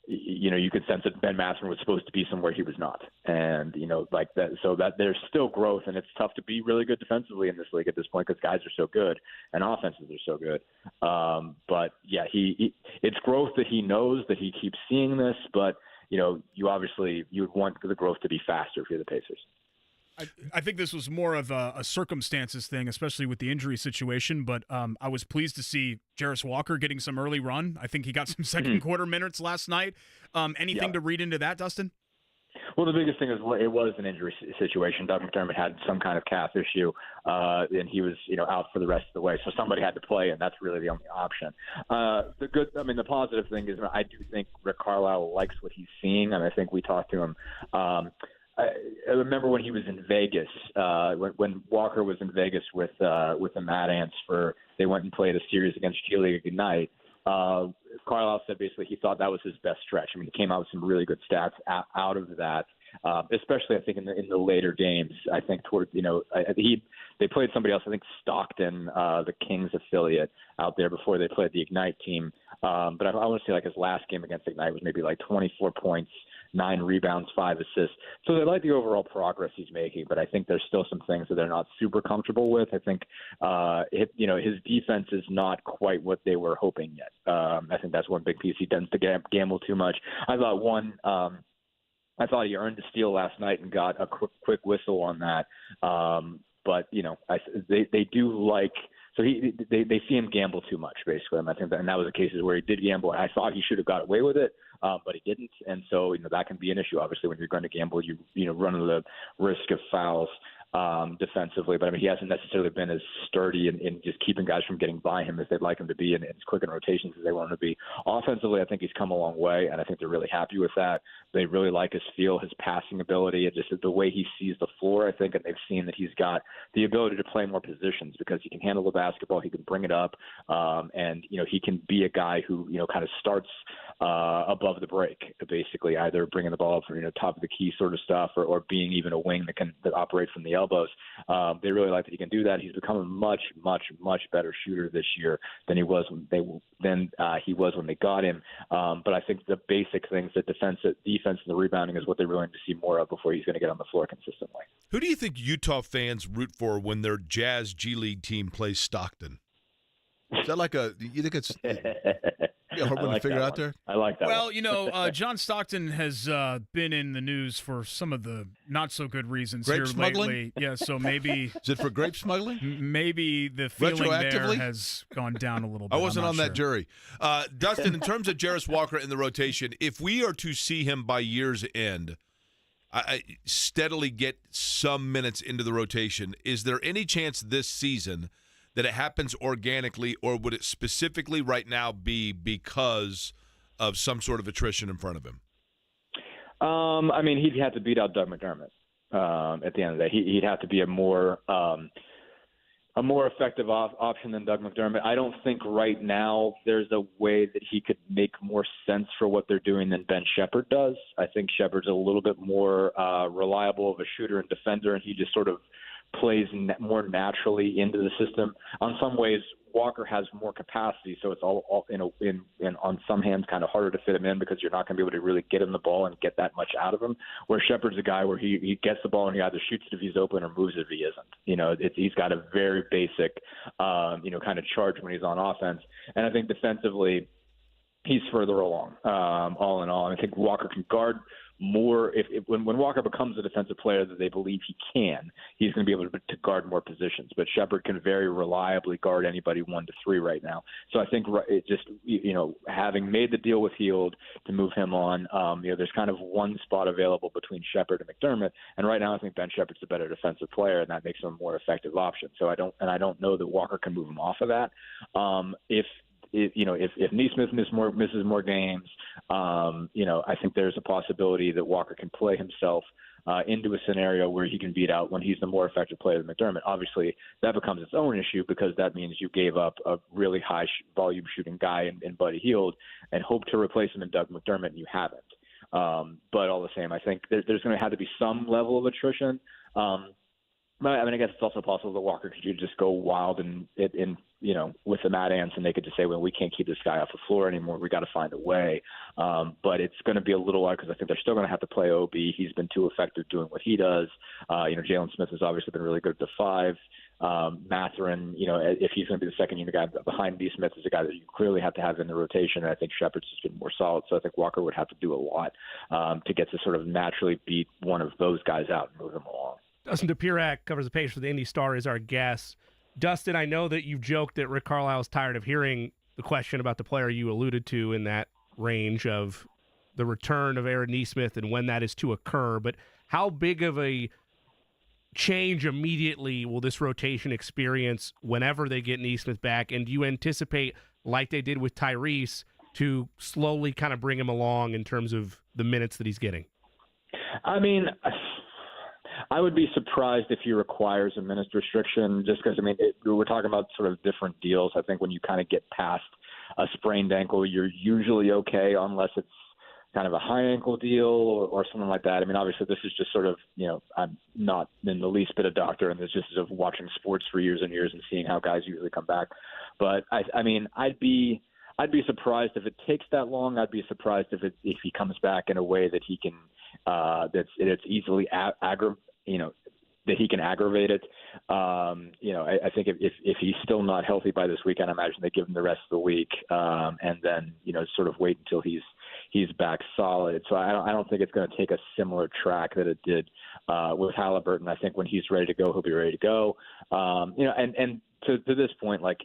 Speaker 11: you could sense that Ben Mathurin was supposed to be somewhere he was not. And, like that, so that there's still growth, and it's tough to be really good defensively in this league at this point because guys are so good and offenses are so good. But yeah, it's growth that he knows, that he keeps seeing this, but you would want the growth to be faster for the Pacers.
Speaker 1: I think this was more of a circumstances thing, especially with the injury situation, but I was pleased to see Jarris Walker getting some early run. I think he got some second quarter minutes last night. Anything to read into that, Dustin?
Speaker 11: Well, the biggest thing is it was an injury situation. Doug McDermott had some kind of calf issue, and he was out for the rest of the way. So somebody had to play, and that's really the only option. The positive thing is I do think Rick Carlisle likes what he's seeing, and I think we talked to him. I remember when he was in Vegas, when Walker was in Vegas with the Mad Ants they went and played a series against G League Ignite. Carlisle said basically he thought that was his best stretch. I mean, he came out with some really good stats out of that. especially I think in the later games. I think toward they played somebody else. I think Stockton, the Kings affiliate out there before they played the Ignite team. But I want to say like his last game against Ignite was maybe like 24 points, 9 rebounds, 5 assists. So they like the overall progress he's making, but I think there's still some things that they're not super comfortable with. I think, his defense is not quite what they were hoping yet. I think that's one big piece. He tends to gamble too much. I thought he earned the steal last night and got a quick whistle on that. But they do like. So they see him gamble too much, basically. And I think that was the cases where he did gamble. And I thought he should have got away with it, but he didn't. And so that can be an issue. Obviously, when you're going to gamble, you run the risk of fouls defensively. But I mean, he hasn't necessarily been as sturdy in just keeping guys from getting by him as they'd like him to be, and as quick in rotations as they want him to be. Offensively, I think he's come a long way, and I think they're really happy with that. They really like his feel, his passing ability, and just the way he sees the floor, I think, and they've seen that he's got the ability to play more positions because he can handle the basketball, he can bring it up, and he can be a guy who kind of starts above the break, basically, either bringing the ball from top of the key sort of stuff, or being even a wing that operates from the elbows. They really like that he can do that. He's become a much, much, much better shooter this year than he was when they got him. But I think the basic things, the defense and the rebounding, is what they're willing to see more of before he's going to get on the floor consistently.
Speaker 10: Who do you think Utah fans root for when their Jazz G League team plays Stockton? Is that you think it's hard one to figure out there?
Speaker 11: I like that.
Speaker 1: Well, John Stockton has been in the news for some of the not so good reasons
Speaker 10: grape
Speaker 1: here
Speaker 10: smuggling?
Speaker 1: lately. Yeah, so maybe
Speaker 10: is it for grape smuggling?
Speaker 1: Maybe the feeling there has gone down a little bit.
Speaker 10: I wasn't on that jury. Dustin, in terms of Jarris Walker in the rotation, if we are to see him by year's end, I steadily get some minutes into the rotation, is there any chance this season that it happens organically, or would it specifically right now be because of some sort of attrition in front of him?
Speaker 11: I mean, he'd have to beat out Doug McDermott at the end of the day. He'd have to be a more effective option than Doug McDermott. I don't think right now there's a way that he could make more sense for what they're doing than Ben Sheppard does. I think Sheppard's a little bit more reliable of a shooter and defender, and he just sort of plays more naturally into the system. On some ways, Walker has more capacity, so it's all on some hands kind of harder to fit him in because you're not going to be able to really get him the ball and get that much out of him. Where Sheppard's a guy where he gets the ball and he either shoots it if he's open or moves it if he isn't. He's got a very basic, kind of charge when he's on offense. And I think defensively, he's further along. All in all, and I think Walker can guard more. When Walker becomes a defensive player that they believe he can, he's going to be able to guard more positions. But Sheppard can very reliably guard anybody 1 to 3 right now. So I think it just having made the deal with Hield to move him on, there's kind of one spot available between Sheppard and McDermott, and right now I think Ben Sheppard's a better defensive player, and that makes him a more effective option. So I don't know that Walker can move him off of that. If Neesmith misses more games, I think there's a possibility that Walker can play himself into a scenario where he can beat out when he's the more effective player than McDermott. Obviously, that becomes its own issue because that means you gave up a really high volume shooting guy in Buddy Hield and hope to replace him in Doug McDermott, and you haven't. But all the same, I think there's going to have to be some level of attrition. But I mean, I guess it's also possible that Walker could just go wild with the Mad Ants, and they could just say, well, we can't keep this guy off the floor anymore. We got to find a way. But it's going to be a little hard because I think they're still going to have to play OB. He's been too effective doing what he does. Jalen Smith has obviously been really good at the 5. Mathurin, if he's going to be the second unit guy behind D. Smith, is a guy that you clearly have to have in the rotation. And I think Sheppard's just been more solid. So I think Walker would have to do a lot to get to sort of naturally beat one of those guys out and move them along.
Speaker 2: Dustin DePirac covers the page for the Indy Star, is our guest. Dustin, I know that you've joked that Rick Carlisle is tired of hearing the question about the player you alluded to in that range of the return of Aaron Neesmith and when that is to occur, but how big of a change immediately will this rotation experience whenever they get Neesmith back, and do you anticipate, like they did with Tyrese, to slowly kind of bring him along in terms of the minutes that he's getting?
Speaker 11: I mean, I would be surprised if he requires a minutes restriction just because, we're talking about sort of different deals. I think when you kind of get past a sprained ankle, you're usually okay unless it's kind of a high ankle deal or something like that. I mean, obviously this is just sort of, I'm not in the least bit a doctor, and it's just of watching sports for years and years and seeing how guys usually come back. But I mean, I'd be surprised if it takes that long. I'd be surprised if he comes back in a way that he can that's easily that he can aggravate it. I think if he's still not healthy by this weekend, I imagine they give him the rest of the week, and then sort of wait until he's back solid. So I don't think it's going to take a similar track that it did with Halliburton. I think when he's ready to go, he'll be ready to go. And to this point, like,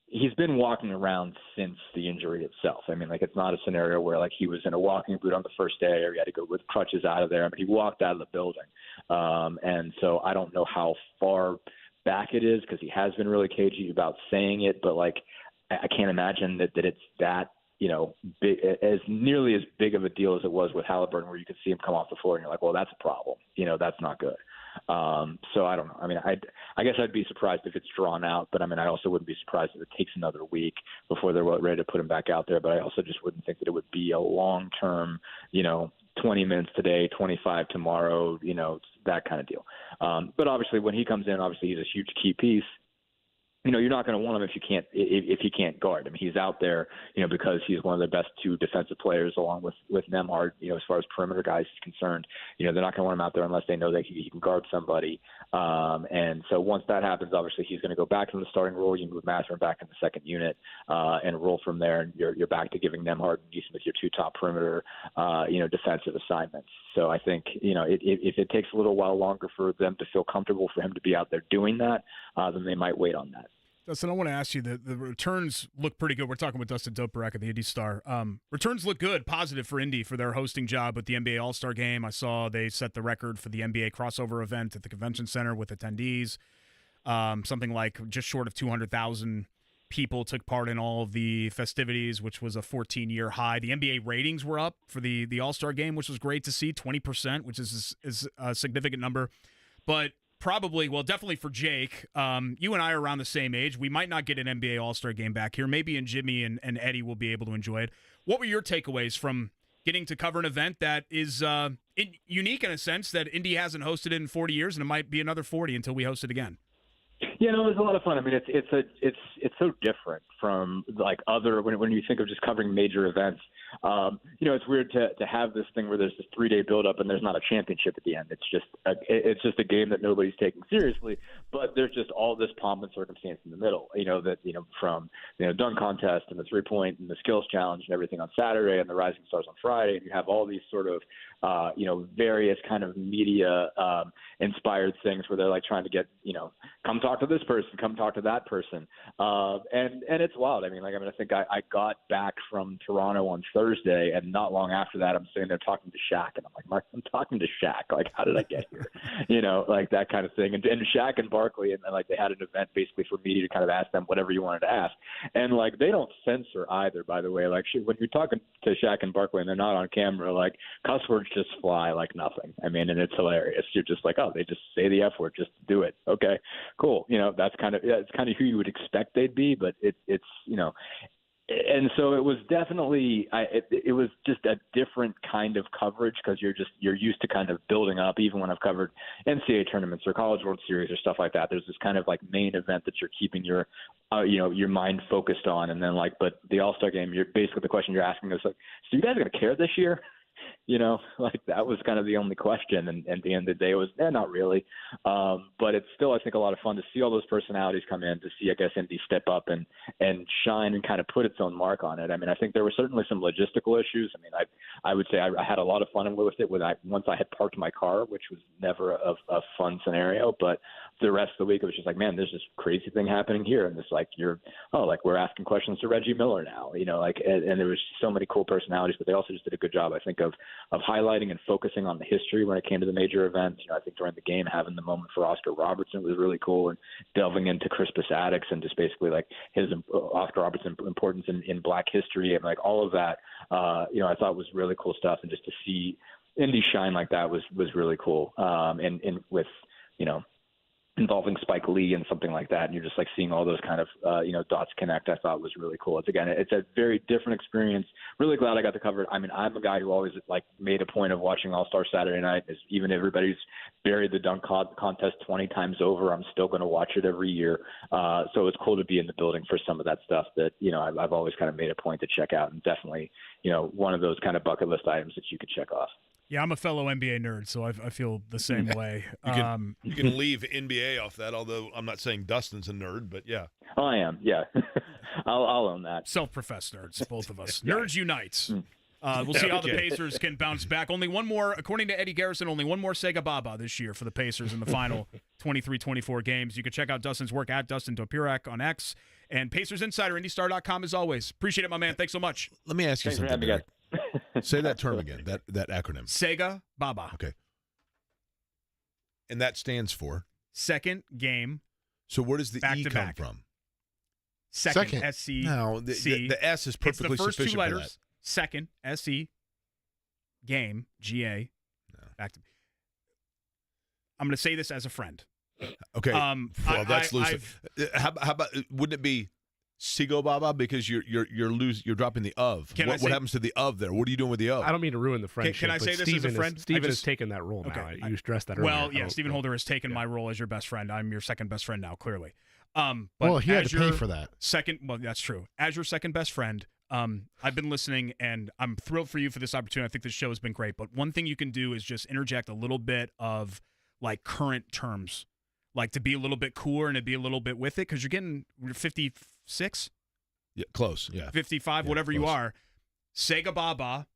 Speaker 11: he's been walking around since the injury itself. I mean, like, it's not a scenario where, like, he was in a walking boot on the first day or he had to go with crutches out of there. I mean, he walked out of the building. And so I don't know how far back it is because he has been really cagey about saying it. But, like, I can't imagine that it's that, big, as nearly as big of a deal as it was with Halliburton, where you could see him come off the floor and you're like, well, that's a problem. That's not good. So I don't know. I mean, I guess I'd be surprised if it's drawn out, but I mean, I also wouldn't be surprised if it takes another week before they're ready to put him back out there. But I also just wouldn't think that it would be a long-term, 20 minutes today, 25 tomorrow, that kind of deal. But obviously when he comes in, obviously he's a huge key piece. You're not going to want him if he can't guard. I mean, he's out there, because he's one of the best two defensive players along with Nembhard, as far as perimeter guys is concerned. They're not going to want him out there unless they know that he can guard somebody. And so once that happens, obviously he's going to go back to the starting role. You move Mathurin back in the second unit and roll from there. And you're back to giving Nembhard and Nesmith your two top perimeter, defensive assignments. So I think, if it takes a little while longer for them to feel comfortable for him to be out there doing that, then they might wait on that.
Speaker 1: Dustin, I want to ask you, the returns look pretty good. We're talking with Dustin Doperak at the Indy Star. Returns look good, positive for Indy for their hosting job with the NBA All-Star Game. I saw they set the record for the NBA crossover event at the Convention Center with attendees. Something like just short of 200,000 people took part in all of the festivities, which was a 14-year high. The NBA ratings were up for the All-Star Game, which was great to see, 20%, which is a significant number. But definitely for Jake, you and I are around the same age. We might not get an NBA All-Star Game back here. Maybe Jimmy and Eddie will be able to enjoy it. What were your takeaways from getting to cover an event that is unique in a sense that Indy hasn't hosted it in 40 years, and it might be another 40 until we host it again?
Speaker 11: Yeah, no, it was a lot of fun. I mean, it's so different from like other when you think of just covering major events. It's weird to have this thing where there's this 3-day buildup and there's not a championship at the end. It's just a game that nobody's taking seriously, but there's just all this pomp and circumstance in the middle. From dunk contest and the 3-point and the skills challenge and everything on Saturday and the Rising Stars on Friday, and you have all these sort of various kind of media inspired things where they're like trying to get come talk to this person, come talk to that person, and it's wild. I think I got back from Toronto on Thursday, and not long after that, I'm sitting there talking to Shaq, and I'm like, Mark, I'm talking to Shaq. Like, how did I get here? Like that kind of thing. And Shaq and Barkley, and like they had an event basically for media to kind of ask them whatever you wanted to ask, and like they don't censor either. By the way, like when you're talking to Shaq and Barkley and they're not on camera, like cuss words just fly like nothing. I mean, and it's hilarious. You're just like, oh, they just say the F word, just do it. Okay, cool. That's it's kind of who you would expect they'd be, but it's and so it was definitely it was just a different kind of coverage because you're used to kind of building up. Even when I've covered NCAA tournaments or College World Series or stuff like that, there's this kind of like main event that you're keeping your your mind focused on, and then but the All-Star Game, you're basically the question you're asking is like, so you guys are going to care this year? Like that was kind of the only question. And at the end of the day, it was, not really. But it's still, I think, a lot of fun to see all those personalities come in, to see, I guess, Indy step up and shine and kind of put its own mark on it. I mean, I think there were certainly some logistical issues. I mean, I would say I had a lot of fun with it once I had parked my car, which was never a fun scenario. But the rest of the week, it was just like, man, there's this crazy thing happening here. And it's like, we're asking questions to Reggie Miller now, and there was so many cool personalities, but they also just did a good job, I think, of highlighting and focusing on the history when it came to the major events. I think during the game, having the moment for Oscar Robertson was really cool, and delving into Crispus Attucks and just basically like his Oscar Robertson importance in Black history, and like all of that, I thought was really cool stuff. And just to see Indy shine like that was really cool. And with, involving Spike Lee and something like that, and you're just like seeing all those kind of dots connect. I thought was really cool. It's a very different experience. Really glad I got to cover it. I mean, I'm a guy who always like made a point of watching All-Star Saturday Night. Even if everybody's buried the dunk contest 20 times over, I'm still going to watch it every year. So it's cool to be in the building for some of that stuff that I've always kind of made a point to check out, and definitely one of those kind of bucket list items that you could check off.
Speaker 1: Yeah, I'm a fellow NBA nerd, so I feel the same way.
Speaker 10: You can leave NBA off that, although I'm not saying Dustin's a nerd, but yeah.
Speaker 11: Oh, I am, yeah. I'll own that.
Speaker 1: Self-professed nerds, both of us. Nerds unite. We'll see how the Pacers can bounce back. Only one more, according to Eddie Garrison, only one more Sega Baba this year for the Pacers in the final 23-24 games. You can check out Dustin's work at Dustin Topurak on X. And Pacers Insider, IndyStar.com as always. Appreciate it, my man. Thanks so much.
Speaker 10: Let me ask you something, Derek. Say that term again, that acronym.
Speaker 1: Sega Baba.
Speaker 10: Okay. And that stands for?
Speaker 1: Second game.
Speaker 10: So where does the
Speaker 1: back
Speaker 10: E
Speaker 1: to
Speaker 10: come
Speaker 1: back.
Speaker 10: from?
Speaker 1: Second. S-C.
Speaker 10: No, the S is perfectly
Speaker 1: it's the first
Speaker 10: sufficient
Speaker 1: two letters.
Speaker 10: for that.
Speaker 1: Second, S-E, game, G-A, back to. I'm going to say this as a friend.
Speaker 10: Okay. Well, that's loose. How about, wouldn't it be Sigo Baba, because you're dropping the of. What happens to the of there? What are you doing with the of?
Speaker 2: I don't mean to ruin the friendship.
Speaker 1: Can I say this as a friend?
Speaker 2: Steven has taken that role now. You stressed that earlier.
Speaker 1: Well, yeah, Stephen Holder has taken my role as your best friend. I'm your second best friend now, clearly. But
Speaker 6: well, he had to pay for that.
Speaker 1: Well, that's true. As your second best friend, I've been listening, and I'm thrilled for you for this opportunity. I think this show has been great. But one thing you can do is just interject a little bit of like current terms, like to be a little bit cooler and to be a little bit with it, because you're getting 56.
Speaker 10: Yeah, close. Yeah,
Speaker 1: 55, whatever close. You are. Sega Baba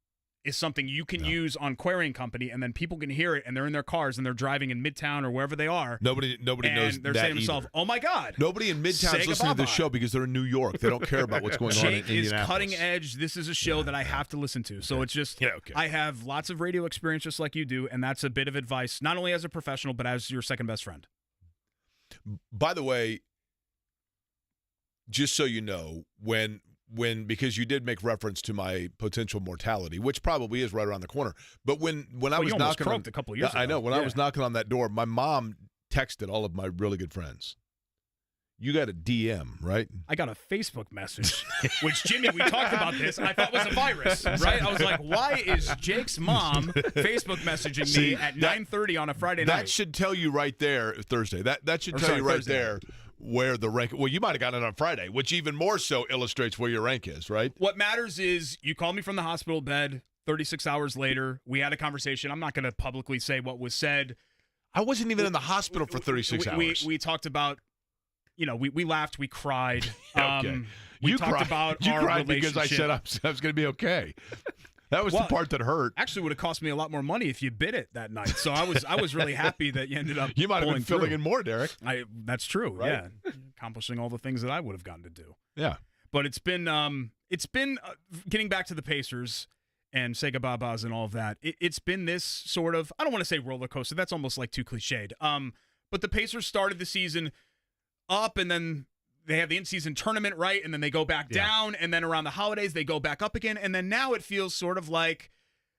Speaker 1: is something you can use on Querying Company, and then people can hear it, and they're in their cars and they're driving in Midtown or wherever they are.
Speaker 10: Nobody knows.
Speaker 1: And they're
Speaker 10: that
Speaker 1: saying to themselves, "Oh my God!"
Speaker 10: Nobody in Midtown is listening to this show because they're in New York. They don't care about what's going on in Indianapolis.
Speaker 1: Jake is cutting edge. This is a show that I have to listen to. So it's just, I have lots of radio experience just like you do, and that's a bit of advice, not only as a professional, but as your second best friend.
Speaker 10: By the way, just so you know, when because you did make reference to my potential mortality, which probably is right around the corner. But when I was knocking on
Speaker 1: a couple of years ago.
Speaker 10: I know, when I was knocking on that door, my mom texted all of my really good friends. You got a DM, right?
Speaker 1: I got a Facebook message, which, Jimmy, we talked about this. I thought was a virus, right? I was like, why is Jake's mom Facebook messaging me at 9:30 on a Friday night?
Speaker 10: That should tell you right there, Thursday. That should tell you right there where the rank. Well, you might have gotten it on Friday, which even more so illustrates where your rank is, right?
Speaker 1: What matters is you called me from the hospital bed 36 hours later. We had a conversation. I'm not going to publicly say what was said.
Speaker 10: I wasn't even in the hospital for 36 hours.
Speaker 1: We talked about, we laughed, we cried.
Speaker 10: Okay.
Speaker 1: We talked about our
Speaker 10: cried
Speaker 1: relationship.
Speaker 10: because I said I was going to be okay. That was the part that hurt.
Speaker 1: Actually, would have cost me a lot more money if you bid it that night. So I was really happy that you ended up.
Speaker 10: You might have been filling in more, Derek.
Speaker 1: That's true.
Speaker 10: Right?
Speaker 1: Yeah, accomplishing all the things that I would have gotten to do.
Speaker 10: Yeah,
Speaker 1: but it's been getting back to the Pacers and Sega Babas and all of that. It's been this sort of, I don't want to say roller coaster. That's almost like too cliched. But the Pacers started the season up, and then they have the in-season tournament, right? And then they go back down, and then around the holidays they go back up again, and then now it feels sort of like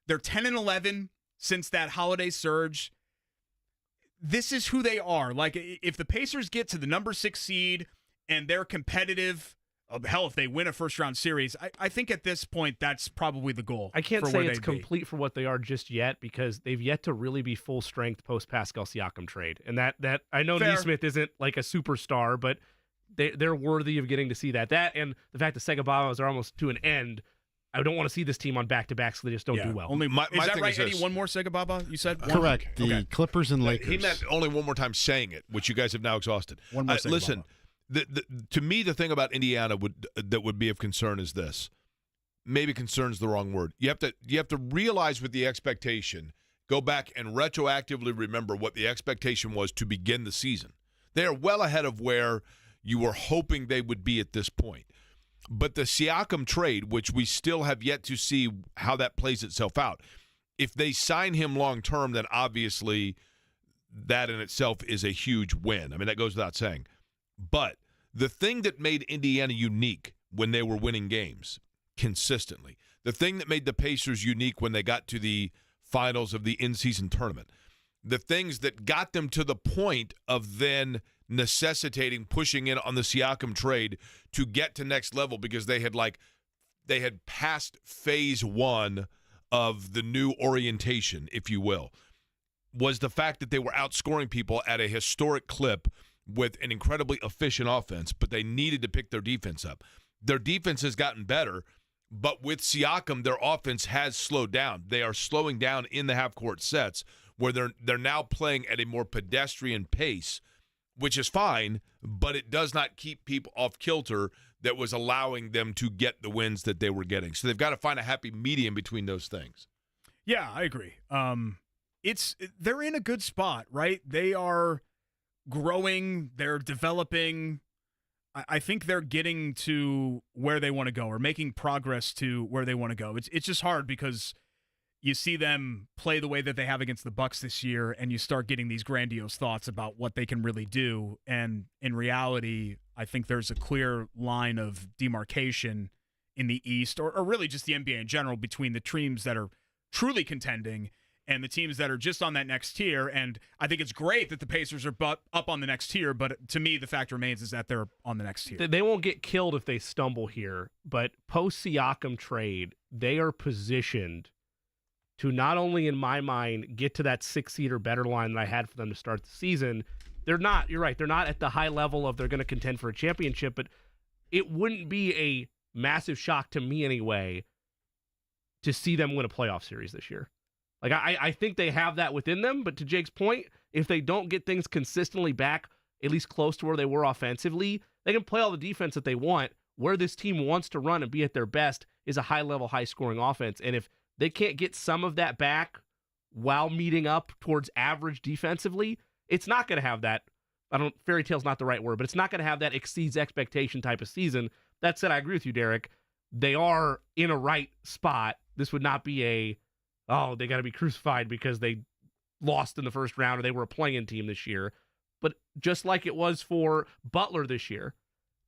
Speaker 1: they're 10-11 since that holiday surge. This is who they are. Like, if the Pacers get to the number 6 seed and they're competitive, hell, if they win a first-round series, I think at this point that's probably the goal.
Speaker 2: I can't say it's complete for what they are just yet, because they've yet to really be full strength post-Pascal Siakam trade. And that I know Nesmith isn't like a superstar, but they're worthy of getting to see that. That and the fact that Sega Babas are almost to an end. I don't want to see this team on back-to-back, so they just don't do well.
Speaker 1: Only my is that right, Eddie? One more Sega Baba, you said?
Speaker 6: Correct. The Clippers and Lakers.
Speaker 10: He meant only one more time saying it, which you guys have now exhausted.
Speaker 1: One more Sega
Speaker 10: listen,
Speaker 1: Baba.
Speaker 10: To me, the thing about Indiana that would be of concern is this. Maybe concern's the wrong word. You have to realize with the expectation, go back and retroactively remember what the expectation was to begin the season. They are well ahead of where you were hoping they would be at this point. But the Siakam trade, which we still have yet to see how that plays itself out, if they sign him long-term, then obviously that in itself is a huge win. I mean, that goes without saying. But the thing that made Indiana unique when they were winning games consistently, the thing that made the Pacers unique when they got to the finals of the in-season tournament, the things that got them to the point of then necessitating pushing in on the Siakam trade to get to next level, because they had passed phase one of the new orientation, if you will, was the fact that they were outscoring people at a historic clip with an incredibly efficient offense, but they needed to pick their defense up. Their defense has gotten better, but with Siakam, their offense has slowed down. They are slowing down in the half-court sets where they're now playing at a more pedestrian pace, which is fine, but it does not keep people off kilter that was allowing them to get the wins that they were getting. So they've got to find a happy medium between those things.
Speaker 1: Yeah, I agree. They're in a good spot, right? They are growing, they're developing. I think they're getting to where they want to go, or making progress to where they want to go. It's just hard because you see them play the way that they have against the Bucks this year, and you start getting these grandiose thoughts about what they can really do. And in reality, I think there's a clear line of demarcation in the East, or really just the NBA in general, between the teams that are truly contending and the teams that are just on that next tier. And I think it's great that the Pacers are up on the next tier, but to me, the fact remains is that they're on the next tier.
Speaker 2: They won't get killed if they stumble here, but post-Siakam trade, they are positioned to not only, in my mind, get to that 6 seed or better line that I had for them to start the season. They're not, you're right, they're not at the high level of they're going to contend for a championship, but it wouldn't be a massive shock to me anyway to see them win a playoff series this year. Like, I think they have that within them, but to Jake's point, if they don't get things consistently back, at least close to where they were offensively, they can play all the defense that they want. Where this team wants to run and be at their best is a high-level, high-scoring offense. And if they can't get some of that back while meeting up towards average defensively, it's not going to have that, fairy tale's not the right word, but it's not going to have that exceeds expectation type of season. That said, I agree with you, Derek. They are in a right spot. This would not be they got to be crucified because they lost in the first round or they were a play-in team this year. But just like it was for Butler this year,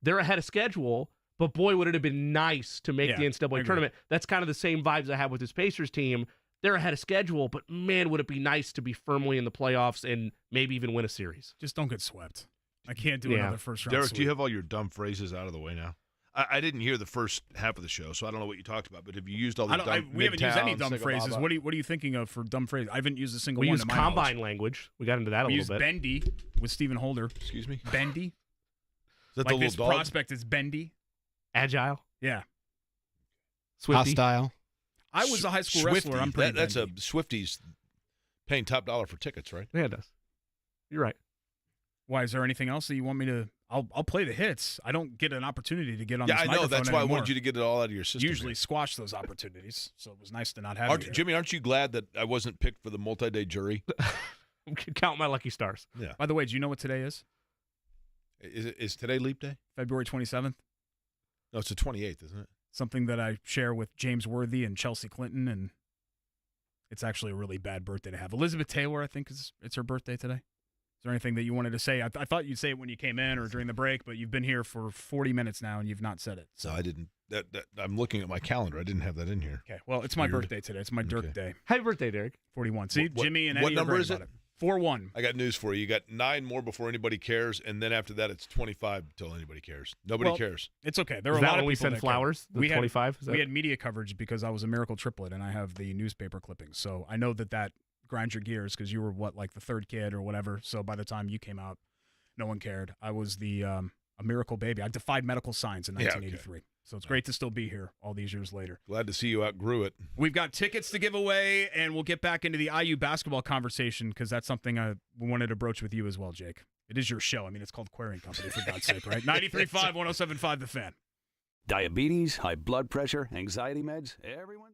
Speaker 2: they're ahead of schedule, but boy, would it have been nice to make the NCAA tournament. That's kind of the same vibes I have with this Pacers team. They're ahead of schedule, but man, would it be nice to be firmly in the playoffs and maybe even win a series.
Speaker 1: Just don't get swept. I can't do another first round
Speaker 10: Derek,
Speaker 1: sweep.
Speaker 10: do you have all your dumb phrases out of the way now? I didn't hear the first half of the show, so I don't know what you talked about. But have you used all the dumb?
Speaker 1: We haven't used any dumb phrases. What are you thinking of for dumb phrases? I haven't used a single one.
Speaker 2: We used
Speaker 1: in my
Speaker 2: combine
Speaker 1: knowledge.
Speaker 2: language. We got into that a little bit.
Speaker 1: We used bendy with Stephen Holder.
Speaker 10: Excuse me?
Speaker 1: Bendy.
Speaker 10: Is that
Speaker 1: like
Speaker 10: the
Speaker 1: this
Speaker 10: little dog?
Speaker 1: prospect is bendy.
Speaker 2: Agile.
Speaker 1: Yeah.
Speaker 2: Swifty.
Speaker 6: Hostile.
Speaker 1: I was a high school
Speaker 10: Swifty.
Speaker 1: wrestler. I'm pretty
Speaker 10: That's
Speaker 1: bendy.
Speaker 10: a Swifties paying top dollar for tickets, right?
Speaker 2: Yeah, it does. You're right.
Speaker 1: Why, is there anything else that you want me to? I'll play the hits. I don't get an opportunity to get on.
Speaker 10: Yeah,
Speaker 1: this
Speaker 10: I know.
Speaker 1: microphone
Speaker 10: That's why
Speaker 1: anymore.
Speaker 10: I wanted you to get it all out of your system.
Speaker 1: Usually
Speaker 10: here.
Speaker 1: squash those opportunities, so it was nice to not have you here.
Speaker 10: Jimmy, aren't you glad that I wasn't picked for the multi-day jury?
Speaker 2: Count my lucky stars.
Speaker 10: Yeah.
Speaker 1: By the way, do you know what today is?
Speaker 10: Is today Leap Day?
Speaker 1: February 27th.
Speaker 10: No, it's the 28th, isn't it?
Speaker 1: Something that I share with James Worthy and Chelsea Clinton, and it's actually a really bad birthday to have. Elizabeth Taylor, I think, it's her birthday today. Is there anything that you wanted to say? I thought you'd say it when you came in or during the break, but you've been here for 40 minutes now and you've not said it.
Speaker 10: So I didn't. I'm looking at my calendar. I didn't have that in here.
Speaker 1: Okay. Well, it's my
Speaker 10: Weird.
Speaker 1: birthday today. It's my Dirk day.
Speaker 2: Happy birthday, Derek.
Speaker 1: 41. See,
Speaker 10: What-
Speaker 1: Jimmy and
Speaker 10: what
Speaker 1: Eddie
Speaker 10: number
Speaker 1: are great
Speaker 10: is
Speaker 1: about
Speaker 10: it?
Speaker 1: 4-1.
Speaker 10: I got news for you. You got 9 more before anybody cares, and then after that, it's 25 until anybody cares. Nobody cares.
Speaker 1: It's okay. There are
Speaker 2: Is
Speaker 1: a
Speaker 2: that
Speaker 1: lot
Speaker 2: when
Speaker 1: of
Speaker 2: we
Speaker 1: people
Speaker 2: send
Speaker 1: that
Speaker 2: flowers?
Speaker 1: care.
Speaker 2: The 25?
Speaker 1: We had media coverage because I was a miracle triplet, and I have the newspaper clippings. So I know that grinds your gears because you were like the third kid or whatever. So by the time you came out, no one cared. I was a miracle baby. I defied medical science in 1983. Okay. So it's great to still be here all these years later.
Speaker 10: Glad to see you outgrew it.
Speaker 1: We've got tickets to give away, and we'll get back into the IU basketball conversation because that's something I wanted to broach with you as well, Jake. It is your show. I mean, it's called Querying Company, for God's sake, right? 93.5, 107.5 The Fan.
Speaker 12: Diabetes, high blood pressure, anxiety meds, everyone.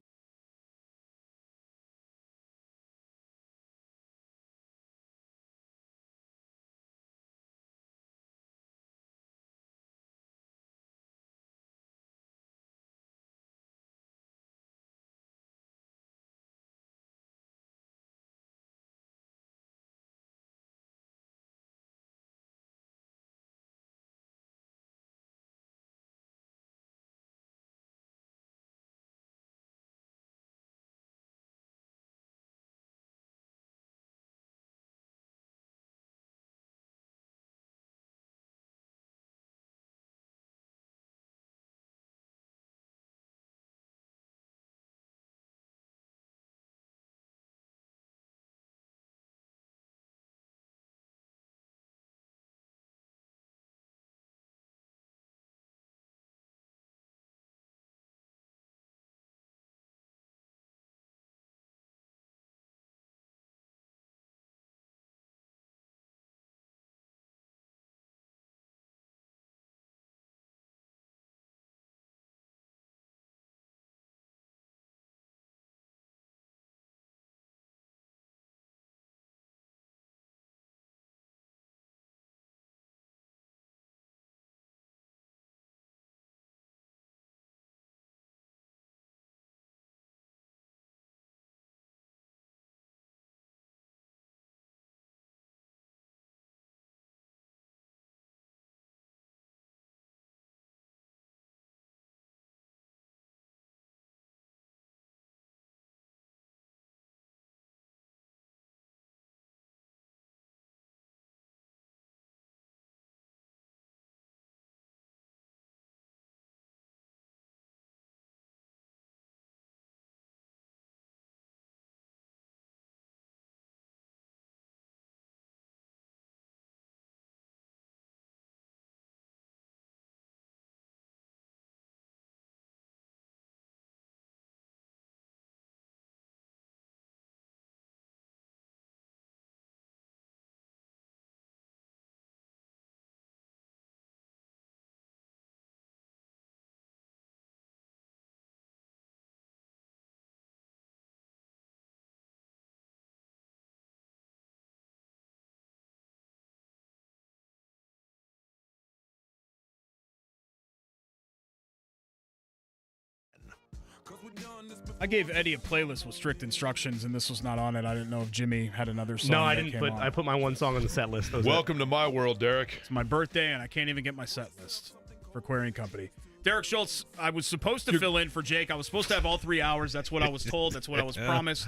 Speaker 1: I gave Eddie a playlist with strict instructions, and this was not on it. I didn't know if Jimmy had another song.
Speaker 2: No, I didn't. But I put my one song on the set list.
Speaker 10: Welcome to my world, Derek.
Speaker 1: It's my birthday, and I can't even get my set list for Querying Company. Derek Schultz, I was supposed to fill in for Jake. I was supposed to have all 3 hours. That's what I was told. That's what I was promised.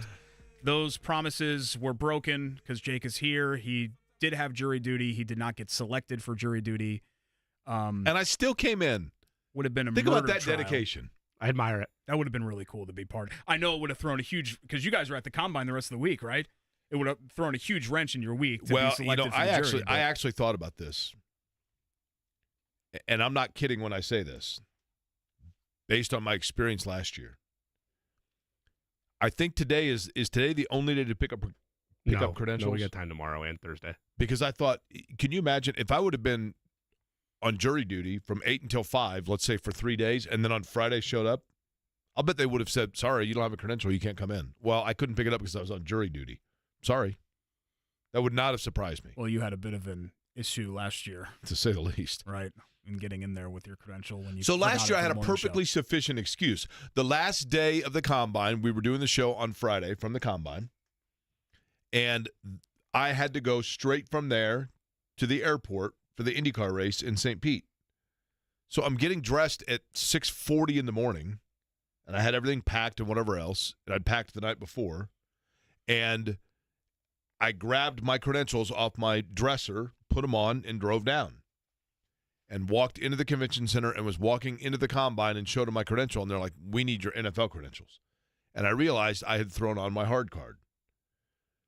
Speaker 1: Those promises were broken because Jake is here. He did have jury duty. He did not get selected for jury duty.
Speaker 10: And I still came in.
Speaker 1: Would have been a
Speaker 10: Think
Speaker 1: murder
Speaker 10: about that
Speaker 1: trial.
Speaker 10: dedication.
Speaker 2: I admire it.
Speaker 1: That would have been really cool to be part of. I know it would have thrown a huge, because you guys were at the Combine the rest of the week, right? It would have thrown a huge wrench in your week to be selected for the jury.
Speaker 10: I actually thought about this, and I'm not kidding when I say this, based on my experience last year. I think today is today the only day to pick up credentials?
Speaker 2: No, we got time tomorrow and Thursday.
Speaker 10: Because I thought, can you imagine if I would have been on jury duty from 8 until 5, let's say for 3 days, and then on Friday showed up? I'll bet they would have said, sorry, you don't have a credential, you can't come in. Well, I couldn't pick it up because I was on jury duty. Sorry. That would not have surprised me.
Speaker 1: Well, you had a bit of an issue last year.
Speaker 10: To say the least.
Speaker 1: Right, in getting in there with your credential. When you
Speaker 10: So last year I had a perfectly sufficient excuse. The last day of the Combine, we were doing the show on Friday from the Combine, and I had to go straight from there to the airport for the IndyCar race in St. Pete. So I'm getting dressed at 6:40 in the morning, and I had everything packed and whatever else, and I'd packed the night before, and I grabbed my credentials off my dresser, put them on, and drove down, and walked into the convention center and was walking into the Combine and showed them my credential, and they're like, we need your NFL credentials. And I realized I had thrown on my hard card.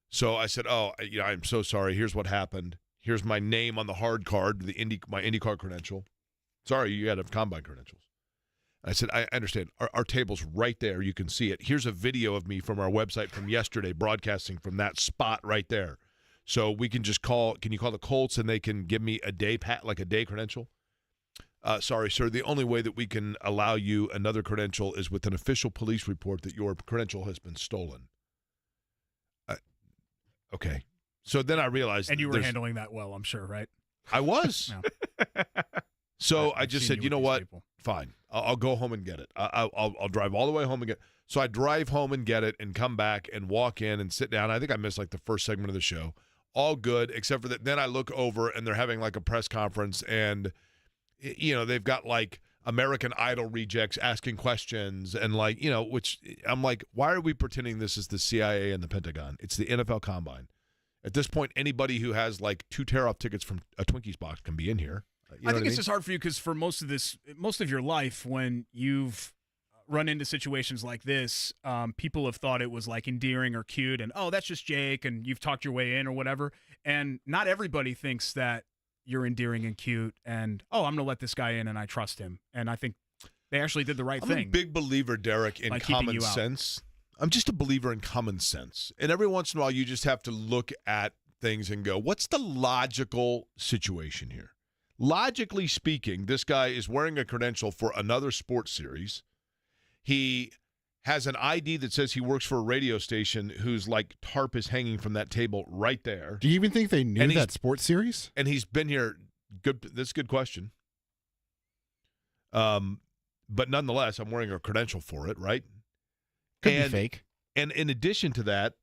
Speaker 10: So I said, I'm so sorry. Here's what happened. Here's my name on the hard card, my IndyCar credential. Sorry, you got to have Combine credentials. I said, I understand. Our table's right there. You can see it. Here's a video of me from our website from yesterday, broadcasting from that spot right there. So we can just can you call the Colts and they can give me a day credential? Sorry, sir. The only way that we can allow you another credential is with an official police report that your credential has been stolen. Okay. So then I realized.
Speaker 1: And you were handling that well, I'm sure, right?
Speaker 10: I was.
Speaker 1: No.
Speaker 10: So I just said, you know what? People. Fine. I'll go home and get it. I'll drive all the way home and get it. So I drive home and get it and come back and walk in and sit down. I think I missed like the first segment of the show. All good, except for that. Then I look over and they're having like a press conference and, they've got like American Idol rejects asking questions and which I'm like, why are we pretending this is the CIA and the Pentagon? It's the NFL Combine. At this point, anybody who has like 2 tear-off tickets from a Twinkies box can be in here.
Speaker 1: I think it's just hard for you because for most of your life, when you've run into situations like this, people have thought it was like endearing or cute and, oh, that's just Jake and you've talked your way in or whatever. And not everybody thinks that you're endearing and cute and, oh, I'm going to let this guy in and I trust him. And I think they actually did the right thing.
Speaker 10: I'm a big believer, Derek, in common sense. I'm just a believer in common sense. And every once in a while, you just have to look at things and go, what's the logical situation here? Logically speaking, this guy is wearing a credential for another sports series. He has an ID that says he works for a radio station whose like tarp is hanging from that table right there.
Speaker 6: Do you even think they knew that sports series?
Speaker 10: And he's been here. Good. That's a good question. But nonetheless, I'm wearing a credential for it, right?
Speaker 6: Could be fake.
Speaker 10: And in addition to that,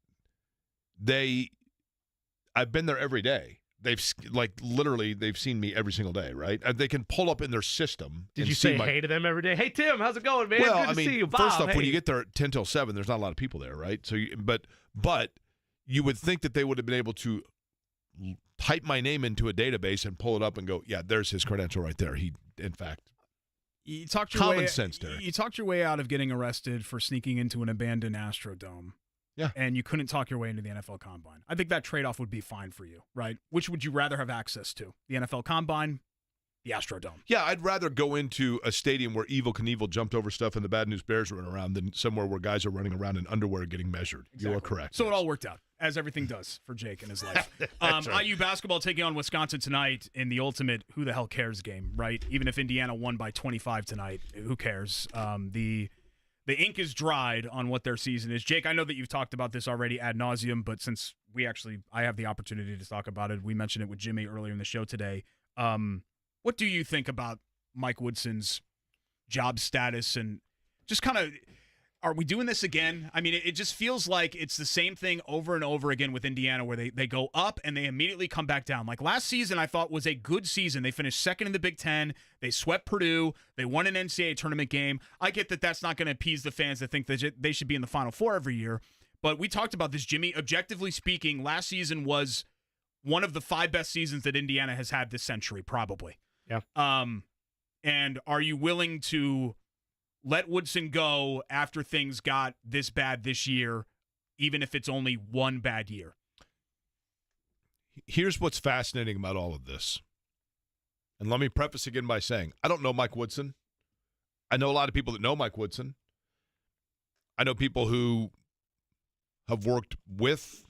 Speaker 10: I've been there every day. They've seen me every single day, right? And they can pull up in their system.
Speaker 2: Did you say hey to them every day? Hey, Tim, how's it going, man?
Speaker 10: Well,
Speaker 2: Good to see you. Bob,
Speaker 10: first off,
Speaker 2: hey.
Speaker 10: when you get there at 10 till 7, there's not a lot of people there, right? So, but you would think that they would have been able to type my name into a database and pull it up and go, yeah, there's his credential right there. He, in fact,
Speaker 1: you talked your
Speaker 10: common sense, Derek.
Speaker 1: You talked your way out of getting arrested for sneaking into an abandoned Astrodome.
Speaker 10: Yeah.
Speaker 1: And you couldn't talk your way into the NFL Combine. I think that trade-off would be fine for you, right? Which would you rather have access to? The NFL Combine, the Astrodome?
Speaker 10: Yeah, I'd rather go into a stadium where Evel Knievel jumped over stuff and the Bad News Bears run around than somewhere where guys are running around in underwear getting measured.
Speaker 1: Exactly.
Speaker 10: You are correct.
Speaker 1: So it all worked out, as everything does for Jake in his life.
Speaker 10: Right.
Speaker 1: IU basketball taking on Wisconsin tonight in the ultimate who the hell cares game, right? Even if Indiana won by 25 tonight, who cares? The ink is dried on what their season is. Jake, I know that you've talked about this already ad nauseum, but since I have the opportunity to talk about it, we mentioned it with Jimmy earlier in the show today. What do you think about Mike Woodson's job status and just kind of Are we doing this again? I mean, it just feels like it's the same thing over and over again with Indiana, where they go up and they immediately come back down. Like last season, I thought was a good season. They finished second in the Big Ten. They swept Purdue. They won an NCAA tournament game. I get that that's not going to appease the fans that think that they should be in the Final Four every year. But we talked about this, Jimmy. Objectively speaking, last season was one of the 5 best seasons that Indiana has had this century, probably.
Speaker 2: Yeah.
Speaker 1: And are you willing to let Woodson go after things got this bad this year, even if it's only one bad year?
Speaker 10: Here's what's fascinating about all of this. And let me preface again by saying, I don't know Mike Woodson. I know a lot of people that know Mike Woodson. I know people who have worked with,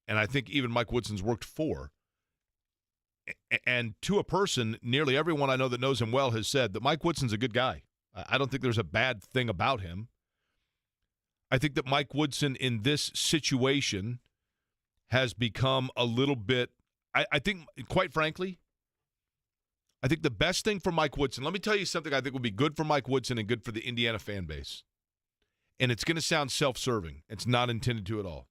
Speaker 10: and I think even Mike Woodson's worked for. And to a person, nearly everyone I know that knows him well has said that Mike Woodson's a good guy. I don't think there's a bad thing about him. I think that Mike Woodson in this situation has become a little bit, I think, quite frankly, I think the best thing for Mike Woodson, let me tell you something I think would be good for Mike Woodson and good for the Indiana fan base. And it's going to sound self-serving. It's not intended to at all.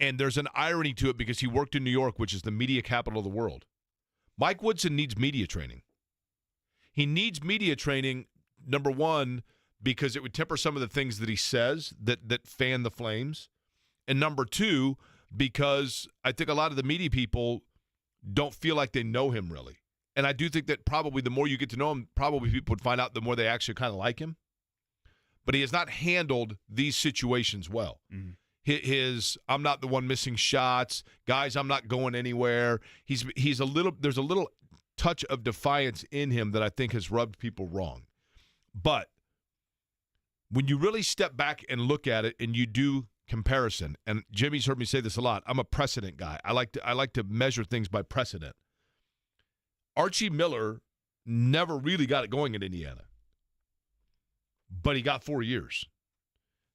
Speaker 10: And there's an irony to it because he worked in New York, which is the media capital of the world. Mike Woodson needs media training. He needs media training, number one, because it would temper some of the things that he says that fan the flames. And number two, because I think a lot of the media people don't feel like they know him really. And I do think that probably the more you get to know him, probably people would find out the more they actually kind of like him. But he has not handled these situations well. Mm-hmm. His I'm not the one missing shots, guys, I'm not going anywhere. He's a little, there's a little touch of defiance in him that I think has rubbed people wrong. But when you really step back and look at it and you do comparison, and Jimmy's heard me say this a lot, I'm a precedent guy. I like to measure things by precedent. Archie Miller never really got it going at Indiana, but he got 4 years.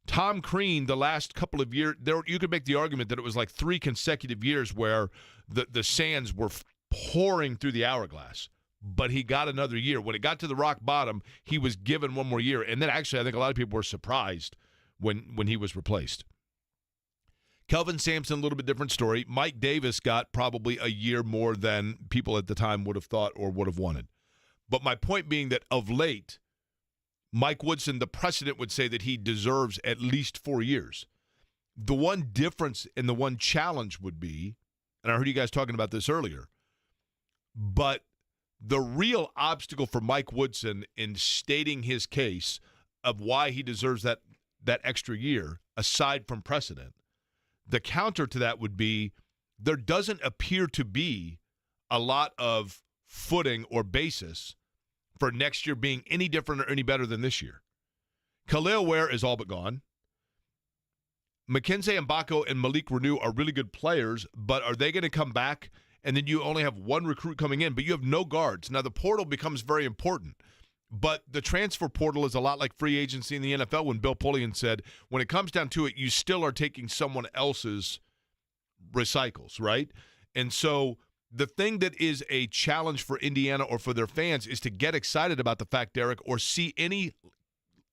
Speaker 10: Tom Crean, the last couple of years, you could make the argument that it was like 3 consecutive years where the sands were pouring through the hourglass, but he got another year. When it got to the rock bottom, he was given one more year. And then actually I think a lot of people were surprised when he was replaced. Kelvin Sampson, a little bit different story. Mike Davis got probably a year more than people at the time would have thought or would have wanted. But my point being that of late, Mike Woodson, the precedent would say that he deserves at least 4 years. The one difference and the one challenge would be, and I heard you guys talking about this earlier, but the real obstacle for Mike Woodson in stating his case of why he deserves that extra year, aside from precedent, the counter to that would be there doesn't appear to be a lot of footing or basis for next year being any different or any better than this year. Khalil Ware is all but gone. Mackenzie Mbako and Malik Renew are really good players, but are they going to come back? And then you only have one recruit coming in, but you have no guards. Now, the portal becomes very important, but the transfer portal is a lot like free agency in the NFL when Bill Polian said, when it comes down to it, you still are taking someone else's recycles, right? And so the thing that is a challenge for Indiana or for their fans is to get excited about the fact, Derek, or see any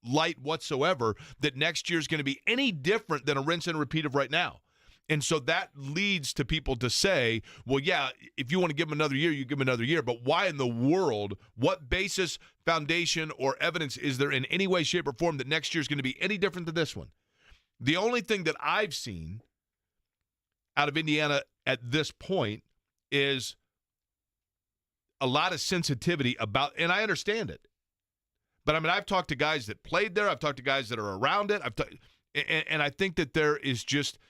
Speaker 10: light whatsoever that next year is going to be any different than a rinse and repeat of right now. And so that leads to people to say, well, yeah, if you want to give him another year, you give him another year. But why in the world, what basis, foundation, or evidence is there in any way, shape, or form that next year is going to be any different than this one? The only thing that I've seen out of Indiana at this point is a lot of sensitivity about, and I understand it. But, I mean, I've talked to guys that played there. I've talked to guys that are around it. And I think that there is just –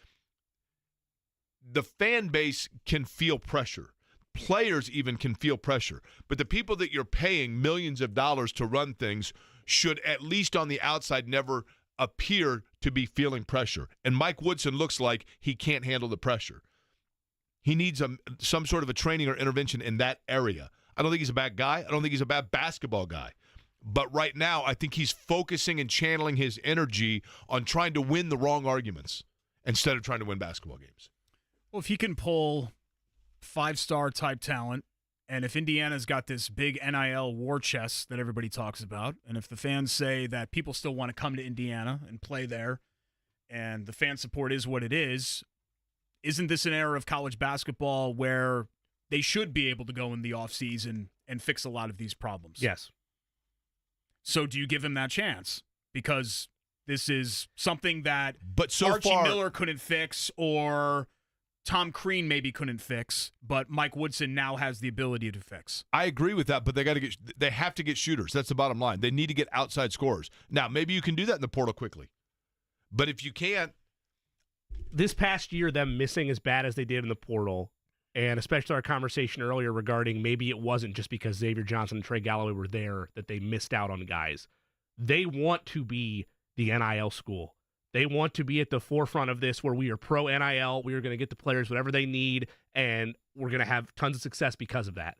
Speaker 10: the fan base can feel pressure. Players even can feel pressure. But the people that you're paying millions of dollars to run things should, at least on the outside, never appear to be feeling pressure. And Mike Woodson looks like he can't handle the pressure. He needs some sort of a training or intervention in that area. I don't think he's a bad guy. I don't think he's a bad basketball guy. But right now, I think he's focusing and channeling his energy on trying to win the wrong arguments instead of trying to win basketball games.
Speaker 1: Well, if he can pull 5-star type talent And if Indiana's got this big NIL war chest that everybody talks about, and if the fans say that people still want to come to Indiana and play there, and the fan support is what it is, isn't this an era of college basketball where they should be able to go in the offseason and fix a lot of these problems?
Speaker 2: Yes.
Speaker 1: So do you give him that chance? Because this is something that
Speaker 10: so
Speaker 1: Archie
Speaker 10: far,
Speaker 1: Miller couldn't fix, or Tom Crean maybe couldn't fix, but Mike Woodson now has the ability to fix.
Speaker 10: I agree with that, but they have to get shooters. That's the bottom line. They need to get outside scorers. Now, maybe you can do that in the portal quickly. But if you can't,
Speaker 2: this past year, them missing as bad as they did in the portal, and especially our conversation earlier regarding maybe it wasn't just because Xavier Johnson and Trey Galloway were there that they missed out on guys. They want to be the NIL school. They want to be at the forefront of this where we are pro NIL. We are going to get the players whatever they need, and we're going to have tons of success because of that.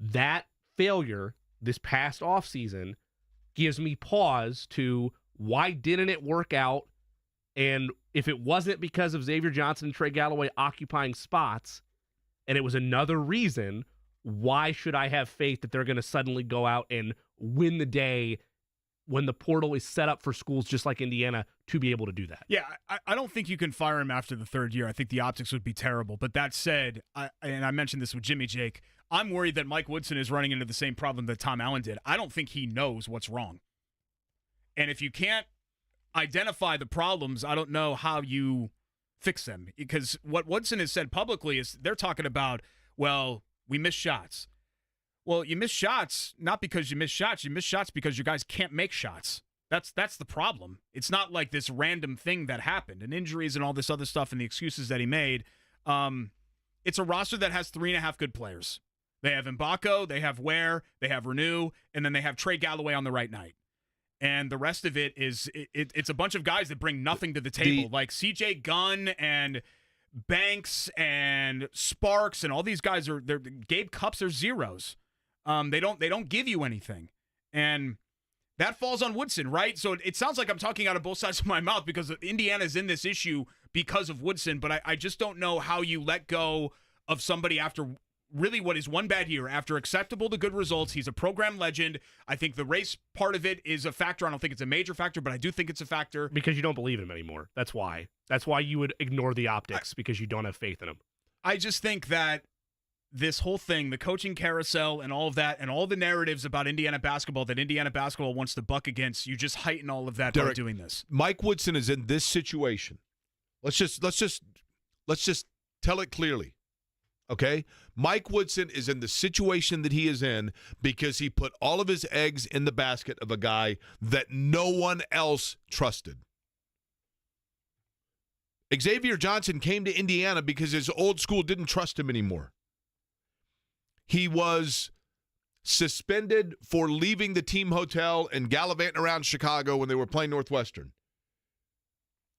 Speaker 2: That failure this past offseason gives me pause to why didn't it work out? And if it wasn't because of Xavier Johnson and Trey Galloway occupying spots, and it was another reason, why should I have faith that they're going to suddenly go out and win the day when the portal is set up for schools just like Indiana to be able to do that?
Speaker 1: Yeah, I don't think you can fire him after the third year. I think the optics would be terrible. But that said, and I mentioned this with Jimmy Jake, I'm worried that Mike Woodson is running into the same problem that Tom Allen did. I don't think he knows what's wrong. And if you can't identify the problems, I don't know how you fix them. Because what Woodson has said publicly is they're talking about, well, we missed shots. Well, you miss shots not because you miss shots. You miss shots because you guys can't make shots. That's the problem. It's not like this random thing that happened and injuries and all this other stuff and the excuses that he made. It's a roster that has 3.5 good players. They have Mbako, they have Ware, they have Renew, and then they have Trey Galloway on the right night. And the rest of it is it's a bunch of guys that bring nothing to the table, like CJ Gunn and Banks and Sparks and all these guys are Gabe Cupps are zeros. They don't give you anything, and that falls on Woodson, right? So it sounds like I'm talking out of both sides of my mouth because Indiana's in this issue because of Woodson, but I just don't know how you let go of somebody after really what is one bad year, after acceptable to good results. He's a program legend. I think the race part of it is a factor. I don't think it's a major factor, but I do think it's a factor.
Speaker 2: Because you don't believe in him anymore. That's why. That's why you would ignore the optics, because you don't have faith in him.
Speaker 1: I just think that this whole thing, the coaching carousel and all of that, and all the narratives about Indiana basketball that Indiana basketball wants to buck against, you just heighten all of that by doing this.
Speaker 10: Mike Woodson is in this situation. Let's just tell it clearly. Okay? Mike Woodson is in the situation that he is in because he put all of his eggs in the basket of a guy that no one else trusted. Xavier Johnson came to Indiana because his old school didn't trust him anymore. He was suspended for leaving the team hotel and gallivanting around Chicago when they were playing Northwestern.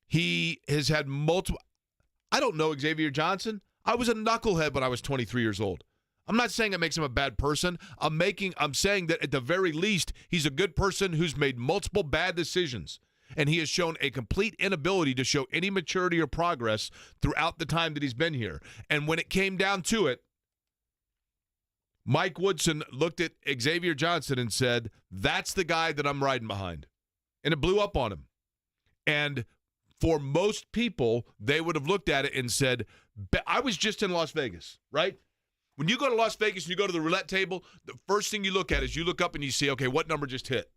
Speaker 10: He has had multiple. I don't know Xavier Johnson. I was a knucklehead when I was 23 years old. I'm not saying it makes him a bad person. I'm saying that at the very least, he's a good person who's made multiple bad decisions. And he has shown a complete inability to show any maturity or progress throughout the time that he's been here. And when it came down to it, Mike Woodson looked at Xavier Johnson and said, that's the guy that I'm riding behind. And it blew up on him. And for most people, they would have looked at it and said, I was just in Las Vegas, right? When you go to Las Vegas and you go to the roulette table, the first thing you look at is you look up and you see, okay, what number just hit?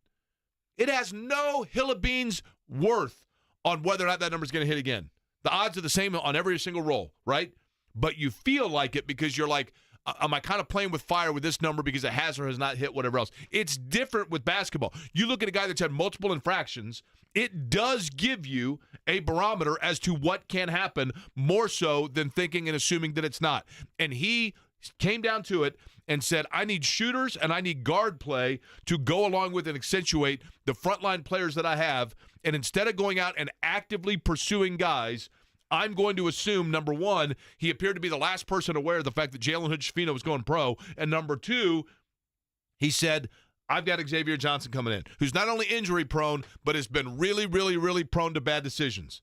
Speaker 10: It has no hill of beans worth on whether or not that number is going to hit again. The odds are the same on every single roll, right? But you feel like it because you're like, am I kind of playing with fire with this number because it has or has not hit whatever else? It's different with basketball. You look at a guy that's had multiple infractions, it does give you a barometer as to what can happen more so than thinking and assuming that it's not. And he came down to it and said, I need shooters and I need guard play to go along with and accentuate the frontline players that I have. And instead of going out and actively pursuing guys, I'm going to assume, number one, he appeared to be the last person aware of the fact that Jalen Hood-Schifino was going pro. And number two, he said, I've got Xavier Johnson coming in, who's not only injury prone, but has been really, really, really prone to bad decisions.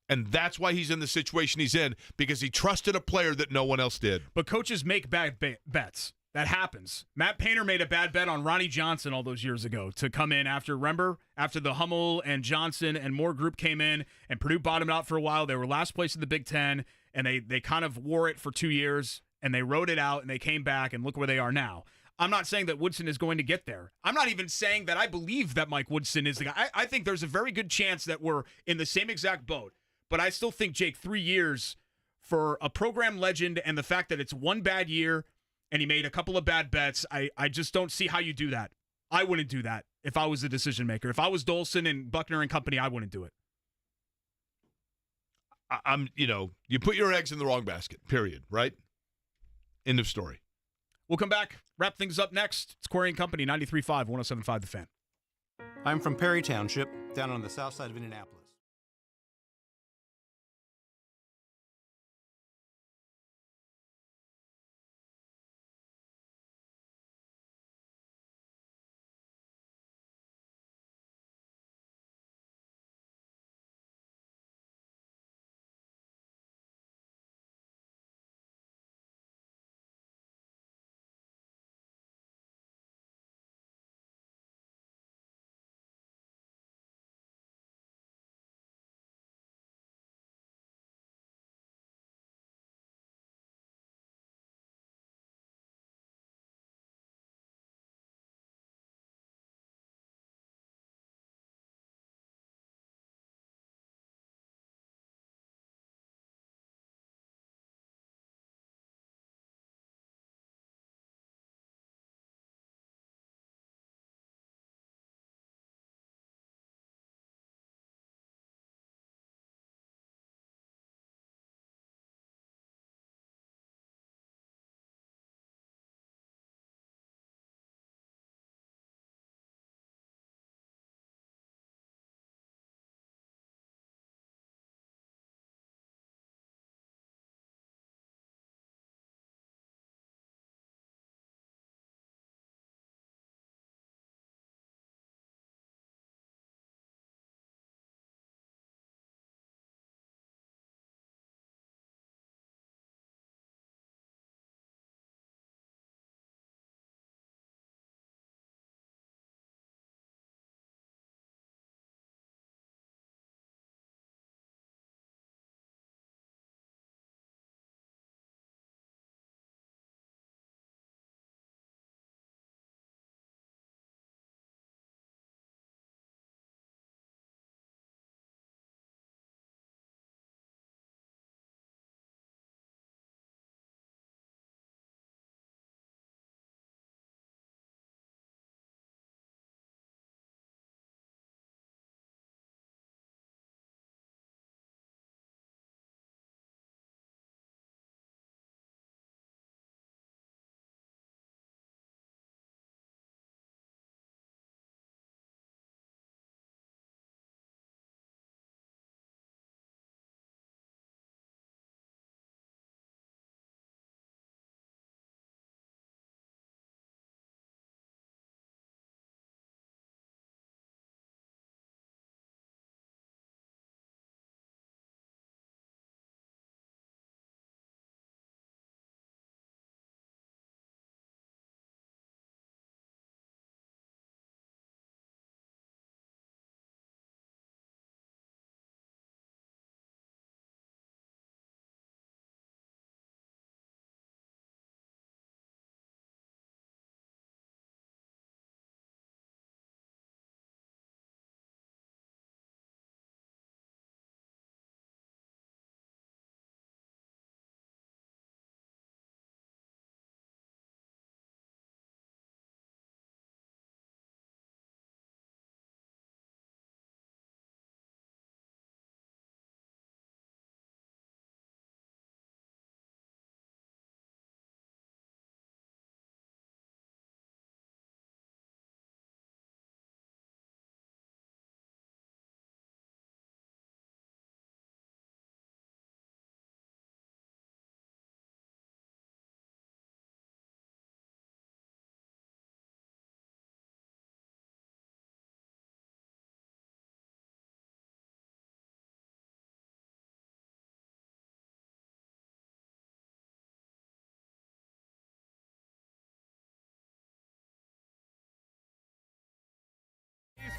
Speaker 10: And that's why he's in the situation he's in, because he trusted a player that no one else did.
Speaker 1: But coaches make bad bets. That happens. Matt Painter made a bad bet on Ronnie Johnson all those years ago to come in after the Hummel and Johnson and Moore group came in, and Purdue bottomed out for a while. They were last place in the Big Ten, and they kind of wore it for 2 years, and they rode it out, and they came back, and look where they are now. I'm not saying that Woodson is going to get there. I'm not even saying that I believe that Mike Woodson is the guy. I think there's a very good chance that we're in the same exact boat. But I still think, Jake, 3 years for a program legend and the fact that it's one bad year and he made a couple of bad bets, I just don't see how you do that. I wouldn't do that if I was the decision maker. If I was Dolson and Buckner and company, I wouldn't do it.
Speaker 10: You put your eggs in the wrong basket, period, right? End of story.
Speaker 1: We'll come back, wrap things up next. It's Quarry and Company, 93.5, 107.5 The Fan.
Speaker 13: I'm from Perry Township, down on the south side of Indianapolis.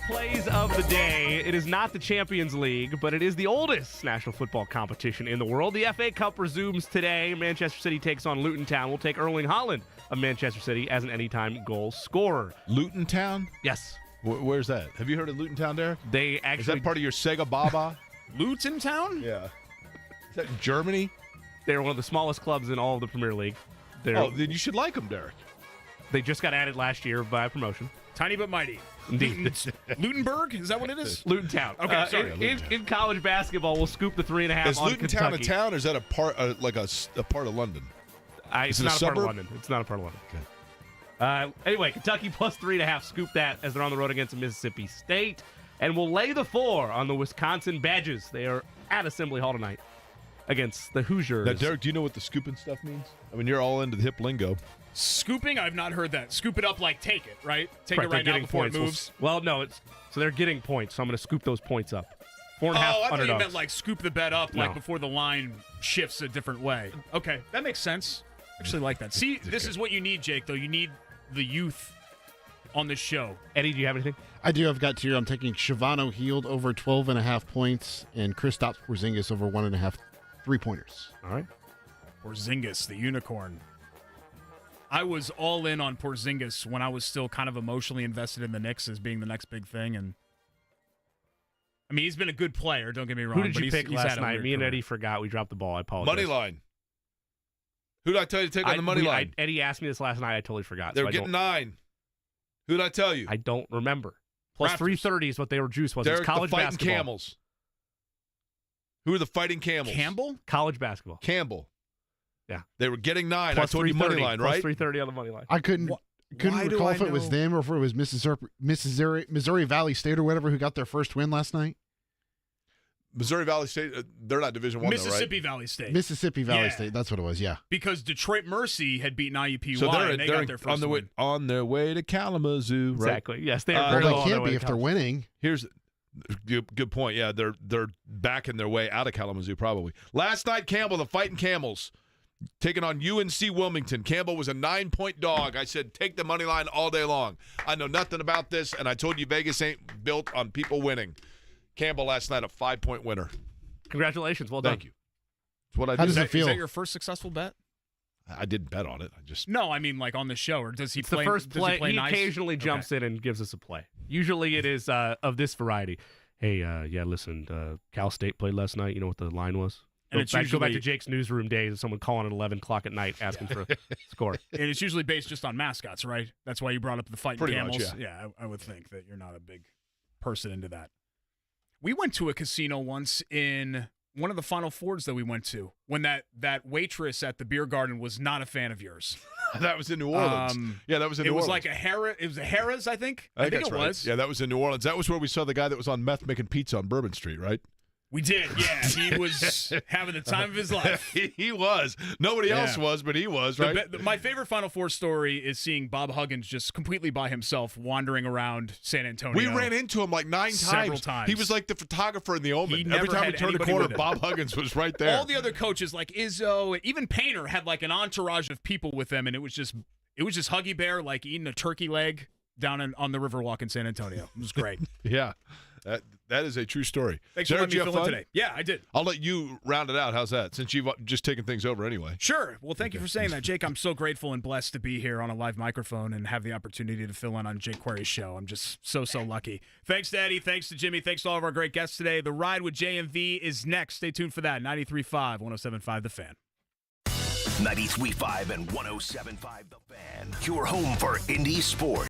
Speaker 2: plays of the day. It is not the Champions League, but it is the oldest national football competition in the world. The FA Cup resumes today. Manchester City takes on Luton Town. We'll take Erling Haaland of Manchester City as an anytime goal scorer.
Speaker 10: Luton Town?
Speaker 2: Yes.
Speaker 10: Where's that? Have you heard of Luton Town, Derek?
Speaker 2: They actually.
Speaker 10: Is that part of your Sega Baba?
Speaker 1: Luton Town?
Speaker 10: Yeah. Is that in Germany?
Speaker 2: They're one of the smallest clubs in all of the Premier League.
Speaker 10: Then you should like them, Derek.
Speaker 2: They just got added last year by promotion.
Speaker 1: Tiny but mighty.
Speaker 2: Indeed.
Speaker 1: Lutenberg? Is that what it is?
Speaker 2: Luton Town.
Speaker 1: Okay, sorry.
Speaker 2: In college basketball, we'll scoop the 3.5
Speaker 10: Is
Speaker 2: on
Speaker 10: Luton
Speaker 2: Kentucky.
Speaker 10: Town a town, or is that a part, a part of London?
Speaker 2: It's not a part of London. It's not a part of London. Okay. Anyway, Kentucky plus 3.5. Scoop that as they're on the road against Mississippi State. And we'll lay the 4 on the Wisconsin Badgers. They are at Assembly Hall tonight against the Hoosiers.
Speaker 10: Now, Derek, do you know what the scooping stuff means? I mean, you're all into the hip lingo.
Speaker 1: Scooping? I've not heard that. Scoop it up like take it, right? Take
Speaker 2: Correct,
Speaker 1: it right now before
Speaker 2: points.
Speaker 1: it moves.
Speaker 2: Well, no, so they're getting points, so I'm going to scoop those points up. 4.5
Speaker 1: I thought
Speaker 2: underdogs.
Speaker 1: you meant like scoop the bet up like
Speaker 2: No.
Speaker 1: before the line shifts a different way. Okay, that makes sense. Actually like that. See, this is what you need, Jake, though. You need the youth on the show.
Speaker 2: Eddie, do you have anything?
Speaker 6: I do. I've got 2. I'm taking Shavano Heald over 12.5 points and Kristaps Porzingis over 1.5 3-pointers.
Speaker 2: All right.
Speaker 1: Porzingis, the unicorn. I was all in on Porzingis when I was still kind of emotionally invested in the Knicks as being the next big thing. And I mean, he's been a good player, don't get me wrong.
Speaker 2: Who did you pick
Speaker 1: he's
Speaker 2: last
Speaker 1: had a
Speaker 2: night?
Speaker 1: weird
Speaker 2: Me and
Speaker 1: career.
Speaker 2: Eddie forgot. We dropped the ball. I apologize.
Speaker 10: Money line. Who did I tell you to take on the money line?
Speaker 2: Eddie asked me this last night. I totally forgot.
Speaker 10: They're
Speaker 2: so
Speaker 10: getting 9. Who did I tell you?
Speaker 2: I don't remember. Plus
Speaker 10: Raptors.
Speaker 2: 330 is what they were juice was.
Speaker 10: Derek,
Speaker 2: It's college
Speaker 10: the Fighting
Speaker 2: basketball.
Speaker 10: Camels. Who are the Fighting Camels?
Speaker 1: Campbell?
Speaker 2: College basketball.
Speaker 10: Campbell.
Speaker 2: Yeah.
Speaker 10: They were getting 9.
Speaker 2: Plus
Speaker 10: I told you money line,
Speaker 2: plus
Speaker 10: right?
Speaker 2: 330 on the money line.
Speaker 6: I couldn't
Speaker 10: why do
Speaker 6: recall
Speaker 10: I
Speaker 6: if it was
Speaker 10: know?
Speaker 6: them or if it was Missouri Valley State or whatever who got their first win last night.
Speaker 10: Missouri Valley State, they're not Division I,
Speaker 1: Mississippi Valley State.
Speaker 6: Mississippi Valley
Speaker 1: Yeah.
Speaker 6: State. That's what it was, yeah.
Speaker 1: Because Detroit Mercy had beaten IUPUI,
Speaker 10: So
Speaker 1: and they got their first
Speaker 10: on the way,
Speaker 1: win.
Speaker 10: on their way to Kalamazoo, right?
Speaker 2: Exactly. Yes, they are
Speaker 6: Well,
Speaker 2: very
Speaker 6: they
Speaker 2: low on their
Speaker 6: can't
Speaker 2: way
Speaker 6: be
Speaker 2: to
Speaker 6: if they're
Speaker 2: college.
Speaker 6: winning.
Speaker 10: Here's good point. Yeah, they're backing their way out of Kalamazoo probably. Last night, Campbell, the Fighting Camels, taking on UNC Wilmington. Campbell was a 9-point dog. I said, take the money line all day long. I know nothing about this, and I told you Vegas ain't built on people winning. Campbell last night, a 5-point winner.
Speaker 2: Congratulations. Well done.
Speaker 10: Thank you. That's what I
Speaker 6: How
Speaker 10: did.
Speaker 6: does it
Speaker 1: Is
Speaker 6: feel?
Speaker 1: that your first successful bet?
Speaker 10: I didn't bet on it. I just
Speaker 1: No, I mean like on the show, or does he
Speaker 2: It's
Speaker 1: play?
Speaker 2: the first
Speaker 1: does
Speaker 2: play.
Speaker 1: He, play
Speaker 2: He
Speaker 1: nice?
Speaker 2: occasionally jumps in and gives us a play. Usually it is of this variety. Hey, listen, Cal State played last night. You know what the line was?
Speaker 1: And
Speaker 2: Go
Speaker 1: it's
Speaker 2: back to
Speaker 1: usually-
Speaker 2: Jake's newsroom days of someone calling at 11 o'clock at night asking for a score.
Speaker 1: And it's usually based just on mascots, right? That's why you brought up the Fighting
Speaker 10: Pretty
Speaker 1: Camels.
Speaker 10: much,
Speaker 1: yeah, I would think that you're not a big person into that. We went to a casino once in one of the Final Fours that we went to when that waitress at the beer garden was not a fan of yours.
Speaker 10: that was in New Orleans. Yeah, that was in New
Speaker 1: It was
Speaker 10: Orleans.
Speaker 1: like it was a Harrah's, I think.
Speaker 10: I think
Speaker 1: it
Speaker 10: that's right.
Speaker 1: was.
Speaker 10: Yeah, that was in New Orleans. That was where we saw the guy that was on meth making pizza on Bourbon Street, right?
Speaker 1: We did, yeah. He was having the time of his life.
Speaker 10: He was. Nobody else was, but he was, right?
Speaker 1: My favorite Final Four story is seeing Bob Huggins just completely by himself wandering around San Antonio.
Speaker 10: We ran into him like 9
Speaker 1: several times.
Speaker 10: He was like the photographer in the Omen.
Speaker 1: He
Speaker 10: Every
Speaker 1: never
Speaker 10: time we
Speaker 1: had
Speaker 10: turned a
Speaker 1: anybody
Speaker 10: corner,
Speaker 1: with him.
Speaker 10: Bob Huggins was right there.
Speaker 1: All the other coaches, like Izzo, even Painter, had like an entourage of people with them, and it was just Huggy Bear like eating a turkey leg down on the Riverwalk in San Antonio. It was great.
Speaker 10: Yeah, that is a true story.
Speaker 1: Thanks
Speaker 10: Sarah,
Speaker 1: for letting me
Speaker 10: did you
Speaker 1: fill
Speaker 10: have
Speaker 1: in
Speaker 10: fun?
Speaker 1: today. Yeah, I did.
Speaker 10: I'll let you round it out. How's that? Since you've just taken things over anyway.
Speaker 1: Sure. Well, thank you for saying that, Jake. I'm so grateful and blessed to be here on a live microphone and have the opportunity to fill in on Jake Query's show. I'm just so lucky. Thanks to Eddie. Thanks to Jimmy. Thanks to all of our great guests today. The Ride with JMV is next. Stay tuned for that. 93.5, 107.5 The Fan.
Speaker 9: 93.5 and 107.5 The Fan. Your home for Indy sports.